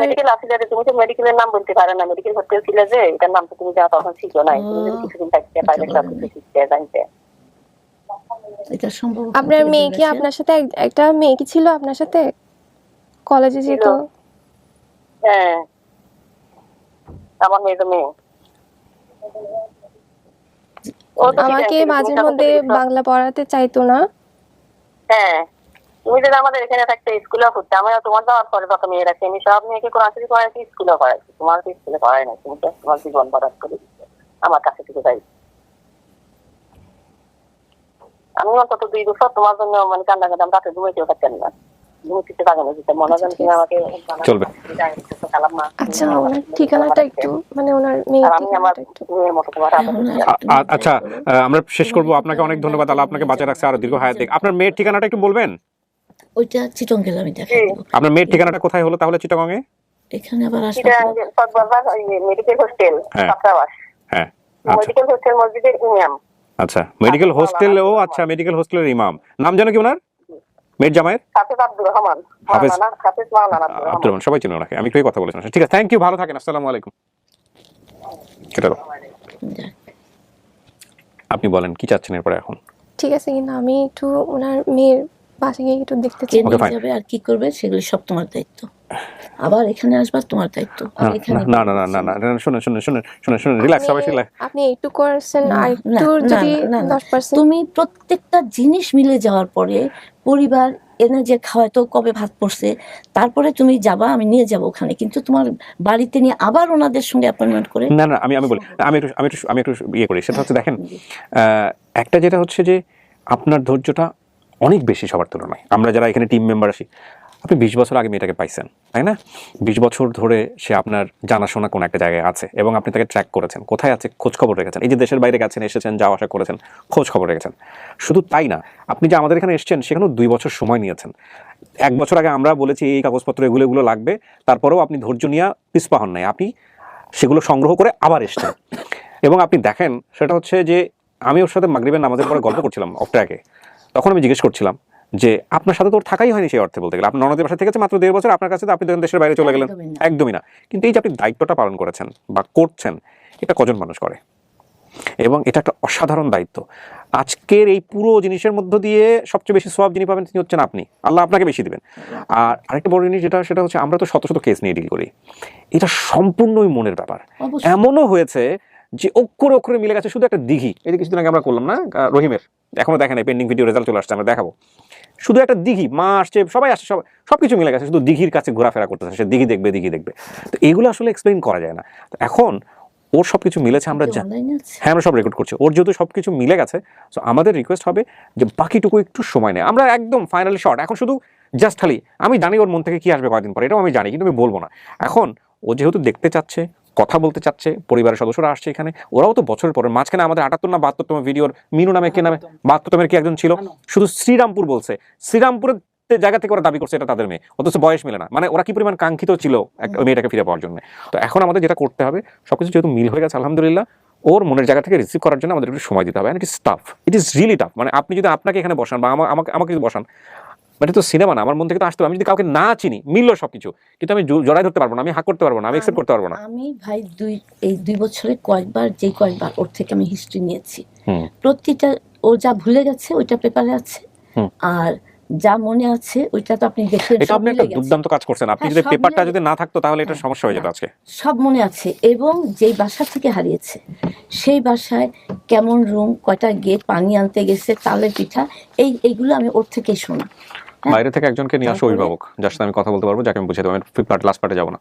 মেডিকেল অফিসারে তুমি তো মেডিকেলের নাম বলতে পারো না, মেডিকেল ভর্তি ছিল যে এটার নাম তো তুমি যা তখন শিখো নাই, তুমি যদি কিছুদিন থাকতে পারলে সব কিছু শিখতে জানতে। এটা সম্ভব। আপনার মেয়ে কি আপনার সাথে একটা মেয়ে কি ছিল আপনার সাথে কলেজে যেত? হ্যাঁ, আমার মেয়ে তো মেয়ে। আমাকে মাঝে মধ্যে বাংলা পড়াতে চাইতো না। হ্যাঁ, তুমি যদি আমাদের এখানে থাকতে স্কুলেও পড়তে, আমরা তোমার যাওয়ার পরে কত মেয়ে রাখছি, আমি সব মেয়েকে কোরআন শরীফ পড়াইছি, স্কুলেও পড়াইছি। তোমার তো স্কুলে পড়াই না, তুমি তো তোমার জীবন বরাদ করে দিচ্ছে আমার কাছে থেকে যাই। আমি অন্তত 2 বছর তোমার জন্য মানে কান্না কাঁদাম, রাতে ঘুমাইতেও পারতেন না, ঘুমাইতে পারবে না, যেতে মনে হয় তুমি আমাকে চলবে। আচ্ছা, ওনার ঠিকানাটা একটু, মানে ওনার মেয়ের আমি আমার ঠিকানাটা একটু। মেয়ের মতো তোমার আচ্ছা, আমরা শেষ করব। আপনাকে অনেক ধন্যবাদ, আল্লাহ আপনাকে বাঁচিয়ে রাখছে, আরো দীর্ঘ হায়াত দিক। আপনার মেয়ের ঠিকানাটা একটু বলবেন? ওইটা চিটঙ্গের আমি দেখাই দেবো। আপনার মেয়ের ঠিকানাটা কোথায় হলো তাহলে চিটাগং এ? এখানে আবার এটা আসবে মেডিকেল হোস্টেল, ছাত্রাবাস। হ্যাঁ, মেডিকেল হোস্টেল মসজিদের ইমাম। আচ্ছা, মেডিকেল হোস্টেল। ও আচ্ছা, মেডিকেল হোস্টেলের ইমাম। নাম জানো কি ওনার? মেয়ের জামাইয়ের? হাফেজ আব্দুর রহমান। হাফেজ হাফেজ মাওলানা আব্দুর রহমান, সবাই চিনো ওনাকে, আমি একটু কথা বলেছিলাম। ঠিক আছে, থ্যাংক ইউ, ভালো থাকেন, আসসালামু আলাইকুম। কেটে দাও। আপনি বলেন কি চাচ্ছেন এরপরে এখন? ঠিক আছে, কিন্তু আমি একটু ওনার মেয়ের পাশে গিয়ে একটু দেখতে চাই। Okay, fine. যাবে আর কি করবে সেগুলো সব তোমার দায়িত্ব। আবার এখানে আসবার তোমার দায়িত্ব। আর এখানে না না না না না, শুনুন শুনুন শুনুন শুনুন শুনুন, রিল্যাক্স, সবাই রিল্যাক্স। আপনি একটু করছেন, আর একটু যদি 10%। তুমি প্রত্যেকটা জিনিস মিলে যাওয়ার পরে পরিবার এনে যে খাওয়াতো, কবে ভাত পড়ছে, তারপরে তুমি যাবা, আমি নিয়ে যাব ওখানে, কিন্তু তোমার বাড়িতে নিয়ে আবার ওনাদের সঙ্গে অ্যাপয়েন্টমেন্ট করে। না না, আমি বলি, আমি একটু ইয়ে করি। সেটা হচ্ছে দেখেন, একটা যেটা হচ্ছে যে আপনার ধৈর্যটা অনেক বেশি সবার তুলনায়। আমরা যারা এখানে টিম মেম্বার আছি, আপনি 20 বছর আগে মেয়েটাকে পাইছেন, তাই না? 20 বছর ধরে সে আপনার জানাশোনা কোনো একটা জায়গায় আছে এবং আপনি তাকে ট্র্যাক করেছেন, কোথায় আছে খোঁজ খবর রেখেছেন। এই যে দেশের বাইরে গেছেন, এসেছেন, যাওয়া আসা করেছেন, খোঁজ খবর রেখেছেন। শুধু তাই না, আপনি যে আমাদের এখানে এসেছেন সেখানেও 2 বছর সময় নিয়েছেন। 1 বছর আগে আমরা বলেছি এই কাগজপত্র এগুলো লাগবে, তারপরেও আপনি ধৈর্য নিয়ে পিছপা হন নাই, আপনি সেগুলো সংগ্রহ করে আবার এসেছেন। এবং আপনি দেখেন, সেটা হচ্ছে যে আমি ওর সাথে মাগরিবের নামাজের পরে গল্প করছিলাম অফ ট্র্যাকে, তখন আমি জিজ্ঞেস করছিলাম যে আপনার সাথে তো ওর থাকাই হয়নি সেই অর্থে বলতে গেলে। আপনার ননদের বাসা থেকে মাত্র 1.5 বছর, আপনার কাছে তো আপনি দেশের বাইরে চলে গেলেন। একদমই না। কিন্তু এই যে আপনি দায়িত্বটা পালন করেছেন বা করছেন, এটা কজন মানুষ করে? এবং এটা একটা অসাধারণ দায়িত্ব। আজকের এই পুরো জিনিসের মধ্য দিয়ে সবচেয়ে বেশি সওয়াব যিনি পাবেন তিনি হচ্ছেন আপনি, আল্লাহ আপনাকে বেশি দিবেন। আর আরেকটা বড় জিনিস সেটা হচ্ছে আমরা তো শত শত কেস নিয়ে ডিল করি, এটা সম্পূর্ণই মনের ব্যাপার। এমনও হয়েছে যে অক্ষরে অক্ষরে মিলে গেছে, শুধু একটা দিঘি, এই যে কিছুদিন আগে আমরা করলাম না রহিমের, এখনো দেখেন এই পেন্ডিং ভিডিও রেজাল্ট চলে আসছে, আমরা দেখাবো। শুধু একটা দিঘি, মা আসছে, সবাই আসছে, সবকিছু মিলে গেছে, শুধু দিঘির কাছে ঘোরাফেরা করতেছে, সে দিঘি দেখবে। তো এগুলো আসলে এক্সপ্লেইন করা যায় না। তো এখন ওর সবকিছু মিলেছে, আমরা হ্যাঁ আমরা সব রেকর্ড করছি, ওর যেহেতু সবকিছু মিলে গেছে, তো আমাদের রিকোয়েস্ট হবে যে বাকিটুকু একটু সময় নেয়। আমরা একদম ফাইনালি শর্ট, এখন শুধু জাস্ট খালি আমি জানি ওর মন থেকে কি আসবে কয়েকদিন পরে, এটাও আমি জানি, কিন্তু আমি বলবো না। এখন ও যেহেতু দেখতে চাচ্ছে, কথা বলতে চাচ্ছে, পরিবারের সদস্যরা আসছে এখানে, ওরাও তো বছরের পরে, মাঝখানে আমাদের 78 না 72তম ভিডিওর মিনু নামে কে নামে 72তমের কি একজন ছিল, শুধু শ্রীরামপুর বলছে, শ্রীরামপুরের জায়গা থেকে ওরা দাবি করছে এটা তাদের মেয়ে, অথচ বয়স মিলে না। মানে ওরা কি পরিমাণ কাঙ্ক্ষিত ছিল ওই মেয়েটাকে ফিরে পাওয়ার জন্য। তো এখন আমাদের যেটা করতে হবে, সবকিছু যেহেতু মিল হয়ে গেছে আলহামদুলিল্লাহ, ওর মনের জায়গা থেকে রিসিভ করার জন্য আমাদের একটু সময় দিতে হবে। It is tough, it is really tough. মানে আপনি যদি আপনাকে এখানে বসান বা আমাকে যদি বসান, মানে তো সিনেমা না, আমার মন থেকে তো আসতে হবে। আমি যদি কাউকে না চিনি, মিললো সবকিছু, কিন্তু আমি জড়াই ধরতে পারবো না, আমি হাক করতে পারবো না, আমি অ্যাকসেপ্ট করতে পারবো না। আমি ভাই এই 2 বছরে কয়েকবার ওর থেকে আমি হিস্ট্রি নিয়েছি। প্রতিটা ও যা ভুলে গেছে ওইটা পেপারে আছে, আর যা মনে আছে ওইটা তো আপনি দেখলেন। এটা আপনি একটা দুর্দান্ত কাজ করছেন। আপনি যদি পেপারটা যদি না থাকতো তাহলে এটা সমস্যা হয়ে যেত আজকে। সব মনে আছে, এবং যেই বাসা থেকে হারিয়েছে সেই বাসায় কেমন রুম, কয়টা গেট, পানি আনতে গেছে, তালের পিঠা, এইগুলো আমি ওর থেকেই শোনা। বাইরে থেকে একজনকে নিয়ে আসো অভিভাবক, যার সাথে আমি কথা বলতে পারবো, যাকে আমি বুঝাতে পারবো। আমি লাস্ট পার্টে যাবো না,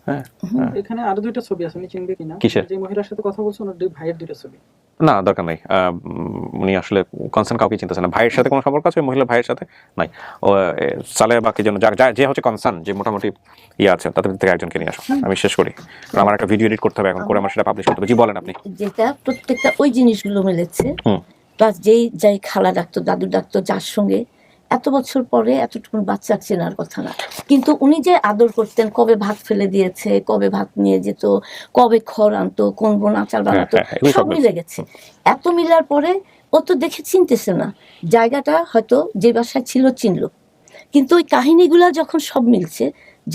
হ্যাঁ হ্যাঁ এখানে আরো দুইটা ছবি আছে, উনি চিনবে কিনা? কিসের? যে মহিলার সাথে কথা বলছেন ওর ভাইয়ের দুইটা ছবি। না দরকার নাই, উনি আসলে কনসার্ন কাউকে চিন্তাছে না, ভাইয়ের সাথে কোনো সম্পর্ক আছে মহিলার ভাইয়ের সাথে নাই, ও সালেহ বাকি যেন যে হচ্ছে কনসার্ন, যে মোটামুটি ইয়ে আছে তাদের থেকে একজনকে নিয়ে আসো, আমি শেষ করি, কারণ আমার একটা ভিডিও এডিট করতে হবে এখন, করে আমার সেটা পাবলিশ করতে হবে। জি বলেন আপনি। যেটা প্রত্যেকটা ওই জিনিসগুলো মিলেছে, প্লাস যেই খালা ডাকতো, দাদু ডাকতো, যার সঙ্গে এত বছর পরে এতটুকু বাচ্চা চেনার কথা না, কিন্তু উনি যে আদর করতেন, কবে ভাত ফেলে দিয়েছে, কবে ভাত নিয়ে যেত, কবে খড় আনতো, কোন বোন আচার বানাতো, সব মিলে গেছে। এত মিলার পরে ও তো দেখে চিনতেছে না, জায়গাটা হয়তো যে বাসায় ছিল চিনলো, কিন্তু ওই কাহিনীগুলা যখন সব মিলছে,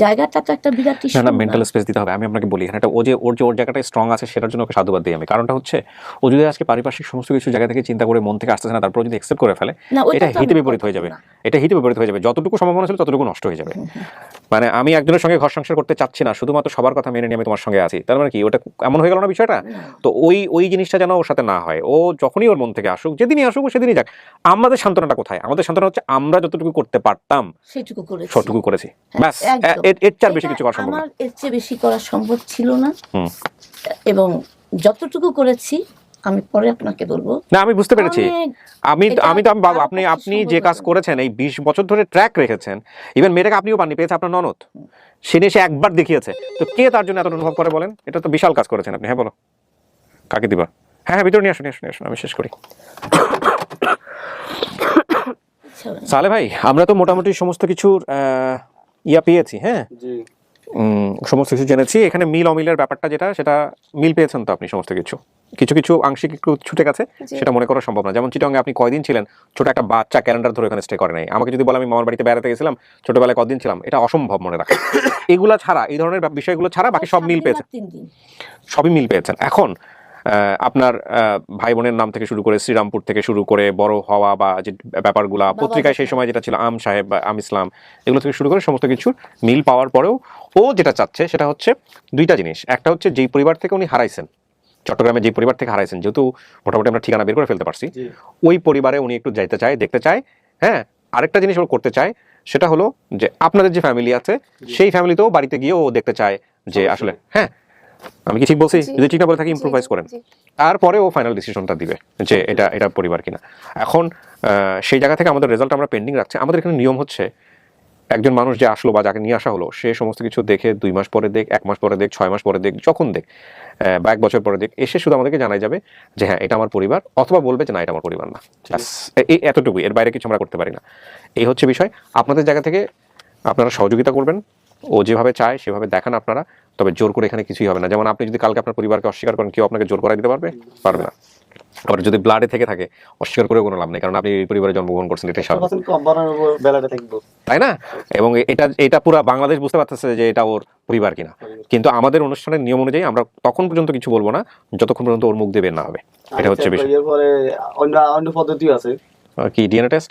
জায়গাটা তো একটা বিরাট ইস্যু। না মেন্টাল স্পেস দিতে হবে। আমি আপনাকে বলি এখানে ওর জায়গাটা স্ট্রং আছে, সেটার জন্য ওকে সাধুবাদ দিই আমি। কারণটা হচ্ছে ও যদি আজকে পারিপার্শ্বিক সমস্ত কিছু জায়গা থেকে চিন্তা করে মন থেকে আসতেছে না, তারপর যদি অ্যাকসেপ্ট করে ফেলে, এটা হিতে বিপরীত হয়ে যাবে, এটা হিতে বিপরীত হয়ে যাবে, যতটুকু সম্ভাবনা ছিল ততটুকু নষ্ট হয়ে যাবে। মানে আমি একজনের সঙ্গে ঘর সংসার করতে চাচ্ছি না, শুধুমাত্র সবার কথা মেনে নিয়ে আমি তোমার সঙ্গে আছি, তার মানে কি ওটা এমন হয়ে গেল না বিষয়টা? তো ওই জিনিসটা যেন ওর সাথে না হয়। ও যখনই ওর মন থেকে আসুক, যেদিনই আসুক সেদিনই যাক। আমাদের সান্ত্বনাটা কোথায়? আমাদের সান্ত্বনা হচ্ছে আমরা যতটুকু করতে পারতাম সেটুকু করেছি, ব্যাস। এর চার বেশি কিছু করা সম্ভব না। আমার এর চেয়ে বেশি করা সম্ভব ছিল না, এবং যতটুকু করেছি আমি পরে আপনাকে বলবো। না আমি বুঝতে পেরেছি, আপনি যে কাজ করেছেন এই 20 বছর ধরে ট্র্যাক রেখেছেন, ইভেন মেয়েটাকে আপনিও পাননি, পেয়েছে আপনার ননদ, সে নিয়ে সে একবার দেখিয়েছে, তো কে তার জন্য এত অনুভব করে বলেন? এটা তো বিশাল কাজ করেছেন আপনি। হ্যাঁ বলো, কাকে দিবা? হ্যাঁ ভিতরে নিয়ে আসুন, আমি শেষ করি। সালে ভাই, আমরা তো মোটামুটি সমস্ত কিছুর পেয়েছি, হ্যাঁ সমস্ত কিছু জেনেছি। এখানে মিল অমিলের ব্যাপারটা যেটা, সেটা মিল পেয়েছেন তো আপনি সমস্ত কিছু? কিছু আংশিক একটু ছুটে গেছে, সেটা মনে করা সম্ভব না। যেমন চিটাগাংয়ে আপনি কয়দিন ছিলেন, ছোট একটা বাচ্চা ক্যালেন্ডার ধরে ওখানে স্টে করে নাই। আমাকে যদি বলে আমি মামার বাড়িতে বেড়াতে গেছিলাম, ছোটবেলায় কদিন ছিলাম, এটা অসম্ভব মনে রাখা। এগুলা ছাড়া, এই ধরনের বিষয়গুলো ছাড়া বাকি সব মিল পেয়েছেন, সবই মিল পেয়েছেন। এখন আপনার ভাই বোনের নাম থেকে শুরু করে, শ্রীরামপুর থেকে শুরু করে, বড় হওয়া বা যে ব্যাপারগুলা পত্রিকায় সেই সময় যেটা ছিল আম সাহেব বা আম ইসলাম, এগুলো থেকে শুরু করে সমস্ত কিছুর মিল পাওয়ার পরেও ও যেটা চাচ্ছে সেটা হচ্ছে দুইটা জিনিস। একটা হচ্ছে যেই পরিবার থেকে উনি হারাইছেন, চট্টগ্রামে যে পরিবার থেকে হারাইছেন, যেহেতু মোটামুটি আমরা ঠিকানা বের করে ফেলতে পারছি, ওই পরিবারে উনি একটু যাইতে চায়, দেখতে চায়। হ্যাঁ, আরেকটা জিনিস ও করতে চায়, সেটা হলো যে আপনাদের যে ফ্যামিলি আছে সেই ফ্যামিলিতেও বাড়িতে গিয়ে ও দেখতে চায় যে আসলে, হ্যাঁ আমি কি ঠিক বলছি? যদি ঠিক না বলে থাকি ইম্প্রোভাইজ করেন, তারপরে ও ফাইনাল ডিসিশনটা দিবে যে এটা পরিবার কিনা। এখন সেই জায়গা থেকে আমাদের রেজাল্ট আমরা পেন্ডিং রাখছি। আমাদের এখানে নিয়ম হচ্ছে, একজন মানুষ যে আসলো বা যাকে নিয়ে আসা হলো, সে সমস্ত কিছু দেখে 2 মাস পরে দেখ, 1 মাস পরে দেখ, 6 মাস পরে দেখ, যখন দেখ বা 1 বছর পরে দেখ, এসে শুধু আমাদেরকে জানাই যাবে যে হ্যাঁ এটা আমার পরিবার, অথবা বলবে যে না এটা আমার পরিবার না। এই এতটুকুই, এর বাইরে কিছু আমরা করতে পারি না। এই হচ্ছে বিষয়। আপনাদের জায়গা থেকে আপনারা সহযোগিতা করবেন, ও যেভাবে চায় সেভাবে দেখান আপনারা, তবে জোর করে এখানে কিছুই হবে না। যেমন আপনি যদি কালকে আপনার পরিবারকে অস্বীকার করেন, কেউ আপনাকে জোর করাই দিতে পারবে না। আবার যদি ব্লাডে থেকে থাকে, অস্বীকার করেও কোনো লাভ নেই, কারণ আপনি এই পরিবারে জন্মগ্রহণ করছেন, এটাই স্বাভাবিক, তাই না? এবং এটা পুরো বাংলাদেশ বুঝতে পারতেছে যে এটা ওর পরিবার কিনা। কিন্তু আমাদের অনুষ্ঠানের নিয়ম অনুযায়ী আমরা তখন পর্যন্ত কিছু বলবো না যতক্ষণ পর্যন্ত ওর মুখ দিয়ে বের না হবে। এটা হচ্ছে বিষয়। এরপরে অন্য পদ্ধতি আছে কি ডিএনএ টেস্ট?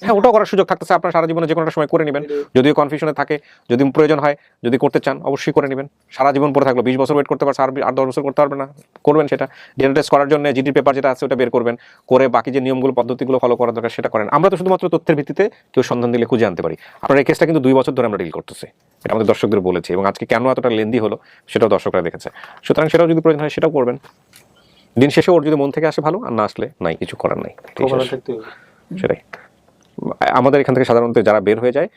হ্যাঁ, ওটাও করার সুযোগ থাকতেছে, আপনার সারা জীবনে যে কোনো সময় করে নেবেন। যদিও কনফিউশনে থাকে, যদি প্রয়োজন হয়, যদি করতে চান অবশ্যই করে নেবেন। সারা জীবন পরে থাকলো, 20 বছর ওয়েট করতে পারছে, আর 8-10 বছর করতে পারবে না, করবেন সেটা। ডিএনএ টেস্ট করার জন্য জিডি পেপার যেটা আছে ওটা বের করবেন, করে বাকি যে নিয়মগুলো পদ্ধতিগুলো ফলো করার দরকার সেটা করেন। আমরা তো শুধুমাত্র তথ্যের ভিত্তিতে কেউ সন্ধান দিলে খুঁজে আনতে পারি। আপনার এই কেসটা কিন্তু 2 বছর ধরে আমরা ডিল করতেছি, এটা আমাদের দর্শকদের বলেছি, এবং আজকে কেন এতটা লেন্দি হলো সেটাও দর্শকরা দেখেছে। সুতরাং সেটাও যদি প্রয়োজন হয় সেটাও করবেন। দিন শেষে ওর যদি মন থেকে আসে ভালো, আর না আসলে নাই, কিছু করার নাই। সেটাই আমাদের এখান থেকে সাধারণত যারা বের হয়ে যায়,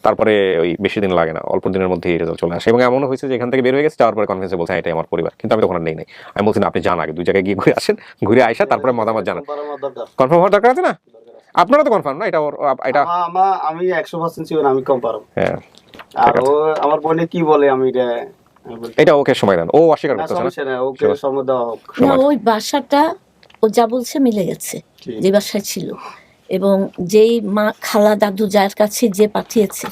তারপরে ওই বেশি দিন লাগে না, অল্প দিনের মধ্যেই রেজাল্ট চলে আসে। এবং এমনও হয়েছে যে এখান থেকে বের হয়ে গেছে, যাওয়ার পরে কনফিডেন্সে বলছে এটাই আমার পরিবার, কিন্তু আমি তখন আর নেই। আমি বলছি না, আপনি যান আগে 2 জায়গায় গিয়ে ঘুরে আসেন, ঘুরে আইসা তারপরে মতামত জানান। কনফার্ম হওয়ার দরকার আছে না? আপনারা তো কনফার্ম না? এটা আমি 100% শিওর, আমি কনফার্ম। হ্যাঁ, আর আমার বোনে কি বলে আমি এটা ওকে সময় দেন, ও অস্বীকার করতেছে না, ওকে সময় দেওয়া হোক। ওই বাসাটা ও যা বলছে মিলে গেছে, যে বাসায় ছিল, এবং যেই মা খালা দাদু যার কাছে যে পাঠিয়েছে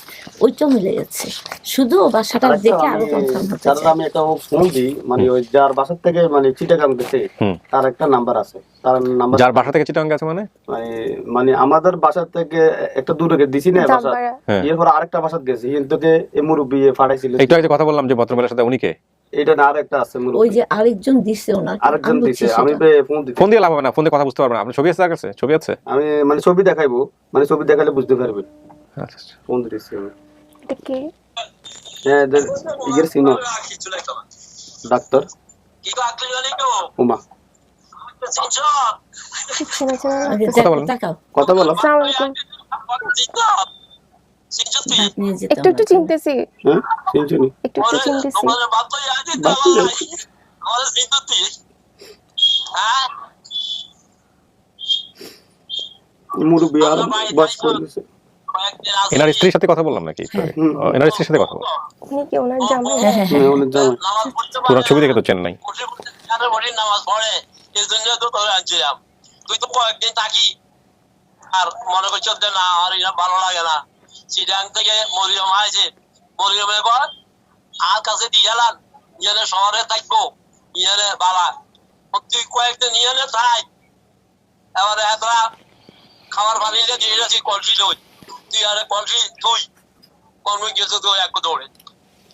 ওইটাও মিলে গেছে। শুধু বাসাটা দেখে আরো কনফার্ম হচ্ছে। কারণ আমি একটা ফোন দিই, মানে ওই যার বাসা থেকে মানে চিটাগাং গেছে, তার একটা নাম্বার আছে, তার নাম্বার যার বাসা থেকে চিটাগাং গেছে, মানে আমাদের বাসা থেকে একটা দূরে দিছি না বাসা, এরপর আরেকটা বাসা গেছে, কিন্তু এই মুরব্বি পাঠাইছিল। একটু আগে কথা বললাম যে ভদ্রমহিলার সাথে, উনি কে? এটা না, আরেকটা আছে মুরব্বি, ওই যে আরেকজন দিছে, ওনার আরেকজন দিছে। আমি ফোন দিয়ে লাভ হবে না, ফোন দিয়ে কথা বুঝতে পারবেন না। আপনি ছবি আছে তার কাছে? ছবি আছে? আমি মানে ছবি দেখাইবো, মানে ছবি দেখালে বুঝতে পারবেন। আচ্ছা, ফোন দিছি আমি। হ্যাঁ ইগের সিনো ডাক্তার উমা খুব চেনা চেনা আগে লাগতেছে। কথা বলেন। তাকাও, কথা বলো আসসালামু আলাইকুম। ভাত নিয়ে যেতাম একটু একটু চিনতেছি, হ্যাঁ শুনছুনি একটু একটু চিনতেছি। মুরব্বী আর বাস করে গেছে। এনার স্ত্রীর সাথে কথা বললাম নাকি একটু আগে? এনার স্ত্রীর সাথে কথা বললাম। উনি কি ওনার জামাই? হ্যাঁ হ্যাঁ হ্যাঁ অনেক জামাই পুরো ছবি দেখে তো চেন নাই। নামাজ পড়ে এই জন্য তো তোরে আনছিলাম। তুই তো কয়েকদিন থাকি আর মনে করছো যে না আর এটা ভালো লাগে না। চিটাং থেকে মরিয়ম আইছে, মরিয়মে কর আর কাছে দিয়ালান ইয়ানে শহরে থাকবো ইয়ানে বালা তুই কয়েকদিন ইয়ানে থাক। এবারে এতটা খাবার বানিয়ে দিয়ে যাচ্ছি কলসি লই, তুই আরে কলসি তুই কর্ম গিয়েছো তুই এক দৌড়ে।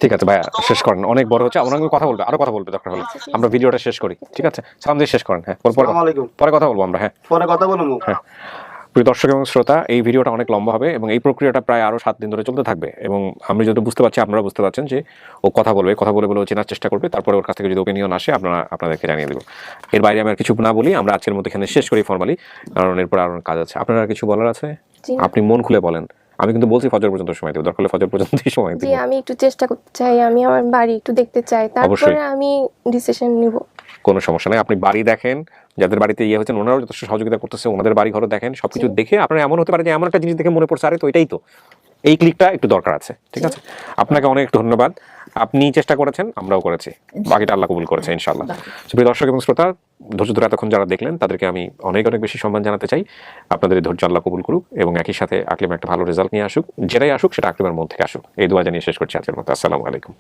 ঠিক আছে ভাইয়া, শেষ করেন, অনেক বড় হচ্ছে, আমার সঙ্গে কথা বলবে, আরো কথা বলবে দরকার হলে। আমরা ভিডিওটা শেষ করি, ঠিক আছে? সালাম দিয়ে শেষ করেন। হ্যাঁ, আসসালামু আলাইকুম। পরে কথা বলবো আমরা। হ্যাঁ, পরে কথা বলবো। হ্যাঁ। প্রিয় দর্শক এবং শ্রোতা, এই ভিডিওটা অনেক লম্বা হবে এবং এই প্রক্রিয়াটা প্রায় আরো 7 দিন ধরে চলতে থাকবে এবং আমি যেটা বুঝতে পারছি আপনারা বুঝতে পারছেন যে ও কথা বলবে, কথা বলে বলে ও চেনার চেষ্টা করবে, তারপরে ওর কাছ থেকে যদি ওপিনিয়ন আসে আপনাদেরকে জানিয়ে দেবো। এর বাইরে আমি আর কিছু না বলি, আমরা আজকের মধ্যে এখানে শেষ করি ফর্মালি, কারণ এরপর আরো কাজ আছে। আপনারা আর কিছু বলার আছে? জি। আপনি মন খুলে বলেন। আমি কিন্তু বলছি ফজর পর্যন্ত সময় দেবো, দরকার হলে ফজর পর্যন্তই সময় জি, দেবো। আমি একটু চেষ্টা করতে চাই, আমি আমার বাড়ি একটু দেখতে চাই, তারপরে অবশ্যই। আমি ডিসিশন নিব। কোনো সমস্যা নাই, আপনি বাড়ি দেখেন, যাদের বাড়িতে ইয়ে হচ্ছেন ওনারাও যথেষ্ট সহযোগিতা করতেছে, ওনাদের বাড়ি ঘরও দেখেন, সবকিছু দেখে আপনার এমন হতে পারে যে এমন একটা জিনিস দেখে মনে পড়ছে আরে তো এটাই তো, এই ক্লিকটা একটু দরকার আছে, ঠিক আছে? আপনাকে অনেক ধন্যবাদ, আপনি চেষ্টা করেছেন, আমরাও করেছি, বাকিটা আল্লাহ কবুল করেছে ইনশাআল্লাহ। প্রিয় দর্শক এবং শ্রোতা, ধৈর্য ধরে এতক্ষণ যারা দেখলেন তাদেরকে আমি অনেক অনেক বেশি সম্মান জানাতে চাই। আপনাদের এই ধৈর্য আল্লাহ কবুল করুক এবং একই সাথে আকলিমা একটা ভালো রেজাল্ট নিয়ে আসুক, যেটাই আসুক সেটা আকলিমার মন থেকে আসুক, এই দোয়া জানিয়ে শেষ করছি আজকের মতো। আসসালামু আলাইকুম।